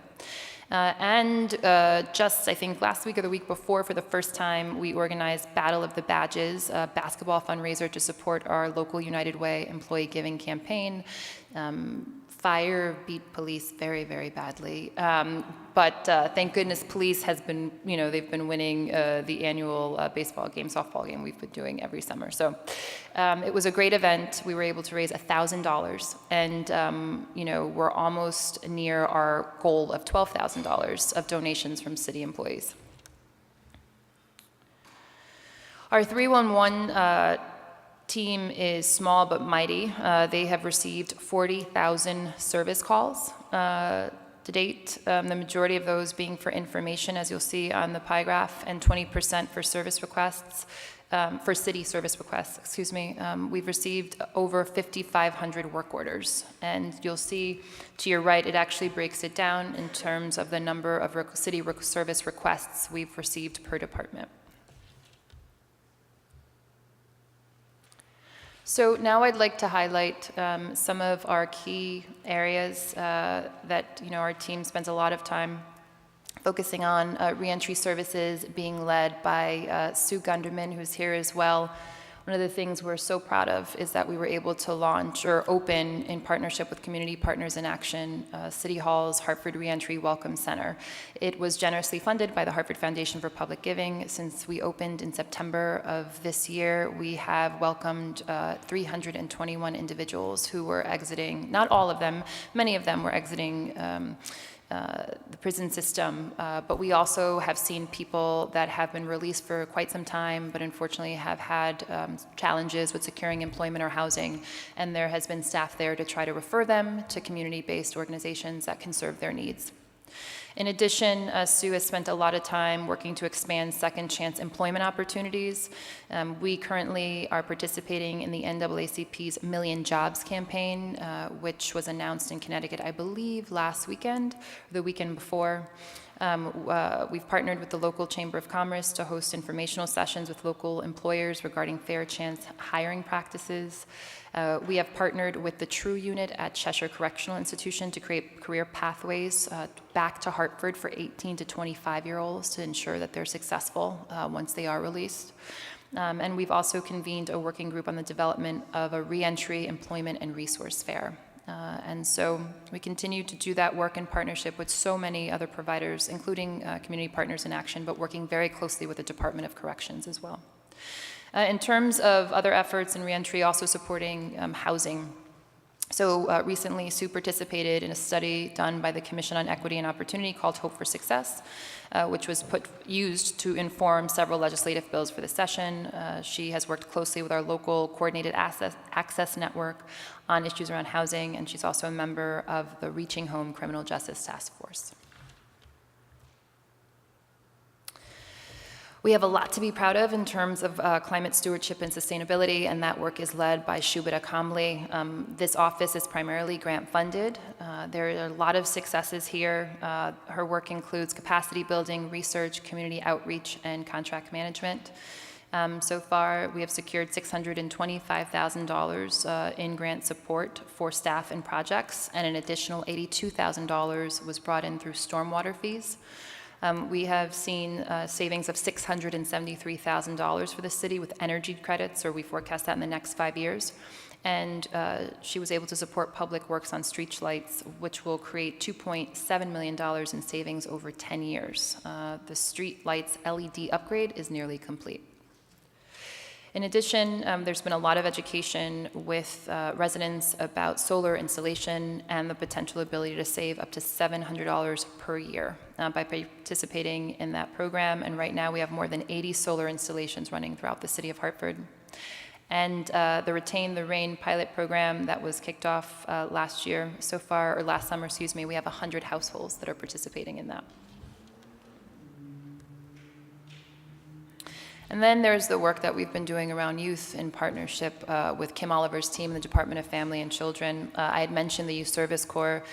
Just, I think, last week or the week before, for the first time, we organized Battle of the Badges, a basketball fundraiser to support our local United Way employee giving campaign. Fire beat police very, very badly. But thank goodness police has been, they've been winning the annual baseball game, softball game we've been doing every summer. So it was a great event. We were able to raise $1,000. And, we're almost near our goal of $12,000 of donations from city employees. Our 311 team is small but mighty. They have received 40,000 service calls to date, the majority of those being for information, as you'll see on the pie graph, and 20% for service requests, for city service requests, excuse me. We've received over 5,500 work orders, and you'll see to your right, it actually breaks it down in terms of the number of city service requests we've received per department. So now I'd like to highlight some of our key areas that our team spends a lot of time focusing on. Reentry services being led by Sue Gunderman, who's here as well. One of the things we're so proud of is that we were able to launch or open, in partnership with Community Partners in Action, City Hall's Hartford Reentry Welcome Center. It was generously funded by the Hartford Foundation for Public Giving. Since we opened in September of this year, we have welcomed 321 individuals who were exiting, not all of them, many of them were exiting the prison system, but we also have seen people that have been released for quite some time, but unfortunately have had challenges with securing employment or housing, and there has been staff there to try to refer them to community-based organizations that can serve their needs. In addition, Sue has spent a lot of time working to expand second chance employment opportunities. We currently are participating in the NAACP's Million Jobs campaign, which was announced in Connecticut, I believe, last weekend, or the weekend before. We've partnered with the local Chamber of Commerce to host informational sessions with local employers regarding fair chance hiring practices. We have partnered with the True Unit at Cheshire Correctional Institution to create career pathways back to Hartford for 18 to 25-year-olds to ensure that they're successful once they are released. And we've also convened a working group on the development of a reentry, employment, and resource fair. And so we continue to do that work in partnership with so many other providers, including Community Partners in Action, but working very closely with the Department of Corrections as well. In terms of other efforts in reentry, also supporting housing. So recently, Sue participated in a study done by the Commission on Equity and Opportunity called Hope for Success, which was used to inform several legislative bills for the session. She has worked closely with our local coordinated access network on issues around housing, and she's also a member of the Reaching Home Criminal Justice Task Force. We have a lot to be proud of in terms of climate stewardship and sustainability, and that work is led by Shubhita Kamble. This office is primarily grant funded. There are a lot of successes here. Her work includes capacity building, research, community outreach, and contract management. So far, we have secured $625,000 in grant support for staff and projects, and an additional $82,000 was brought in through stormwater fees. We have seen savings of $673,000 for the city with energy credits, or we forecast that in the next 5 years. And she was able to support public works on street lights, which will create $2.7 million in savings over 10 years. The street lights LED upgrade is nearly complete. In addition, there's been a lot of education with residents about solar installation and the potential ability to save up to $700 per year by participating in that program. And right now we have more than 80 solar installations running throughout the city of Hartford. And the Retain the Rain pilot program that was kicked off last summer, we have 100 households that are participating in that. And then there's the work that we've been doing around youth in partnership with Kim Oliver's team in the Department of Family and Children. I had mentioned the Youth Service Corps.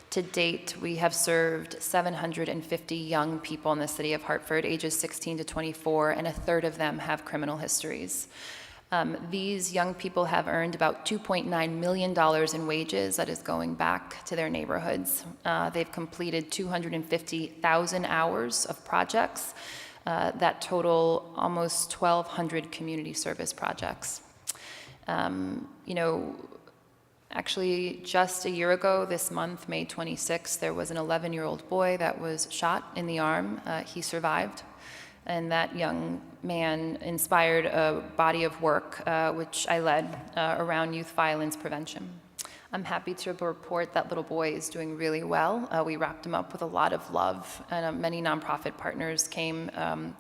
To date, we have served 750 young people in the city of Hartford, ages 16 to 24, and a third of them have criminal histories. These young people have earned about $2.9 million in wages that is going back to their neighborhoods. They've completed 250,000 hours of projects that total almost 1,200 community service projects. Actually, just a year ago, this month, May 26th, there was an 11-year-old boy that was shot in the arm. He survived, and that young man inspired a body of work, which I led, around youth violence prevention. I'm happy to report that little boy is doing really well. We wrapped him up with a lot of love, and many nonprofit partners came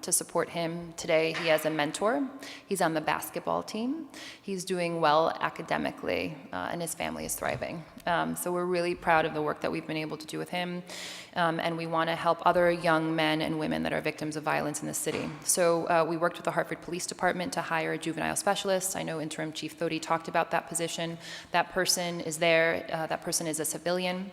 to support him. Today, he has a mentor. He's on the basketball team. He's doing well academically, and his family is thriving. So we're really proud of the work that we've been able to do with him, and we want to help other young men and women that are victims of violence in the city. So we worked with the Hartford Police Department to hire a juvenile specialist. I know Interim Chief Thody talked about that position. That person is there. That person is a civilian.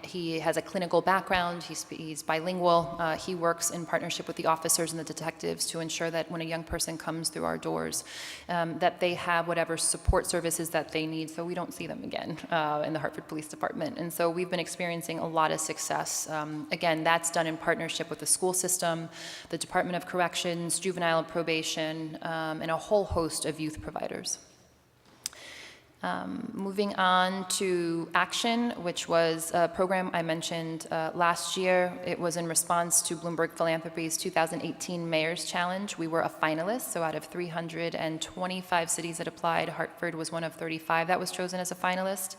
He has a clinical background. He's bilingual. He works in partnership with the officers and the detectives to ensure that when a young person comes through our doors, that they have whatever support services that they need so we don't see them again in the Hartford Police Department. And so we've been experiencing a lot of success. Again, that's done in partnership with the school system, the Department of Corrections, juvenile probation, and a whole host of youth providers. Moving on to Action, which was a program I mentioned last year. It was in response to Bloomberg Philanthropies 2018 Mayor's Challenge. We were a finalist, so out of 325 cities that applied, Hartford was one of 35 that was chosen as a finalist.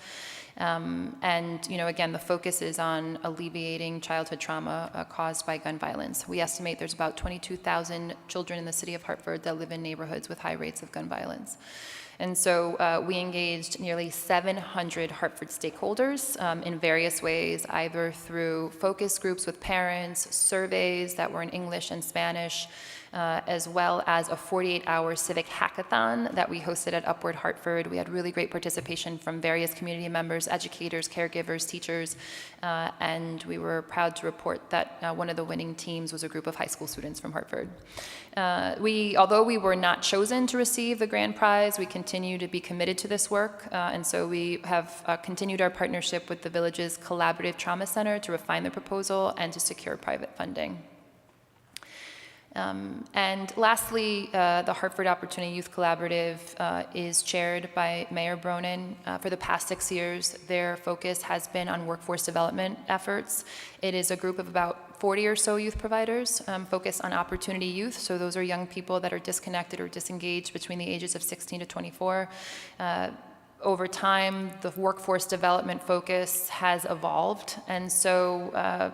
Again, the focus is on alleviating childhood trauma caused by gun violence. We estimate there's about 22,000 children in the city of Hartford that live in neighborhoods with high rates of gun violence. And so we engaged nearly 700 Hartford stakeholders in various ways, either through focus groups with parents, surveys that were in English and Spanish, as well as a 48-hour civic hackathon that we hosted at Upward Hartford. We had really great participation from various community members, educators, caregivers, teachers, and we were proud to report that one of the winning teams was a group of high school students from Hartford. Although we were not chosen to receive the grand prize, we continue to be committed to this work, and so we have continued our partnership with the village's Collaborative Trauma Center to refine the proposal and to secure private funding. And lastly, the Hartford Opportunity Youth Collaborative is chaired by Mayor Bronin. For the past 6 years, their focus has been on workforce development efforts. It is a group of about 40 or so youth providers focused on opportunity youth. So those are young people that are disconnected or disengaged between the ages of 16 to 24. over time, the workforce development focus has evolved, and so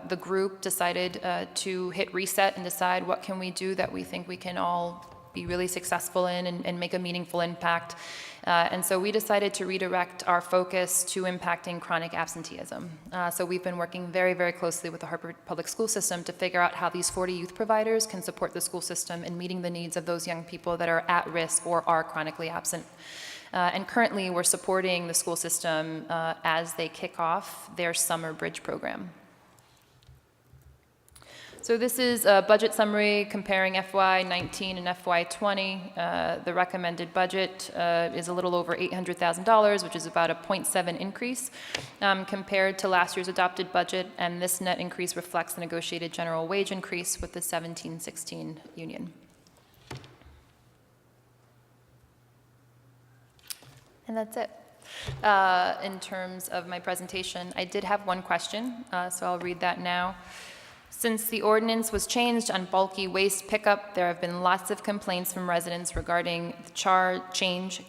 the group decided to hit reset and decide what can we do that we think we can all be really successful in and make a meaningful impact. And so we decided to redirect our focus to impacting chronic absenteeism. So we've been working very, very closely with the Hartford Public School System to figure out how these 40 youth providers can support the school system in meeting the needs of those young people that are at risk or are chronically absent. And currently, we're supporting the school system as they kick off their summer bridge program. So this is a budget summary comparing FY19 and FY20. The recommended budget is a little over $800,000, which is about a 0.7 increase compared to last year's adopted budget, and this net increase reflects the negotiated general wage increase with the 17-16 union. And that's it. In terms of my presentation, I did have one question, so I'll read that now. Since the ordinance was changed on bulky waste pickup, there have been lots of complaints from residents regarding the change.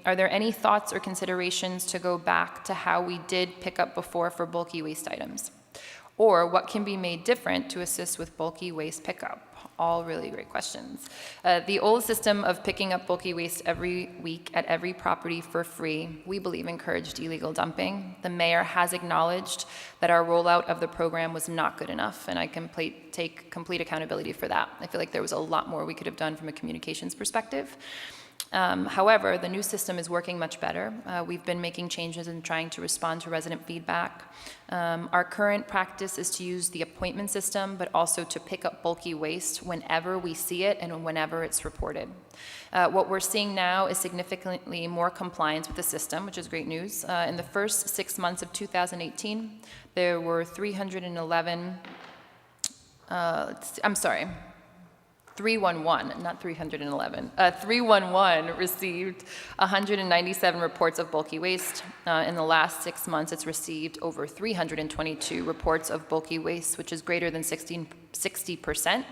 Are there any thoughts or considerations to go back to how we did pick up before for bulky waste items? Or what can be made different to assist with bulky waste pickup? All really great questions. The old system of picking up bulky waste every week at every property for free, we believe encouraged illegal dumping. The mayor has acknowledged that our rollout of the program was not good enough, and I take complete accountability for that. I feel like there was a lot more we could have done from a communications perspective. However, the new system is working much better. We've been making changes and trying to respond to resident feedback. Our current practice is to use the appointment system, but also to pick up bulky waste whenever we see it and whenever it's reported. What we're seeing now is significantly more compliance with the system, which is great news. In the first 6 months of 2018, there were 311, 311, not 311. 311 received 197 reports of bulky waste. In the last 6 months, it's received over 322 reports of bulky waste, which is greater than 60%,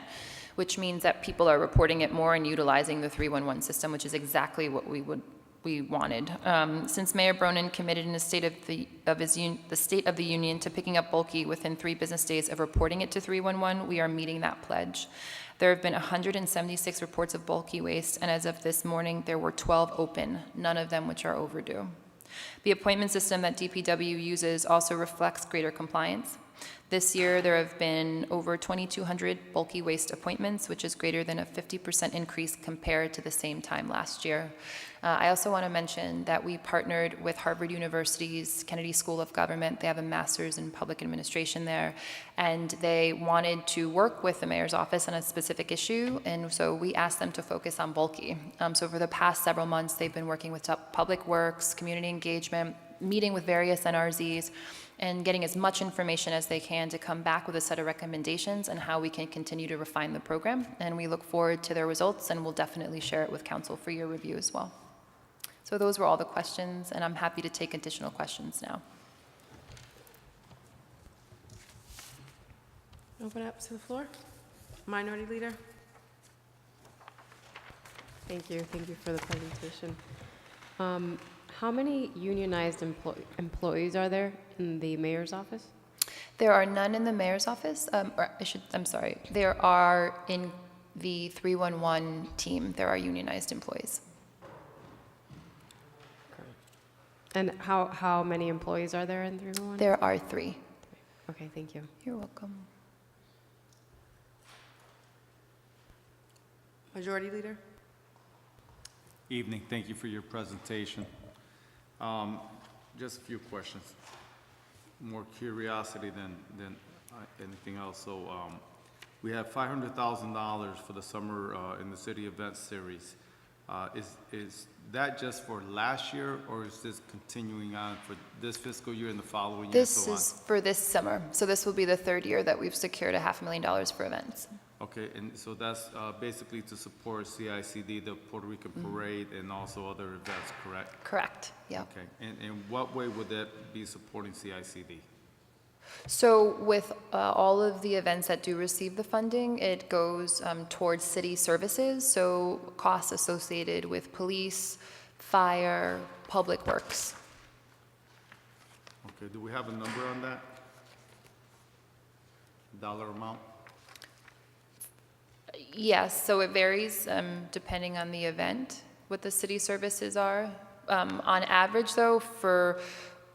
which means that people are reporting it more and utilizing the 311 system, which is exactly what we wanted. Since Mayor Bronin committed in the State of the Union to picking up bulky within 3 business days of reporting it to 311, we are meeting that pledge. There have been 176 reports of bulky waste, and as of this morning, there were 12 open, none of them which are overdue. The appointment system that DPW uses also reflects greater compliance. This year, there have been over 2,200 bulky waste appointments, which is greater than a 50% increase compared to the same time last year. I also want to mention that we partnered with Harvard University's Kennedy School of Government. They have a master's in public administration there, and they wanted to work with the mayor's office on a specific issue, and so we asked them to focus on bulky. So for the past several months, they've been working with public works, community engagement, meeting with various NRZs, and getting as much information as they can to come back with a set of recommendations on how we can continue to refine the program. And we look forward to their results, and we'll definitely share it with council for your review as well. So those were all the questions, and I'm happy to take additional questions now. Open up to the floor. Minority Leader. Thank you for the presentation. How many unionized employees are there in the mayor's office? There are none in the mayor's office. There are in the 311 team, there are unionized employees. And how many employees are there in 311? There are 3. Okay, thank you. You're welcome. Majority Leader. Evening. Thank you for your presentation. Just a few questions. More curiosity than anything else. So we have $500,000 for the summer in the city event series. Is that just for last year, or is this continuing on for this fiscal year and the following year? This is for this summer. So this will be the 3rd year that we've secured $500,000 for events. Okay, and so that's basically to support CICD, the Puerto Rican Parade, and also other events, correct? Correct, yeah. Okay, and in what way would that be supporting CICD? So with all of the events that do receive the funding, it goes towards city services, so costs associated with police, fire, public works. Okay, do we have a number on that? Dollar amount? Yes, so it varies depending on the event, what the city services are. On average, though, for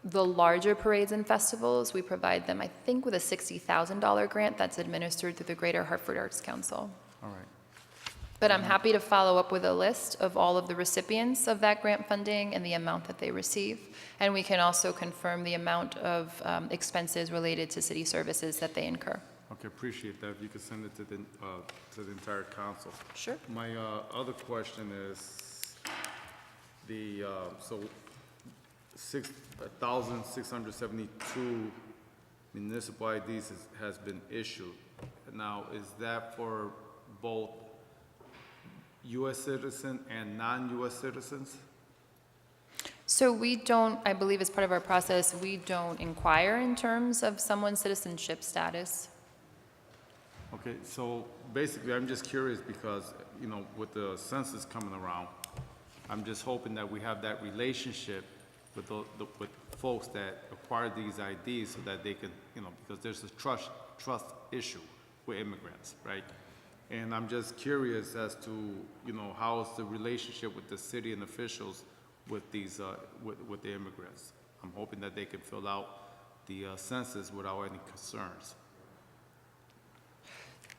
the larger parades and festivals, we provide them, I think, with a $60,000 grant that's administered through the Greater Hartford Arts Council. All right. But I'm happy to follow up with a list of all of the recipients of that grant funding and the amount that they receive. And we can also confirm the amount of expenses related to city services that they incur. Okay, appreciate that. If you could send it to the entire council. Sure. My other question is the, so 1,672 municipal IDs has been issued. Now, is that for both U.S. citizen and non-U.S. citizens? So we don't, I believe as part of our process, we don't inquire in terms of someone's citizenship status. Okay, so basically, I'm just curious because, you know, with the census coming around, I'm just hoping that we have that relationship with with folks that acquire these IDs so that they can, you know, because there's a trust issue with immigrants, right? And I'm just curious as to, you know, how is the relationship with the city and officials with these, with the immigrants? I'm hoping that they can fill out the census without any concerns.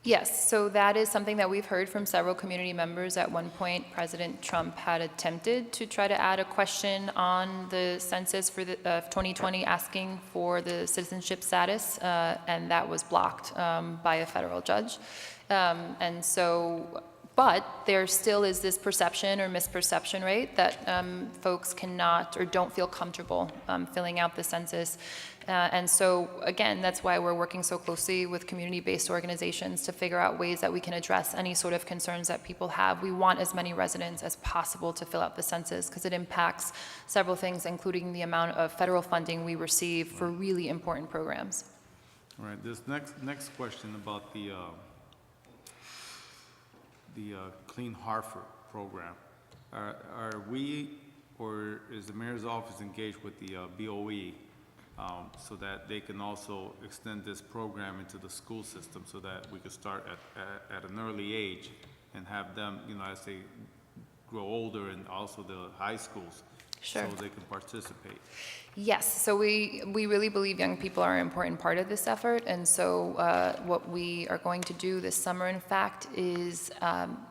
Yes, so that is something that we've heard from several community members. At one point, President Trump had attempted to try to add a question on the census for the 2020 asking for the citizenship status, and that was blocked by a federal judge. And so, but there still is this perception or misperception, right, that folks cannot or don't feel comfortable filling out the census. And so, again, that's why we're working so closely with community-based organizations to figure out ways that we can address any sort of concerns that people have. We want as many residents as possible to fill out the census because it impacts several things, including the amount of federal funding we receive for really important programs. All right, this next question about the Clean Hartford program. Are we, or is the mayor's office engaged with the BOE so that they can also extend this program into the school system so that we could start at an early age and have them, you know, as they grow older and also the high schools, Sure. so they can participate? Yes, so we really believe young people are an important part of this effort, and so what we are going to do this summer, in fact, is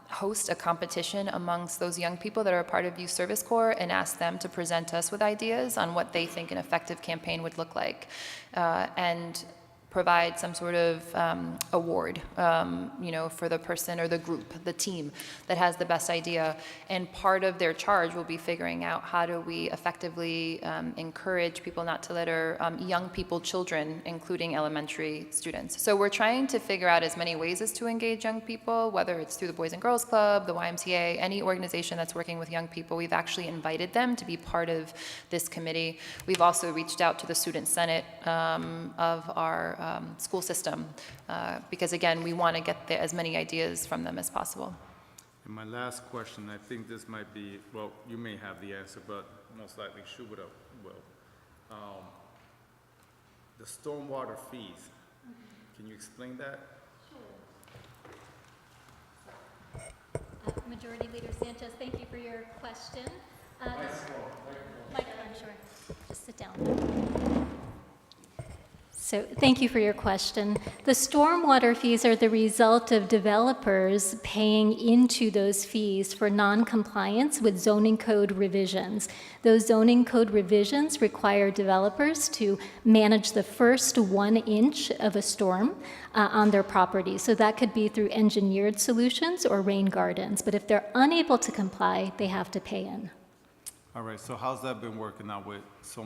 host a competition amongst those young people that are a part of Youth Service Corps and ask them to present us with ideas on what they think an effective campaign would look like, and provide some sort of award, you know, for the person or the group, the team that has the best idea. And part of their charge will be figuring out how do we effectively encourage people not to litter young people, children, including elementary students. So we're trying to figure out as many ways as to engage young people, whether it's through the Boys and Girls Club, the YMCA, any organization that's working with young people. We've actually invited them to be part of this committee. We've also reached out to the Student Senate of our school system, because again, we want to get as many ideas from them as possible. And my last question, I think this might be, well, you may have the answer, but most likely Shubhra will. The stormwater fees, can you explain that? Majority Leader Sanchez, thank you for your question. Microphone, sure. Just sit down. So thank you for your question. The stormwater fees are the result of developers paying into those fees for non-compliance with zoning code revisions. Those zoning code revisions require developers to manage the first 1 inch of a storm on their property. So that could be through engineered solutions or rain gardens. But if they're unable to comply, they have to pay in. All right, so how's that been working out with so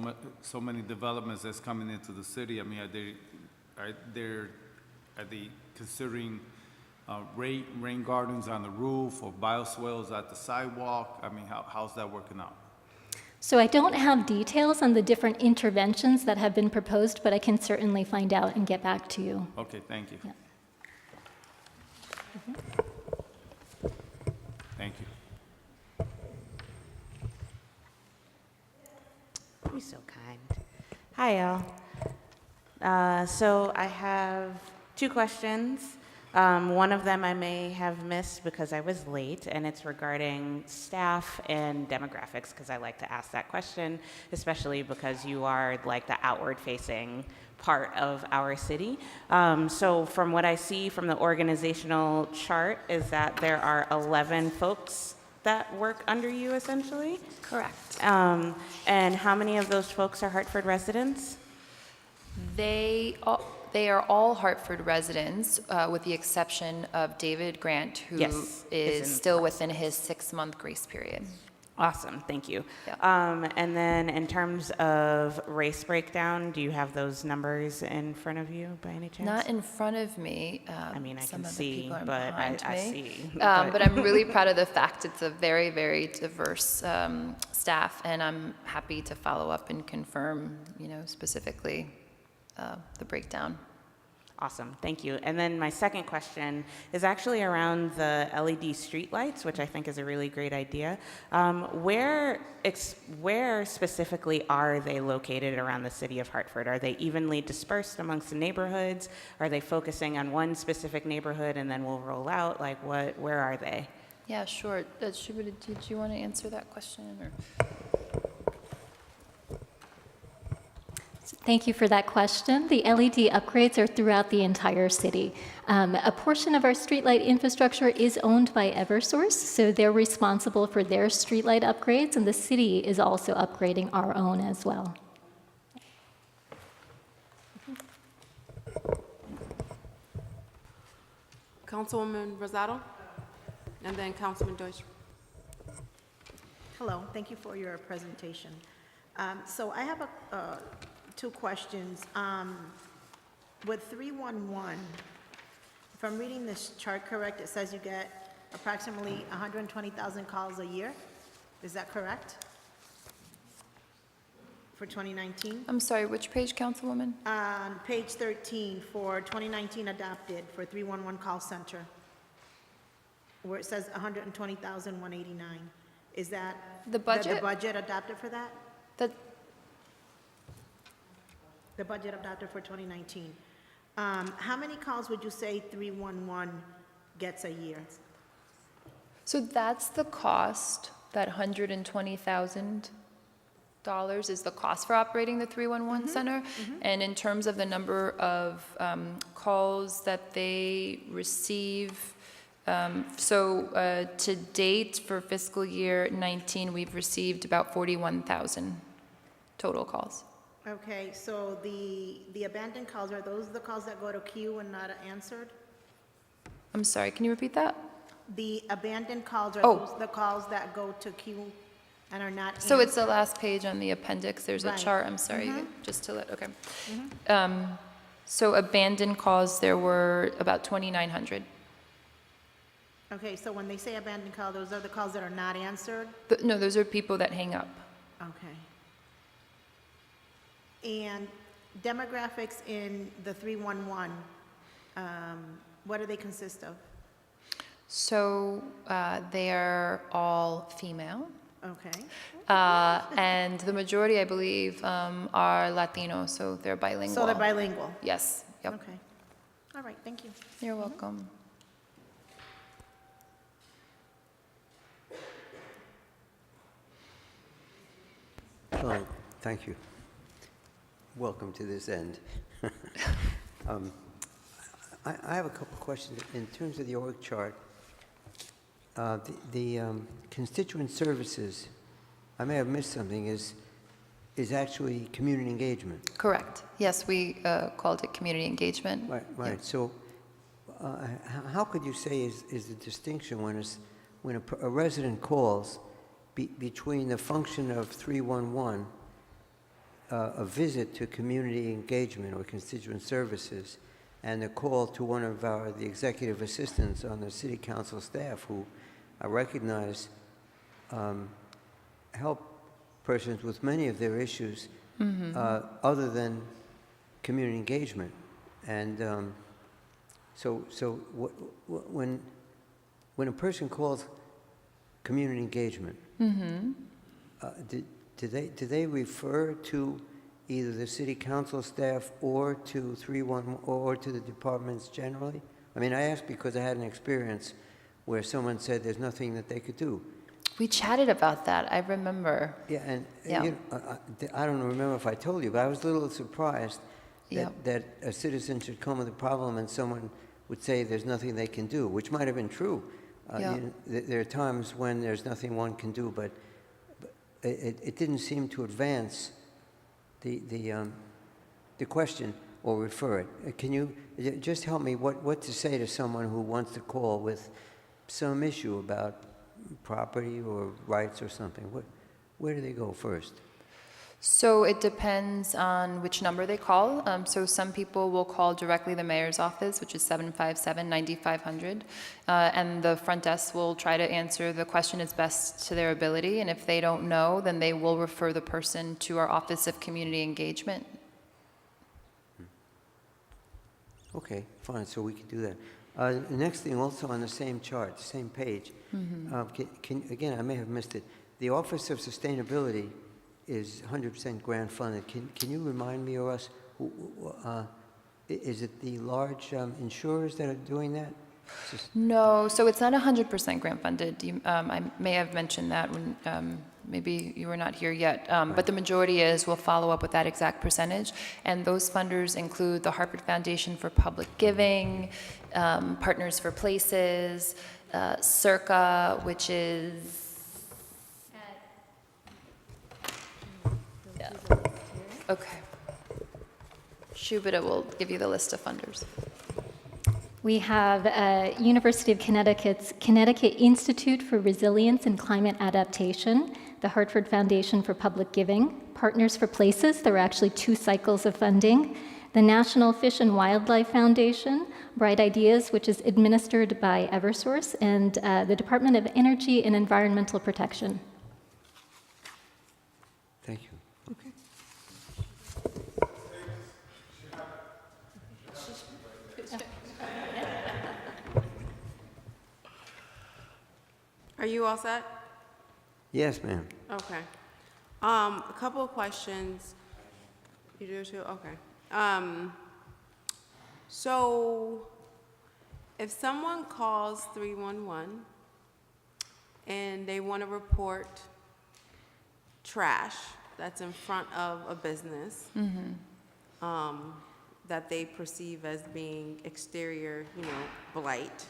many developments that's coming into the city? I mean, are they considering rain gardens on the roof or bioswales at the sidewalk? I mean, how's that working out? So I don't have details on the different interventions that have been proposed, but I can certainly find out and get back to you. Okay, thank you. Yeah. Thank you. Hi, Al. So I have two questions. One of them I may have missed because I was late, and it's regarding staff and demographics, because I like to ask that question, especially because you are like the outward-facing part of our city. So from what I see from the organizational chart is that there are 11 folks that work under you, essentially? Correct. And how many of those folks are Hartford residents? They are all Hartford residents, with the exception of David Grant, who Yes, is still within his 6-month grace period. Awesome, thank you. Yeah. And then in terms of race breakdown, do you have those numbers in front of you by any chance? Not in front of me. I mean, I some can of the see, people are but behind I me. see. But I'm really proud of the fact it's a very, very diverse staff, and I'm happy to follow up and confirm, specifically the breakdown. Awesome, thank you. And then my second question is actually around the LED streetlights, which I think is a really great idea. Where specifically are they located around the city of Hartford? Are they evenly dispersed amongst the neighborhoods? Are they focusing on one specific neighborhood and then we'll roll out? Like, where are they? Yeah, sure. Shubha, did you want to answer that question? Or? Thank you for that question. The LED upgrades are throughout the entire city. A portion of our streetlight infrastructure is owned by Eversource, so they're responsible for their streetlight upgrades, and the city is also upgrading our own as well. Councilwoman Rosado, and then Councilman Deutsch. Hello, thank you for your presentation. So I have two questions. With 311, if I'm reading this chart correct, it says you get approximately 120,000 calls a year. Is that correct? For 2019? I'm sorry, which page, Councilwoman? On page 13 for 2019 adopted for 311 call center, where it says 120,189. Is that The budget? the budget adopted for that? The budget adopted for 2019. How many calls would you say 311 gets a year? So that's the cost, that $120,000 is the cost for operating the 311 center. And in terms of the number of calls that they receive, to date for fiscal year 19, we've received about 41,000 total calls. Okay, so the abandoned calls, are those the calls that go to queue and not answered? I'm sorry, can you repeat that? The abandoned calls, are Oh. those the calls that go to queue and are not answered? So it's the last page on the appendix, there's a Right. chart, I'm sorry, just to let, okay. So abandoned calls, there were about 2,900. Okay, so when they say abandoned call, those are the calls that are not answered? No, those are people that hang up. Okay. And demographics in the 311, what do they consist of? So they are all female. Okay. And the majority, I believe, are Latino, so they're bilingual. So they're bilingual? Yes, yep. Okay. All right, thank you. You're welcome. Oh, thank you. Welcome to this end. I have a couple of questions. In terms of the org chart, the constituent services, I may have missed something, is actually community engagement. Correct. Yes, we called it community engagement. Right, right. Yeah. So how could you say is the distinction when a resident calls between the function of 311, a visit to community engagement or constituent services, and a call to one of the executive assistants on the city council staff who I recognize help persons with many of their issues other than community engagement. And so when a person calls community engagement, do they refer to either the city council staff or to 311 or to the departments generally? I mean, I ask because I had an experience where someone said there's nothing that they could do. We chatted about that, I remember. Yeah, and Yeah. you know, I don't remember if I told you, but I was a little surprised Yeah. that a citizen should come with a problem and someone would say there's nothing they can do, which might have been true. Yeah. You know, there are times when there's nothing one can do, but it didn't seem to advance the question or refer it. Can you just help me what to say to someone who wants to call with some issue about property or rights or something? Where do they go first? So it depends on which number they call. So some people will call directly the mayor's office, which is 757-9500, and the front desk will try to answer the question as best to their ability. And if they don't know, then they will refer the person to our Office of Community Engagement. Okay, fine, so we can do that. The next thing, also on the same chart, same page, again, I may have missed it. The Office of Sustainability is 100% grant funded. Can you remind me or us, is it the large insurers that are doing that? No, so it's not 100% grant funded. I may have mentioned that when maybe you were not here yet, but the majority is. We'll follow up with that exact percentage. And those funders include the Hartford Foundation for Public Giving, Partners for Places, Circa, which is... Yeah. Okay. Shubita will give you the list of funders. We have University of Connecticut's Connecticut Institute for Resilience and Climate Adaptation, the Hartford Foundation for Public Giving, Partners for Places, there are actually 2 cycles of funding, the National Fish and Wildlife Foundation, Bright Ideas, which is administered by Eversource, and the Department of Energy and Environmental Protection. Thank you. Are you all set? Yes, ma'am. Okay. A couple of questions. You do too? Okay. So if someone calls 311 and they want to report trash that's in front of a business, that they perceive as being exterior, blight,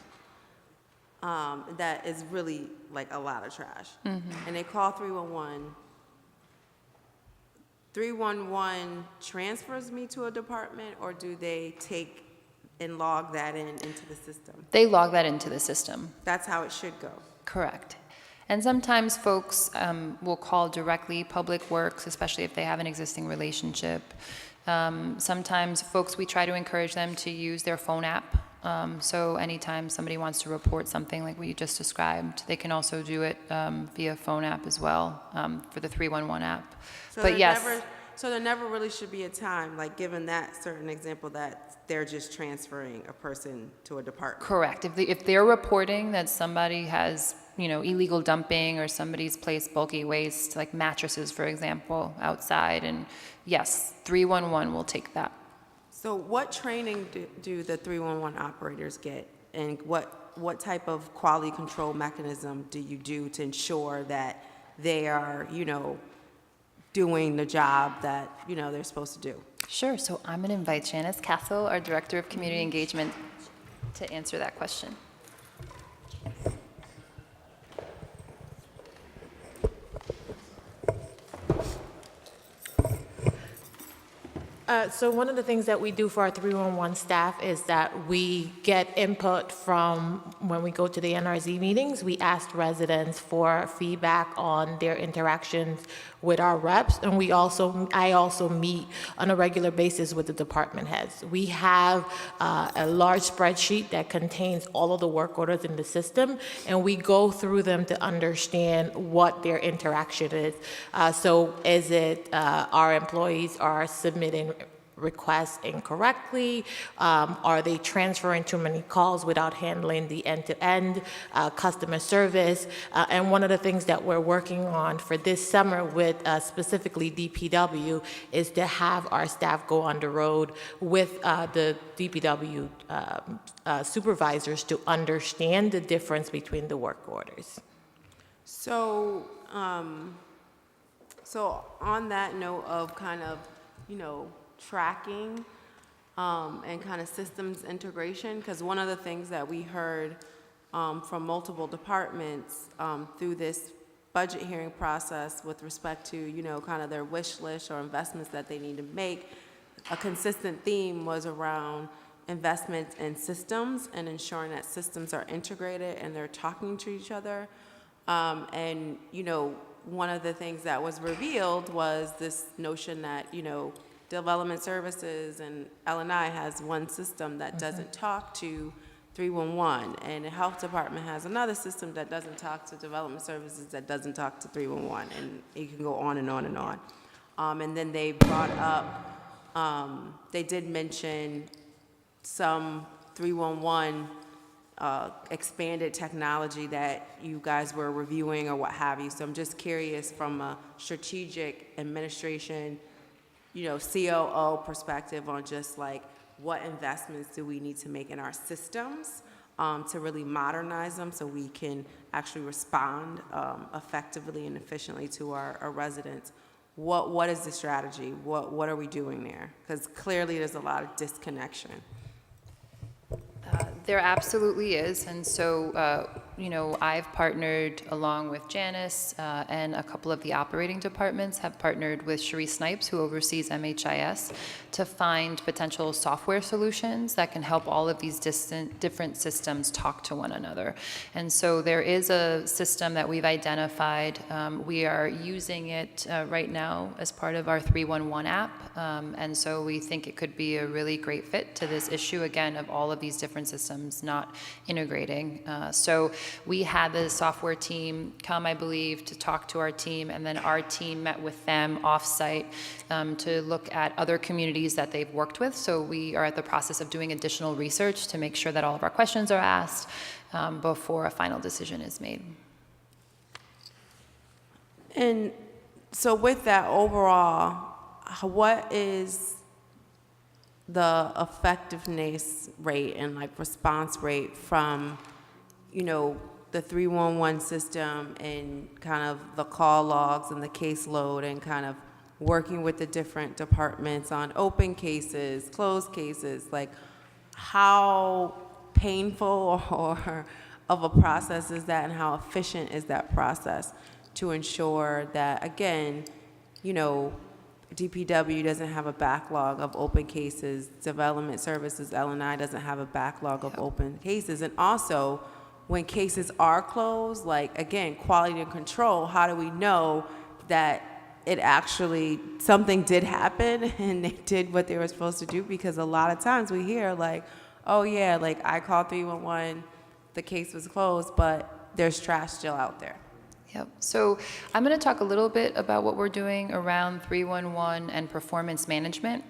that is really like a lot of trash. And they call 311. 311 transfers me to a department, or do they take and log that into the system? They log that into the system. That's how it should go. Correct. And sometimes folks will call directly Public Works, especially if they have an existing relationship. Sometimes folks, we try to encourage them to use their phone app. So anytime somebody wants to report something like what you just described, they can also do it via phone app as well, for the 311 app. So but yes. There never really should be a time, like given that certain example, that they're just transferring a person to a department. Correct. If they're reporting that somebody has, illegal dumping, or somebody's placed bulky waste, like mattresses, for example, outside, and yes, 311 will take that. So what training do the 311 operators get, and what type of quality control mechanism do you do to ensure that they are, doing the job that, they're supposed to do? Sure. So I'm going to invite Janice Counsel, our Director of Community Engagement, to answer that question. So one of the things that we do for our 311 staff is that we get input from, when we go to the NRZ meetings, we ask residents for feedback on their interactions with our reps, and I also meet on a regular basis with the department heads. We have a large spreadsheet that contains all of the work orders in the system, and we go through them to understand what their interaction is. So is it our employees are submitting requests incorrectly? Are they transferring too many calls without handling the end-to-end customer service? And one of the things that we're working on for this summer with specifically DPW is to have our staff go on the road with the DPW supervisors to understand the difference between the work orders. So, so on that note of kind of, tracking and kind of systems integration, because one of the things that we heard from multiple departments through this budget hearing process with respect to, kind of their wish list or investments that they need to make, a consistent theme was around investments in systems and ensuring that systems are integrated and they're talking to each other. And, one of the things that was revealed was this notion that, development services and L&I has one system that doesn't talk to 311, and the health department has another system that doesn't talk to development services that doesn't talk to 311, and you can go on and on and on. And then they brought up, they did mention some 311 expanded technology that you guys were reviewing or what have you. So I'm just curious from a strategic administration, COO perspective on just like what investments do we need to make in our systems to really modernize them so we can actually respond effectively and efficiently to our residents. What is the strategy? What are we doing there? Because clearly there's a lot of disconnection. There absolutely is, and so, I've partnered along with Janice and a couple of the operating departments have partnered with Cherie Snipes, who oversees MHIS, to find potential software solutions that can help all of these different systems talk to one another. And so there is a system that we've identified. We are using it right now as part of our 311 app, and so we think it could be a really great fit to this issue, again, of all of these different systems not integrating. So we had the software team come, I believe, to talk to our team, and then our team met with them off-site to look at other communities that they've worked with. So we are at the process of doing additional research to make sure that all of our questions are asked before a final decision is made. And so with that overall, what is the effectiveness rate and like response rate from, the 311 system and kind of the call logs and the caseload and kind of working with the different departments on open cases, closed cases, like how painful or of a process is that and how efficient is that process to ensure that, again, DPW doesn't have a backlog of open cases, Development Services, L&I doesn't have a backlog of open cases, and also when cases are closed, like, again, quality and control, how do we know that it actually, something did happen and they did what they were supposed to do? Because a lot of times we hear like, oh yeah, like I called 311, the case was closed, but there's trash still out there. Yep. So I'm going to talk a little bit about what we're doing around 311 and performance management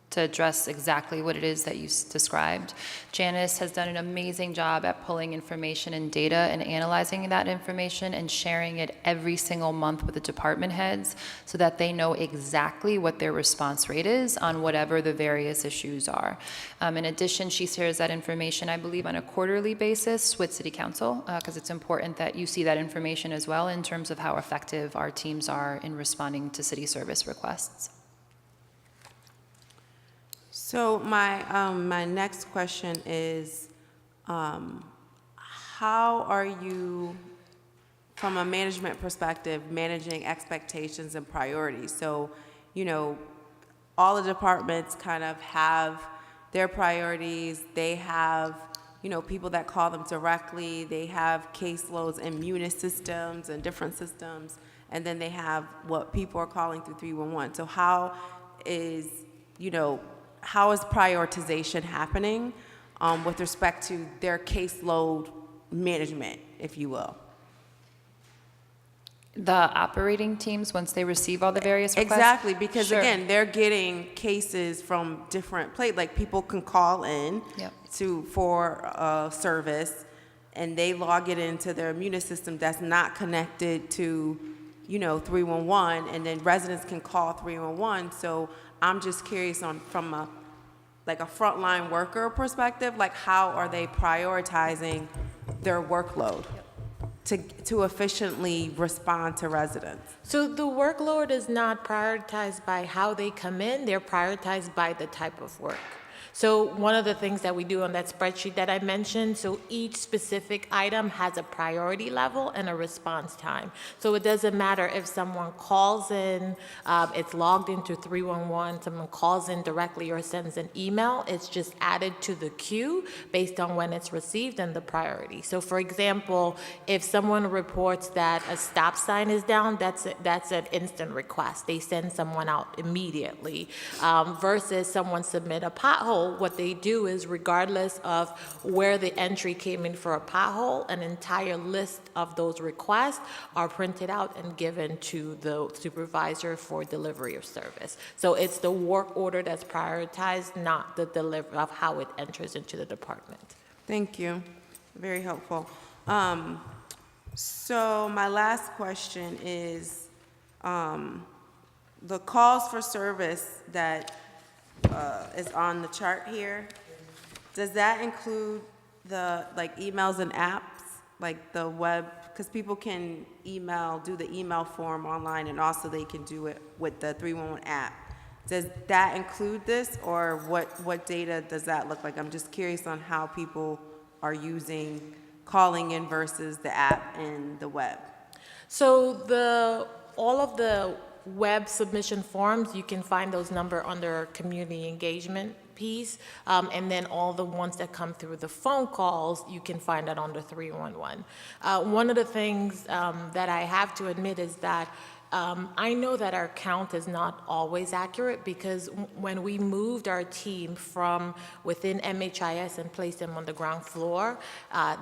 to address exactly what it is that you described. Janice has done an amazing job at pulling information and data and analyzing that information and sharing it every single month with the department heads so that they know exactly what their response rate is on whatever the various issues are. In addition, she shares that information, I believe, on a quarterly basis with City Council because it's important that you see that information as well in terms of how effective our teams are in responding to city service requests. So my next question is, how are you, from a management perspective, managing expectations and priorities? So, all the departments kind of have their priorities. They have, people that call them directly. They have caseloads and Munis systems and different systems. And then they have what people are calling through 311. So how is prioritization happening with respect to their caseload management, if you will? The operating teams, once they receive all the various requests? Exactly, because Sure. again, they're getting cases from different places. Like people can call in Yep. for a service, and they log it into their immune system that's not connected to, 311, and then residents can call 311. So I'm just curious from a frontline worker perspective, like how are they prioritizing their workload to efficiently respond to residents? So the workload is not prioritized by how they come in, they're prioritized by the type of work. So one of the things that we do on that spreadsheet that I mentioned, so each specific item has a priority level and a response time. So it doesn't matter if someone calls in, it's logged into 311, someone calls in directly or sends an email, it's just added to the queue based on when it's received and the priority. So for example, if someone reports that a stop sign is down, that's an instant request. They send someone out immediately. Versus someone submit a pothole, what they do is regardless of where the entry came in for a pothole, an entire list of those requests are printed out and given to the supervisor for delivery of service. So it's the work order that's prioritized, not the delivery of how it enters into the department. Thank you. Very helpful. So my last question is, the calls for service that is on the chart here, does that include the emails and apps, like the web? Because people can do the email form online, and also they can do it with the 311 app. Does that include this, or what data does that look like? I'm just curious on how people are using calling in versus the app and the web. So all of the web submission forms, you can find those number under community engagement piece, and then all the ones that come through the phone calls, you can find that under 311. One of the things that I have to admit is that I know that our count is not always accurate, because when we moved our team from within MHIS and placed them on the ground floor,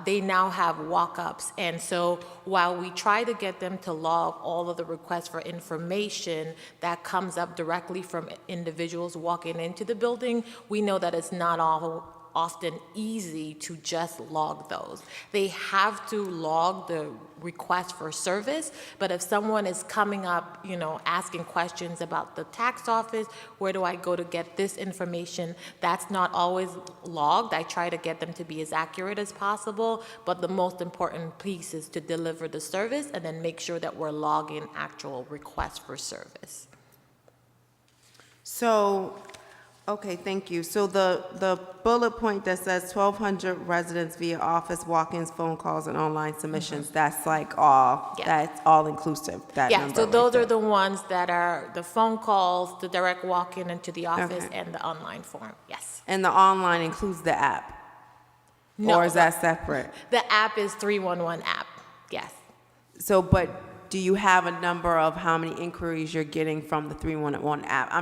they now have walk-ups. And so while we try to get them to log all of the requests for information that comes up directly from individuals walking into the building, we know that it's not often easy to just log those. They have to log the request for service, but if someone is coming up, asking questions about the tax office, where do I go to get this information, that's not always logged. I try to get them to be as accurate as possible, but the most important piece is to deliver the service and then make sure that we're logging actual requests for service. So, okay, thank you. So the bullet point that says 1,200 residents via office walk-ins, phone calls, and online submissions, that's that's all inclusive, that Yeah, number so right those there. are the ones that are the phone calls, the direct walk-in into the office, Okay. and the online form, yes. And the online includes the app? No, Or is that separate? The app is 311 app, yes. So, but do you have a number of how many inquiries you're getting from the 311 app?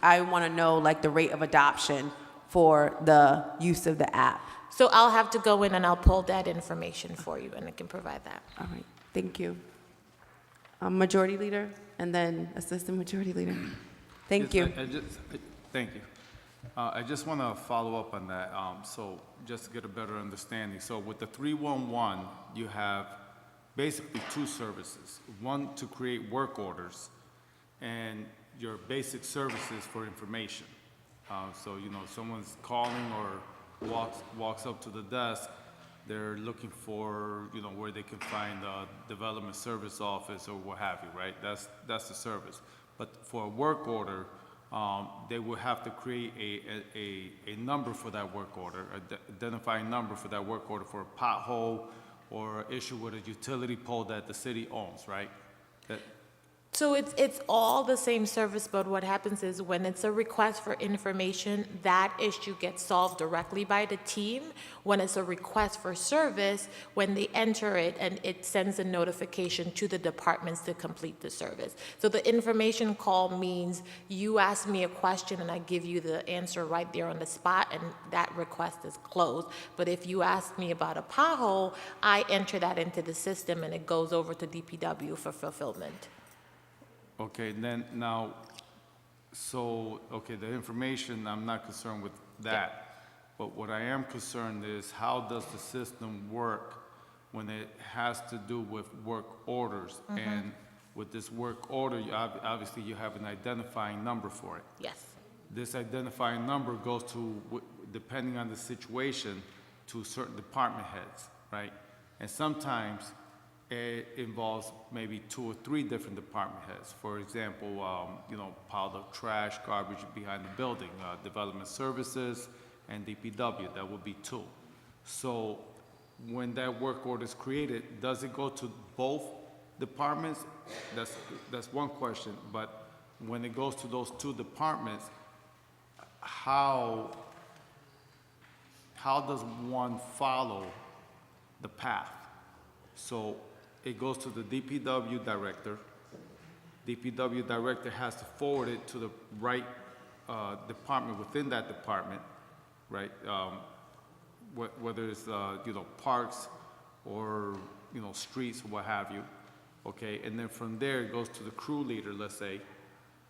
I want to know the rate of adoption for the use of the app. So I'll have to go in and I'll pull that information for you, and I can provide that. All right, thank you. Majority Leader, and then Assistant Majority Leader. Thank you. Thank you. I just want to follow up on that, so just to get a better understanding. So with the 311, you have basically two services. One to create work orders, and your basic services for information. So, someone's calling or walks up to the desk, they're looking for, where they can find a development service office or what have you, right? That's the service. But for a work order, they will have to create a number for that work order, identifying number for that work order for a pothole or issue with a utility pole that the city owns, right? So it's all the same service, but what happens is when it's a request for information, that issue gets solved directly by the team. When it's a request for service, when they enter it, and it sends a notification to the departments to complete the service. So the information call means you ask me a question and I give you the answer right there on the spot, and that request is closed. But if you ask me about a pothole, I enter that into the system and it goes over to DPW for fulfillment. Okay, then now, so, okay, the information, I'm not concerned with that. But what I am concerned is how does the system work when it has to do with work orders? And with this work order, obviously you have an identifying number for it. Yes. This identifying number goes to, depending on the situation, to certain department heads, right? And sometimes it involves maybe 2 or 3 different department heads. For example, pile of trash, garbage behind the building, development services, and DPW, that would be 2. So when that work order is created, does it go to both departments? That's one question, but when it goes to those 2 departments, how does one follow the path? So it goes to the DPW director. DPW director has to forward it to the right department within that department, right? Whether it's parks or streets or what have you. Okay, and then from there it goes to the crew leader, let's say.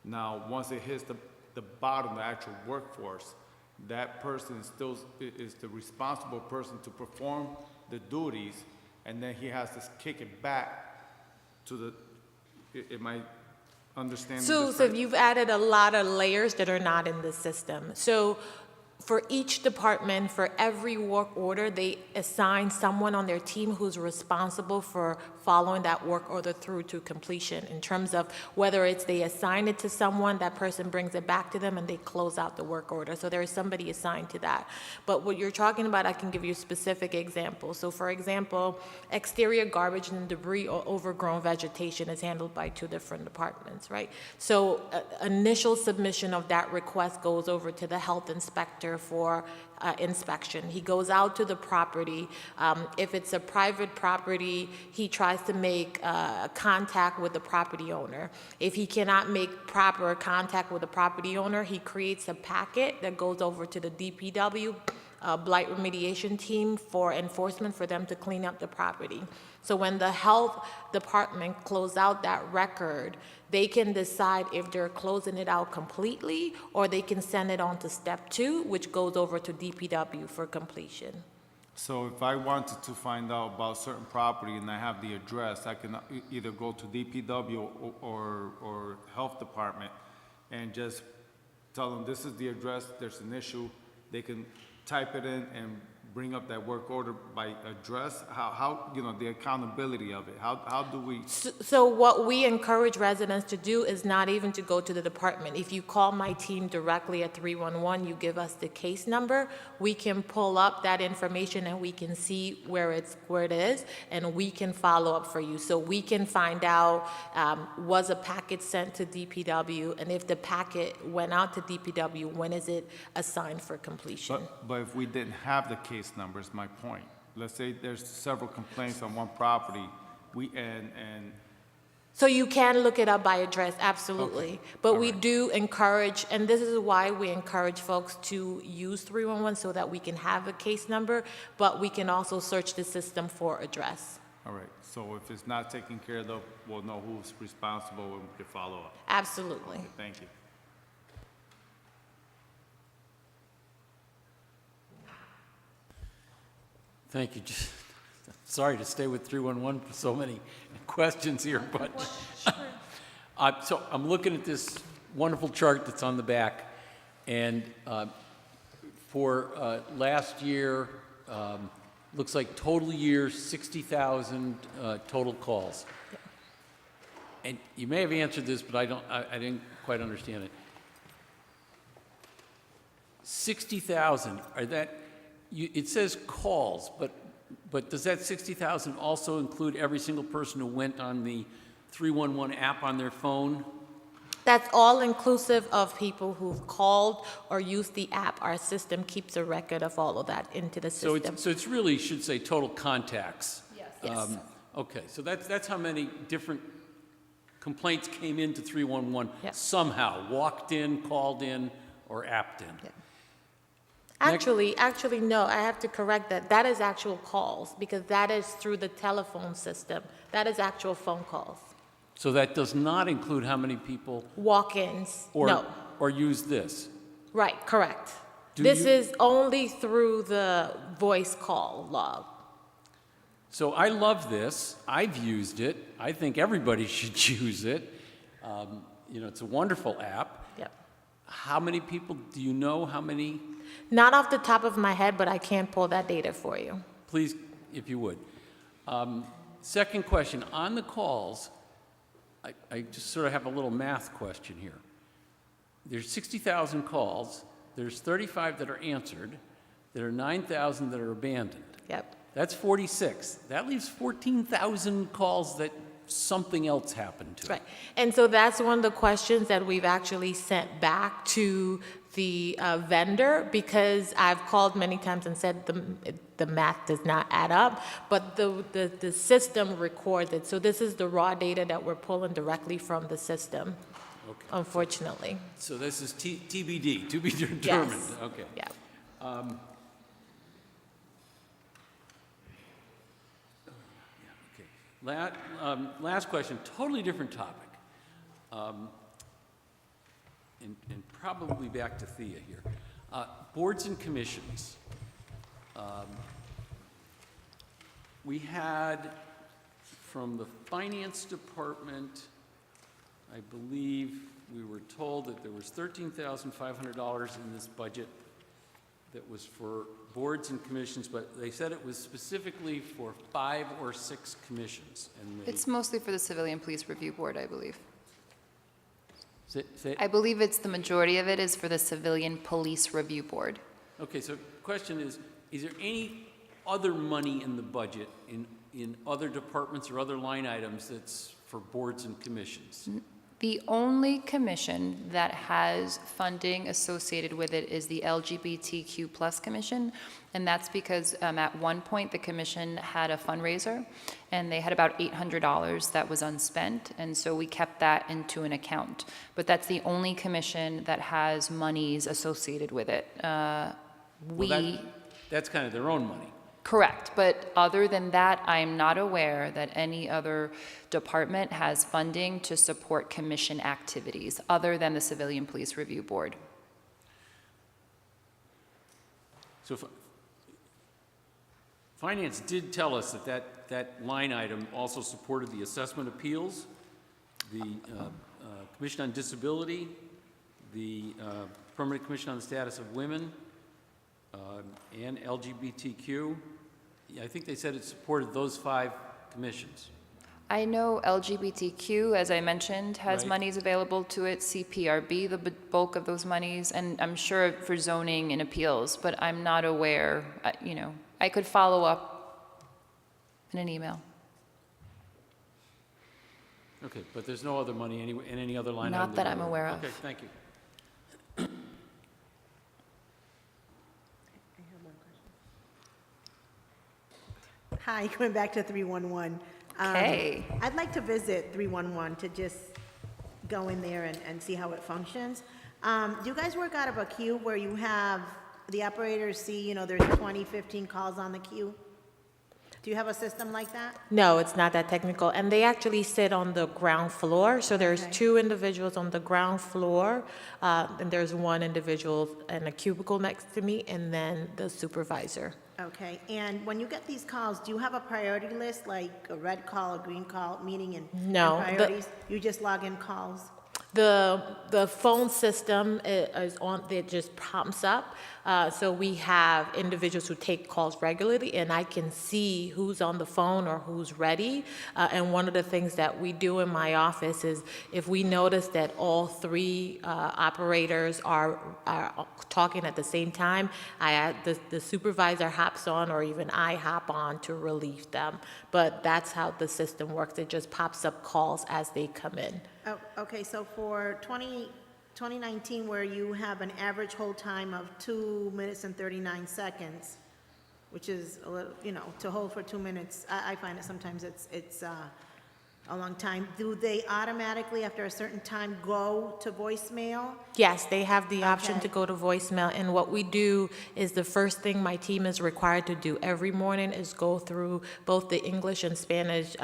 Now, once it hits the bottom, the actual workforce, that person is the responsible person to perform the duties, and then he has to kick it back to am I understanding this So right? you've added a lot of layers that are not in the system. So for each department, for every work order, they assign someone on their team who's responsible for following that work order through to completion, in terms of whether it's they assign it to someone, that person brings it back to them, and they close out the work order. So there is somebody assigned to that. But what you're talking about, I can give you specific examples. So for example, exterior garbage and debris or overgrown vegetation is handled by 2 different departments, right? So initial submission of that request goes over to the health inspector for inspection. He goes out to the property. If it's a private property, he tries to make contact with the property owner. If he cannot make proper contact with the property owner, he creates a packet that goes over to the DPW blight remediation team for enforcement, for them to clean up the property. So when the health department close out that record, they can decide if they're closing it out completely, or they can send it on to step 2, which goes over to DPW for completion. So if I wanted to find out about certain property and I have the address, I can either go to DPW or health department and just tell them this is the address, there's an issue. They can type it in and bring up that work order by address? How the accountability of it, how do we? So what we encourage residents to do is not even to go to the department. If you call my team directly at 311, you give us the case number, we can pull up that information and we can see where it is, and we can follow up for you. So we can find out, was a packet sent to DPW, and if the packet went out to DPW, when is it assigned for completion? But if we didn't have the case number, is my point. Let's say there's several complaints on one property, and so you can look it up by address, absolutely. Okay. But All we right. do encourage, and this is why we encourage folks to use 311 so that we can have a case number, but we can also search the system for address. all right. So if it's not taken care of, we'll know who's responsible and we can follow up. Absolutely. Okay, thank you. Thank you. Sorry to stay with 311 for so many questions here, but so I'm looking at this wonderful chart that's on the back, and for last year, looks like total year 60,000 total calls. And you may have answered this, but I didn't quite understand it. 60,000, are that? It says calls, but does that 60,000 also include every single person who went on the 311 app on their phone? That's all inclusive of people who've called or used the app. Our system keeps a record of all of that into the So system. it's really, should say, total contacts. Yes. Okay, so that's how many different complaints came into 311 Yeah. somehow, walked in, called in, or apped in. Actually, no, I have to correct that. That is actual calls, because that is through the telephone system. That is actual phone calls. So that does not include how many people Walk-ins, or, no. or use this? Right, correct. Do This you- is only through the voice call log. So I love this. I've used it. I think everybody should use it. It's a wonderful app. Yep. How many people, do you know how many? Not off the top of my head, but I can pull that data for you. Please, if you would. Second question, on the calls, I just sort of have a little math question here. There's 60,000 calls. There's 35 that are answered. There are 9,000 that are abandoned. Yep. That's 46. That leaves 14,000 calls that something else happened to. Right. And so that's one of the questions that we've actually sent back to the vendor, because I've called many times and said the math does not add up, but the system records it. So this is the raw data that we're pulling directly from the system, Okay. unfortunately. So this is TBD, to be determined. Yes. Okay. Yeah. Last question, totally different topic. And probably back to Thea here. Boards and commissions. We had from the finance department, I believe we were told that there was $13,500 in this budget that was for boards and commissions, but they said it was specifically for 5 or 6 commissions. And It's mostly for the Civilian Police Review Board, I believe. Say- I believe it's the majority of it is for the Civilian Police Review Board. Okay, so question is there any other money in the budget in other departments or other line items that's for boards and commissions? The only commission that has funding associated with it is the LGBTQ plus commission, and that's because at one point the commission had a fundraiser, and they had about $800 that was unspent, and so we kept that into an account. But that's the only commission that has monies associated with it. That's kind of their own money. Correct, but other than that, I am not aware that any other department has funding to support commission activities, other than the Civilian Police Review Board. So finance did tell us that line item also supported the assessment appeals, the Commission on Disability, the Permanent Commission on the Status of Women, and LGBTQ. I think they said it supported those 5 commissions. I know LGBTQ, as I mentioned, has Right. monies available to it, CPRB, the bulk of those monies, and I'm sure for zoning and appeals, but I'm not aware, I could follow up in an email. Okay, but there's no other money in any other line Not item? that I'm aware of. Okay, thank you. Hi, going back to 311. Okay. I'd like to visit 311 to just go in there and see how it functions. Do you guys work out of a queue where you have the operators see, there's 20, 15 calls on the queue? Do you have a system like that? No, it's not that technical. And they actually sit on the ground floor. So there's Okay. 2 individuals on the ground floor, and there's 1 individual in a cubicle next to me, and then the supervisor. Okay, and when you get these calls, do you have a priority list, like a red call, a green call, meaning in No, in priorities? You just log in calls? The phone system is on, it just prompts up. So we have individuals who take calls regularly, and I can see who's on the phone or who's ready. And one of the things that we do in my office is if we notice that all three operators are talking at the same time, the supervisor hops on, or even I hop on to relieve them. But that's how the system works. It just pops up calls as they come in. Oh, okay, so for 2019, where you have an average hold time of 2 minutes and 39 seconds, which is a little, to hold for 2 minutes, I find that sometimes it's a long time. Do they automatically, after a certain time, go to voicemail? Yes, they have the option to go to voicemail, and what we do is the first thing my team is required to do every morning is go through both the English and Spanish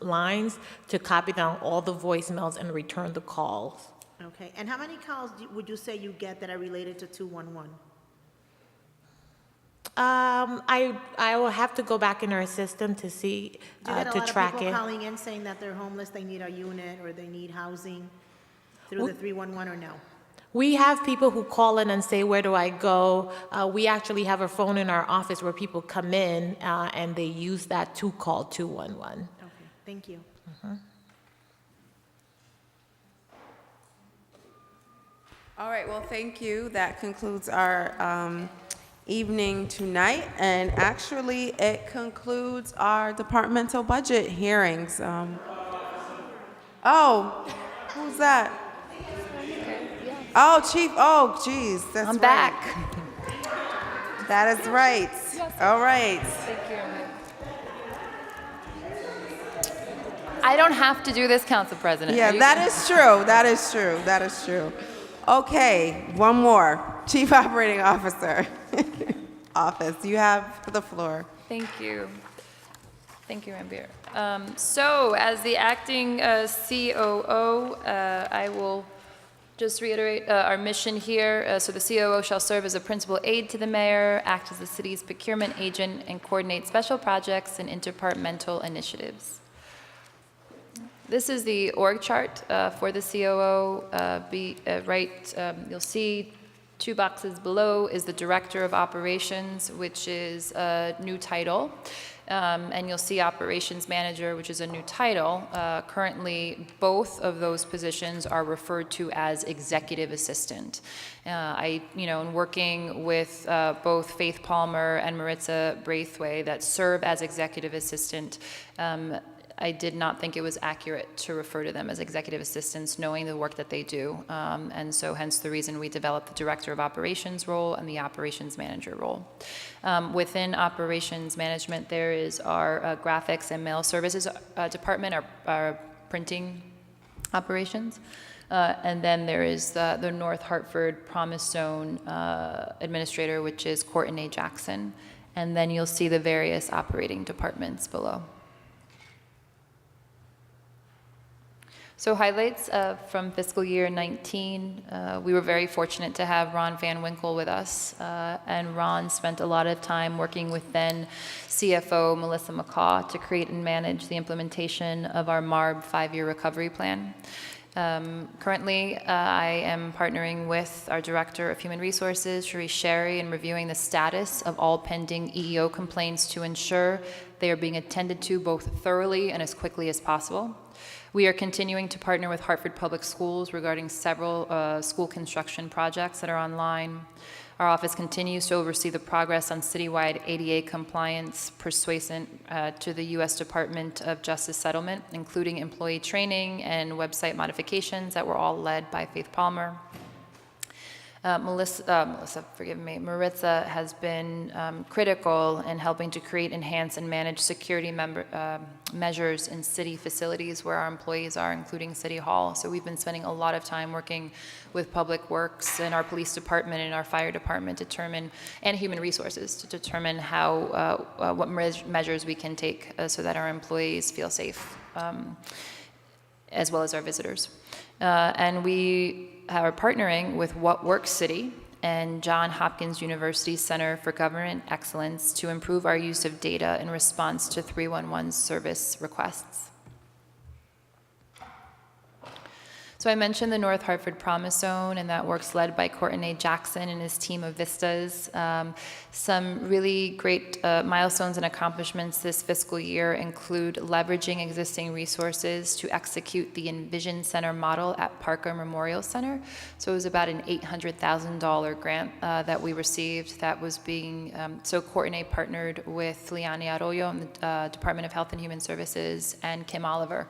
lines to copy down all the voicemails and return the calls. Okay, and how many calls would you say you get that are related to 211? I will have to go back in our system to see, Do you get a to lot track of people it. calling in saying that they're homeless, they need a unit, or they need housing through the 311, or no? We have people who call in and say, where do I go? We actually have a phone in our office where people come in and they use that to call 211. Okay, thank you. All right, well, thank you. That concludes our evening tonight, and actually, it concludes our departmental budget hearings. Oh, who's that? Oh, Chief, oh, geez, that's I'm right. back. That is right. All right. Thank you. I don't have to do this, Council President. Yeah, that is true. That is true. That is true. Okay, one more. Chief Operating Officer. Office, you have the floor. Thank you. Thank you, Ranbir. So, as the acting COO, I will just reiterate our mission here. So the COO shall serve as a principal aide to the mayor, act as the city's procurement agent, and coordinate special projects and interdepartmental initiatives. This is the org chart for the COO. You'll see 2 boxes below is the Director of Operations, which is a new title. And you'll see Operations Manager, which is a new title. Currently, both of those positions are referred to as Executive Assistant. In working with both Faith Palmer and Maritza Braithwaite that serve as Executive Assistant, I did not think it was accurate to refer to them as executive assistants, knowing the work that they do. And so hence the reason we developed the Director of Operations role and the Operations Manager role. Within Operations Management, there is our Graphics and Mail Services department, our printing operations. And then there is the North Hartford Promise Zone Administrator, which is Courtney Jackson. And then you'll see the various operating departments below. So highlights from fiscal year 19, we were very fortunate to have Ron Van Winkle with us, and Ron spent a lot of time working with then CFO Melissa McCaw to create and manage the implementation of our MARB 5-year recovery plan. Currently, I am partnering with our Director of Human Resources, Sharice Sherry, in reviewing the status of all pending EEO complaints to ensure they are being attended to both thoroughly and as quickly as possible. We are continuing to partner with Hartford Public Schools regarding several school construction projects that are online. Our office continues to oversee the progress on citywide ADA compliance pursuant to the U.S. Department of Justice settlement, including employee training and website modifications that were all led by Faith Palmer. Maritza has been critical in helping to create, enhance, and manage security measures in city facilities where our employees are, including City Hall. So we've been spending a lot of time working with Public Works and our police department and our fire department to determine, and human resources, to determine how, what measures we can take so that our employees feel safe, as well as our visitors. And we are partnering with What Works City and Johns Hopkins University Center for Government Excellence to improve our use of data in response to 311 service requests. So I mentioned the North Hartford Promise Zone, and that work's led by Courtney Jackson and his team of Vistas. Some really great milestones and accomplishments this fiscal year include leveraging existing resources to execute the Envision Center model at Parker Memorial Center. So it was about an $800,000 grant that we received that was being, so Courtney partnered with Liani Arroyo in the Department of Health and Human Services and Kim Oliver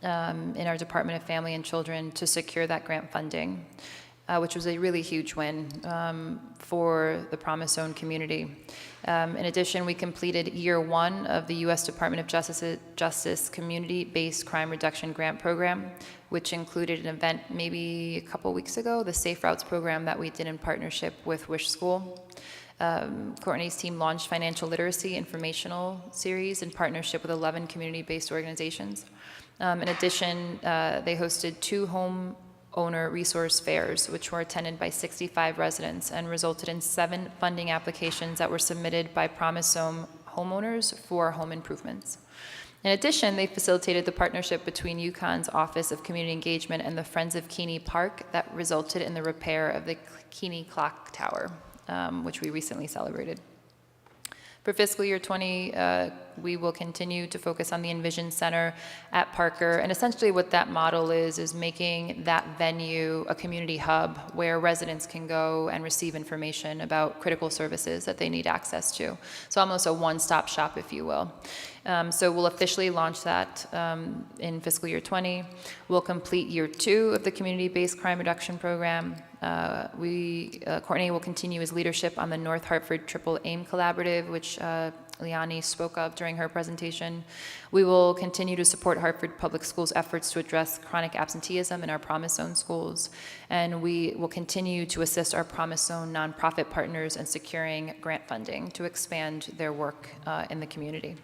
in our Department of Family and Children to secure that grant funding, which was a really huge win for the Promise Zone community. In addition, we completed year 1 of the U.S. Department of Justice Community-Based Crime Reduction Grant Program, which included an event maybe a couple weeks ago, the Safe Routes program that we did in partnership with Wish School. Courtney's team launched financial literacy informational series in partnership with 11 community-based organizations. In addition, they hosted 2 homeowner resource fairs, which were attended by 65 residents and resulted in 7 funding applications that were submitted by Promise Zone homeowners for home improvements. In addition, they facilitated the partnership between UConn's Office of Community Engagement and the Friends of Keeney Park that resulted in the repair of the Keeney Clock Tower, which we recently celebrated. For fiscal year 20, we will continue to focus on the Envision Center at Parker. And essentially what that model is making that venue a community hub where residents can go and receive information about critical services that they need access to. So almost a one-stop shop, if you will. So we'll officially launch that in fiscal year 20. We'll complete year 2 of the community-based crime reduction program. Courtney will continue his leadership on the North Hartford Triple Aim Collaborative, which Liani spoke of during her presentation. We will continue to support Hartford Public Schools' efforts to address chronic absenteeism in our Promise Zone schools. And we will continue to assist our Promise Zone nonprofit partners in securing grant funding to expand their work in the community.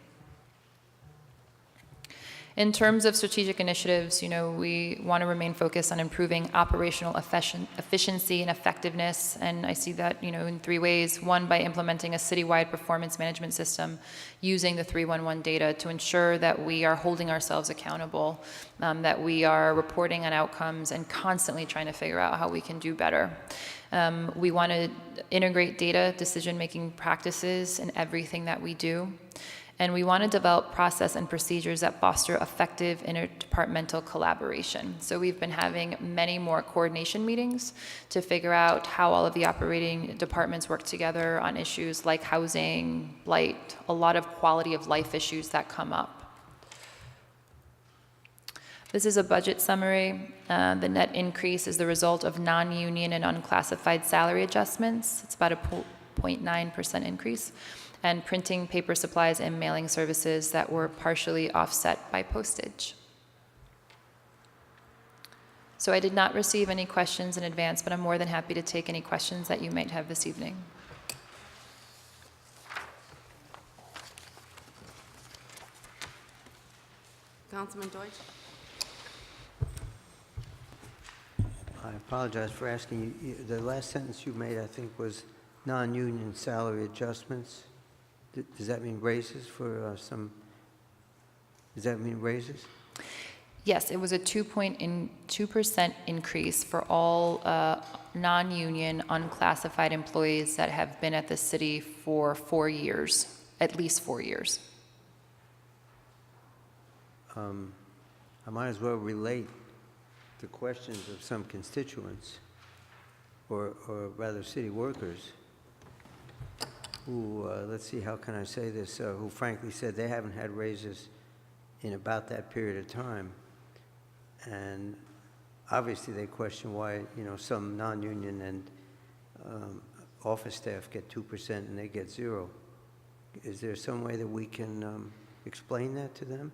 In terms of strategic initiatives, we want to remain focused on improving operational efficiency and effectiveness, and I see that, in 3 ways. 1, by implementing a citywide performance management system using the 311 data to ensure that we are holding ourselves accountable, that we are reporting on outcomes and constantly trying to figure out how we can do better. We want to integrate data decision-making practices in everything that we do. And we want to develop process and procedures that foster effective interdepartmental collaboration. So we've been having many more coordination meetings to figure out how all of the operating departments work together on issues like housing, light, a lot of quality of life issues that come up. This is a budget summary. The net increase is the result of non-union and unclassified salary adjustments. It's about a 0.9% increase. And printing, paper supplies, and mailing services that were partially offset by postage. So I did not receive any questions in advance, but I'm more than happy to take any questions that you might have this evening. Councilman Deutsch? I apologize for asking you. The last sentence you made, I think, was non-union salary adjustments. Does that mean raises for some? Does that mean raises? Yes, it was a 2% increase for all non-union, unclassified employees that have been at the city for 4 years, at least 4 years. I might as well relate the questions of some constituents, or rather city workers, who, let's see, how can I say this, who frankly said they haven't had raises in about that period of time. And obviously they question why, some non-union and office staff get 2% and they get 0. Is there some way that we can explain that to them?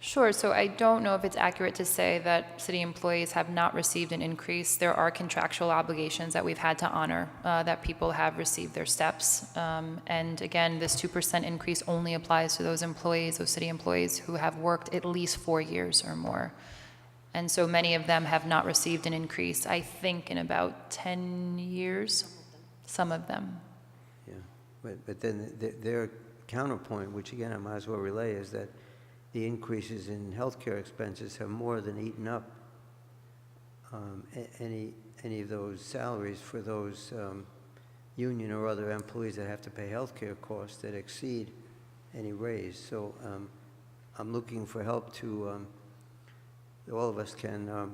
Sure. So I don't know if it's accurate to say that city employees have not received an increase. There are contractual obligations that we've had to honor, that people have received their steps. And again, this 2% increase only applies to those employees, those city employees who have worked at least 4 years or more. And so many of them have not received an increase, I think, in about 10 years, some of them. Yeah, but then their counterpoint, which again I might as well relay, is that the increases in healthcare expenses have more than eaten up any of those salaries for those union or other employees that have to pay health care costs that exceed any raise. So I'm looking for help to, all of us can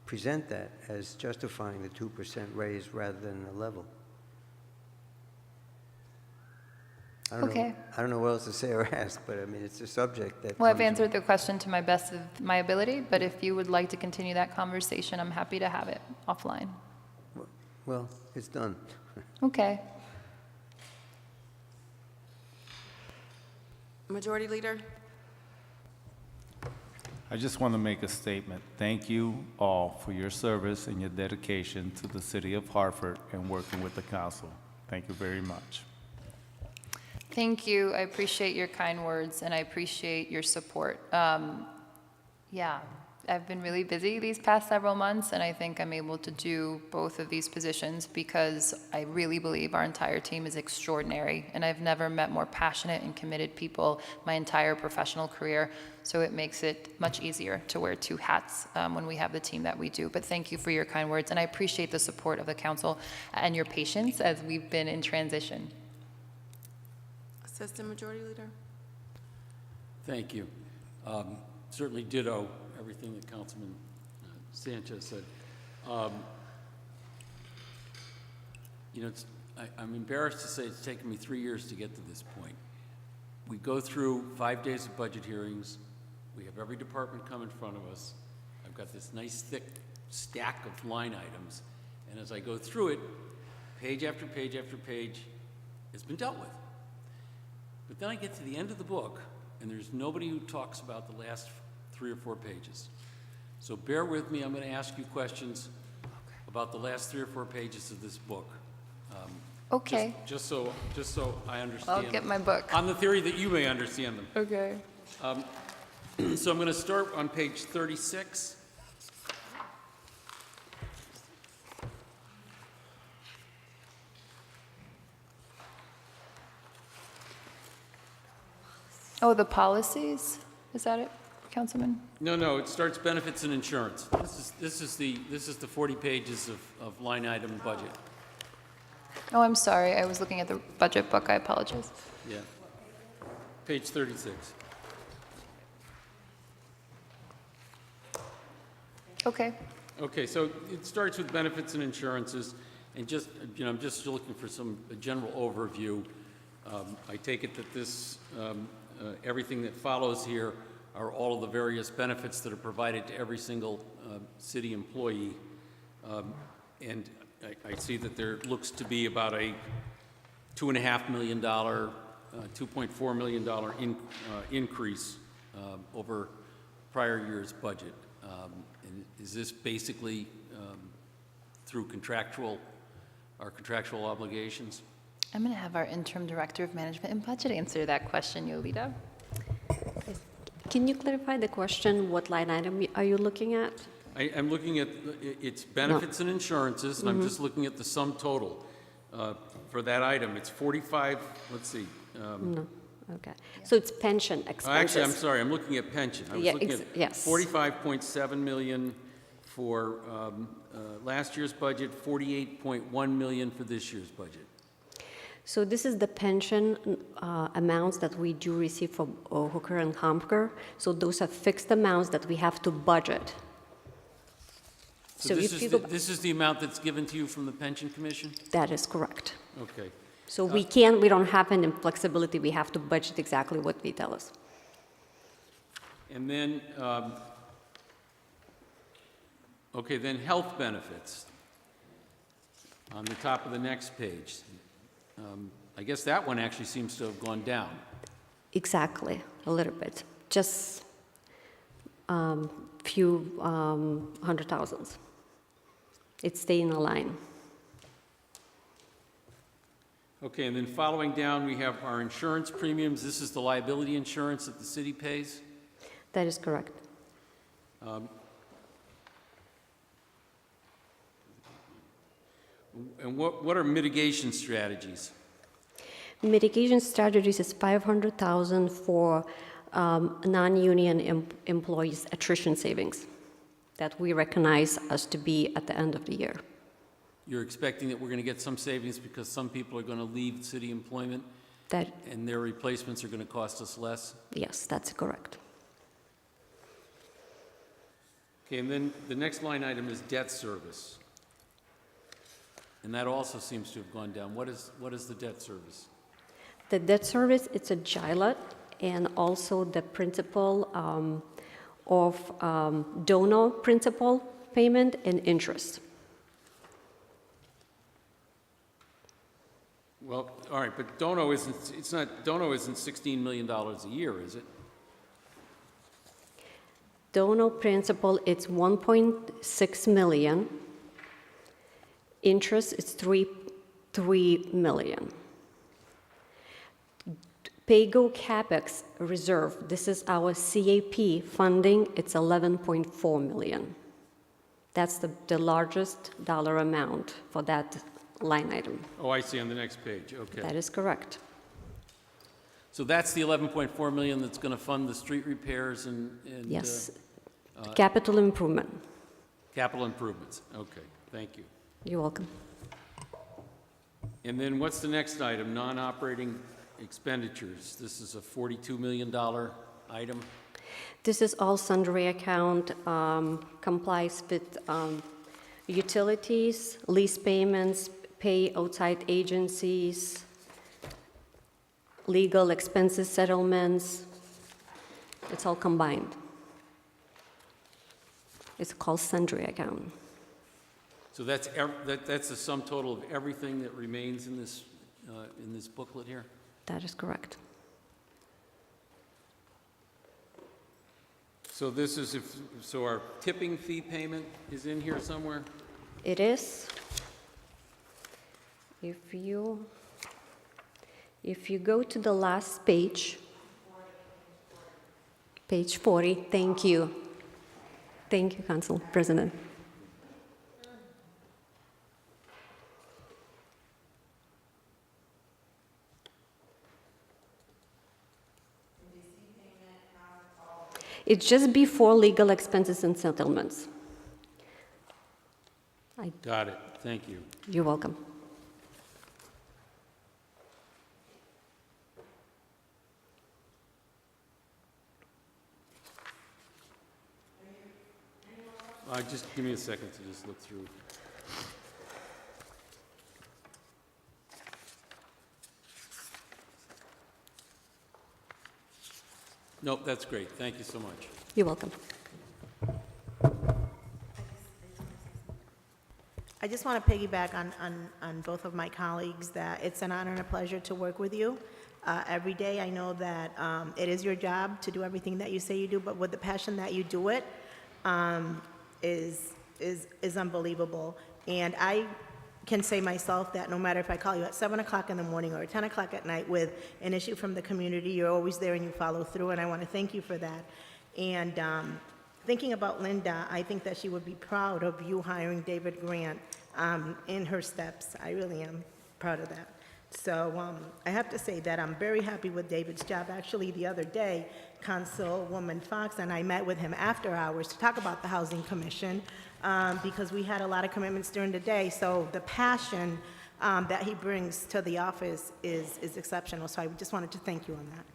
present that as justifying the 2% raise rather than a level. I don't know what else to say or ask, but I mean, it's a subject that. Well, I've comes answered the question to my best of my ability, but if you would like to continue that conversation, I'm happy to have it offline. Well, it's done. Okay. Majority Leader? I just want to make a statement. Thank you all for your service and your dedication to the city of Hartford and working with the council. Thank you very much. Thank you. I appreciate your kind words, and I appreciate your support. Yeah, I've been really busy these past several months, and I think I'm able to do both of these positions because I really believe our entire team is extraordinary, and I've never met more passionate and committed people my entire professional career, so it makes it much easier to wear two hats when we have the team that we do. But thank you for your kind words, and I appreciate the support of the council and your patience as we've been in transition. Assistant Majority Leader? Thank you. Certainly ditto everything that Councilman Sanchez said. You know, I'm embarrassed to say it's taken me 3 years to get to this point. We go through 5 days of budget hearings. We have every department come in front of us. I've got this nice thick stack of line items. And as I go through it, page after page after page, it's been dealt with. But then I get to the end of the book, and there's nobody who talks about the last 3 or 4 pages. So bear with me. I'm going to ask you questions about the last 3 or 4 pages of this book. Okay. Just so I understand. I'll get my book. On the theory that you may understand them. Okay. So I'm going to start on page 36. Oh, the policies? Is that it, Councilman? No, it starts benefits and insurance. This is the 40 pages of line item budget. Oh, I'm sorry. I was looking at the budget book. I apologize. Yeah. Page 36. Okay. Okay, so it starts with benefits and insurances, and just, you know, I'm just looking for a general overview. I take it that this, everything that follows here are all of the various benefits that are provided to every single city employee. And I see that there looks to be about a $2.5 million, $2.4 million increase over prior year's budget. And is this basically through our contractual obligations? I'm going to have our interim director of management and budget answer that question, Yolita. Can you clarify the question? What line item are you looking at? I'm looking at its benefits and insurances, and I'm just looking at the sum total for that item. It's 45, let's see. No, okay. So it's pension expenses. Actually, I'm sorry, I'm looking at pension. I was looking at yes. 45.7 million for last year's budget, 48.1 million for this year's budget. So this is the pension amounts that we do receive from Hooker and Comker. So those are fixed amounts that we have to budget. So this is the amount that's given to you from the Pension Commission? That is correct. Okay. So we don't have any flexibility. We have to budget exactly what they tell us. And then, okay, then health benefits on the top of the next page. I guess that one actually seems to have gone down. Exactly, a little bit. Just few hundred thousands. It's staying aligned. Okay, and then following down, we have our insurance premiums. This is the liability insurance that the city pays? That is correct. And what are mitigation strategies? Mitigation strategies is $500,000 for non-union employees' attrition savings. that we recognize as to be at the end of the year. You're expecting that we're going to get some savings because some people are going to leave city employment and their replacements are going to cost us less? Yes, that's correct. Okay, and then the next line item is debt service. And that also seems to have gone down. What is the debt service? The debt service, it's a GILOT, and also the principal of donor principal payment and interest. Well, all right, but Dono isn't $16 million a year, is it? Donor principal, it's 1.6 million. Interest is 3 million. PAYGO CapEx reserve, this is our CAP funding, it's 11.4 million. That's the largest dollar amount for that line item. Oh, I see, on the next page, okay. That is correct. So that's the 11.4 million that's going to fund the street repairs and Yes, capital improvement. Capital improvements, okay, thank you. You're welcome. And then what's the next item? Non-operating expenditures. This is a $42 million item. This is all sundry account, complies with utilities, lease payments, pay outside agencies, legal expenses, settlements. It's all combined. It's called sundry account. So that's the sum total of everything that remains in this booklet here? That is correct. So this is so our tipping fee payment is in here somewhere? It is. If you go to the last page, page 40, thank you. Thank you, Council President. It's just before legal expenses and settlements. Got it. Thank you. You're welcome. Just give me a second to just look through. Nope, that's great. Thank you so much. You're welcome. I just want to piggyback on both of my colleagues that it's an honor and a pleasure to work with you. Every day I know that it is your job to do everything that you say you do, but with the passion that you do it is unbelievable. And I can say myself that no matter if I call you at 7 o'clock in the morning or 10 o'clock at night with an issue from the community, you're always there and you follow through, and I want to thank you for that. And thinking about Linda, I think that she would be proud of you hiring David Grant in her steps. I really am proud of that. So I have to say that I'm very happy with David's job. Actually, the other day, Councilwoman Fox and I met with him after hours to talk about the Housing Commission because we had a lot of commitments during the day. So the passion that he brings to the office is exceptional. So I just wanted to thank you on that.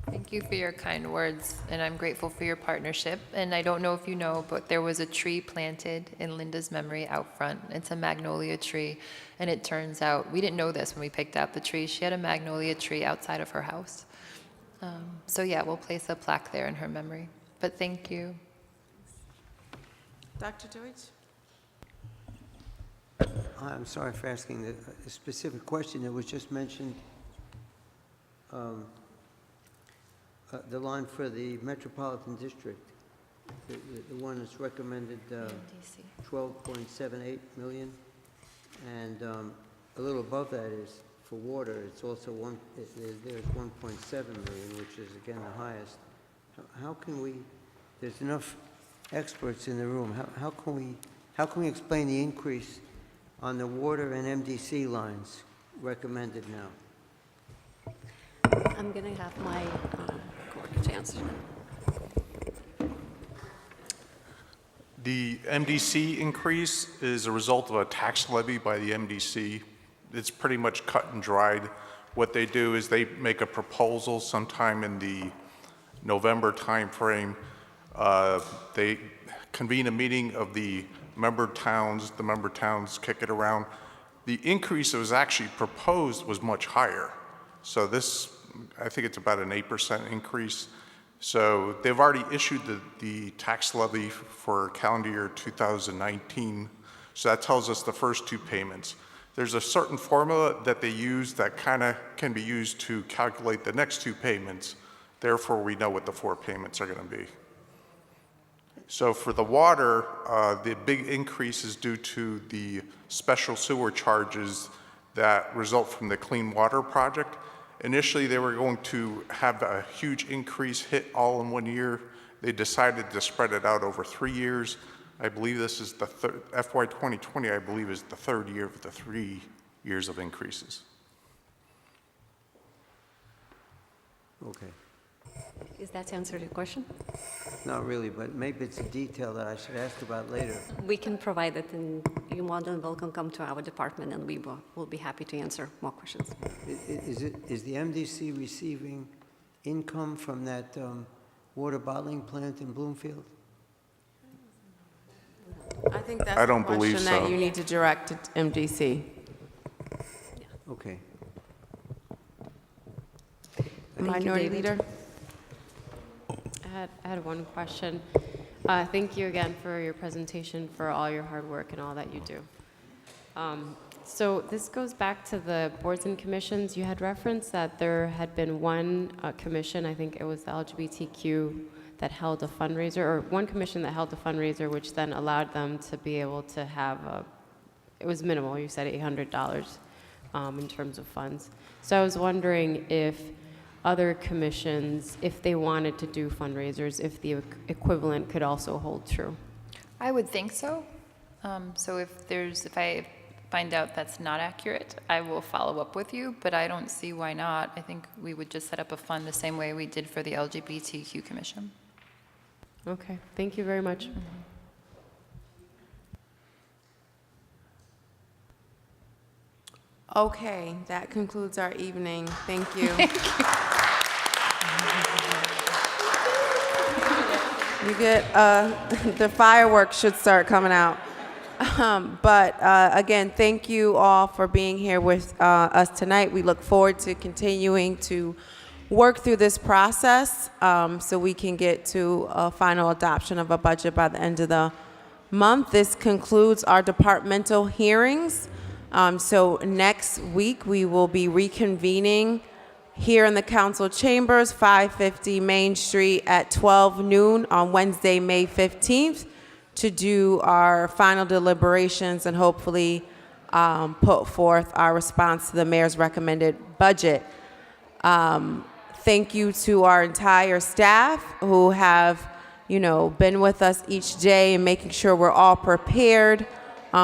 Thank you for your kind words, and I'm grateful for your partnership. And I don't know if you know, but there was a tree planted in Linda's memory out front. It's a magnolia tree, and it turns out, we didn't know this when we picked out the tree, she had a magnolia tree outside of her house. So yeah, we'll place a plaque there in her memory. But thank you. Dr. Deutsch? I'm sorry for asking a specific question that was just mentioned. The line for the Metropolitan District, the one that's recommended 12.78 million, and a little above that is for water. It's also there's 1.7 million, which is again the highest. How can we? There's enough experts in the room. How can we explain the increase on the water and MDC lines recommended now? I'm going to have my clerk to answer. The MDC increase is a result of a tax levy by the MDC. It's pretty much cut and dried. What they do is they make a proposal sometime in the November timeframe. They convene a meeting of the member towns. The member towns kick it around. The increase that was actually proposed was much higher. So this, I think it's about an 8% increase. So they've already issued the tax levy for calendar year 2019. So that tells us the first two payments. There's a certain formula that they use that kind of can be used to calculate the next two payments. Therefore, we know what the four payments are going to be. So for the water, the big increase is due to the special sewer charges that result from the Clean Water Project. Initially, they were going to have a huge increase hit all in 1 year. They decided to spread it out over 3 years. I believe this is the third, FY 2020, I believe, is the third year of the 3 years of increases. Okay. Is that answer your question? Not really, but maybe it's a detail that I should ask about later. We can provide it, and you're more than welcome come to our department, and we will be happy to answer more questions. Is the MDC receiving income from that water bottling plant in Bloomfield? I think that's I a don't believe question that so. you need to direct to MDC. Okay. Minority David. Leader? I had one question. Thank you again for your presentation, for all your hard work and all that you do. So this goes back to the boards and commissions. You had referenced that there had been one commission, I think it was the LGBTQ, that held a fundraiser, or one commission that held a fundraiser, which then allowed them to be able to have it was minimal, you said $800 in terms of funds. So I was wondering if other commissions, if they wanted to do fundraisers, if the equivalent could also hold true. I would think so. So if I find out that's not accurate, I will follow up with you, but I don't see why not. I think we would just set up a fund the same way we did for the LGBTQ Commission. Okay, thank you very much. Okay, that concludes our evening. Thank you. You get, the fireworks should start coming out. But again, thank you all for being here with us tonight. We look forward to continuing to work through this process so we can get to a final adoption of a budget by the end of the month. This concludes our departmental hearings. So next week, we will be reconvening here in the council chambers, 550 Main Street at 12 noon on Wednesday, May 15th, to do our final deliberations and hopefully put forth our response to the mayor's recommended budget. Thank you to our entire staff who have, been with us each day and making sure we're all prepared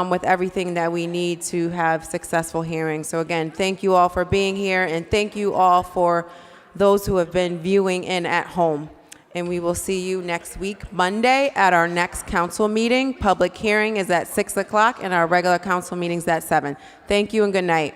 with everything that we need to have successful hearings. So again, thank you all for being here, and thank you all for those who have been viewing in at home. And we will see you next week, Monday, at our next council meeting. Public hearing is at 6 o'clock, and our regular council meeting's at 7. Thank you and good night.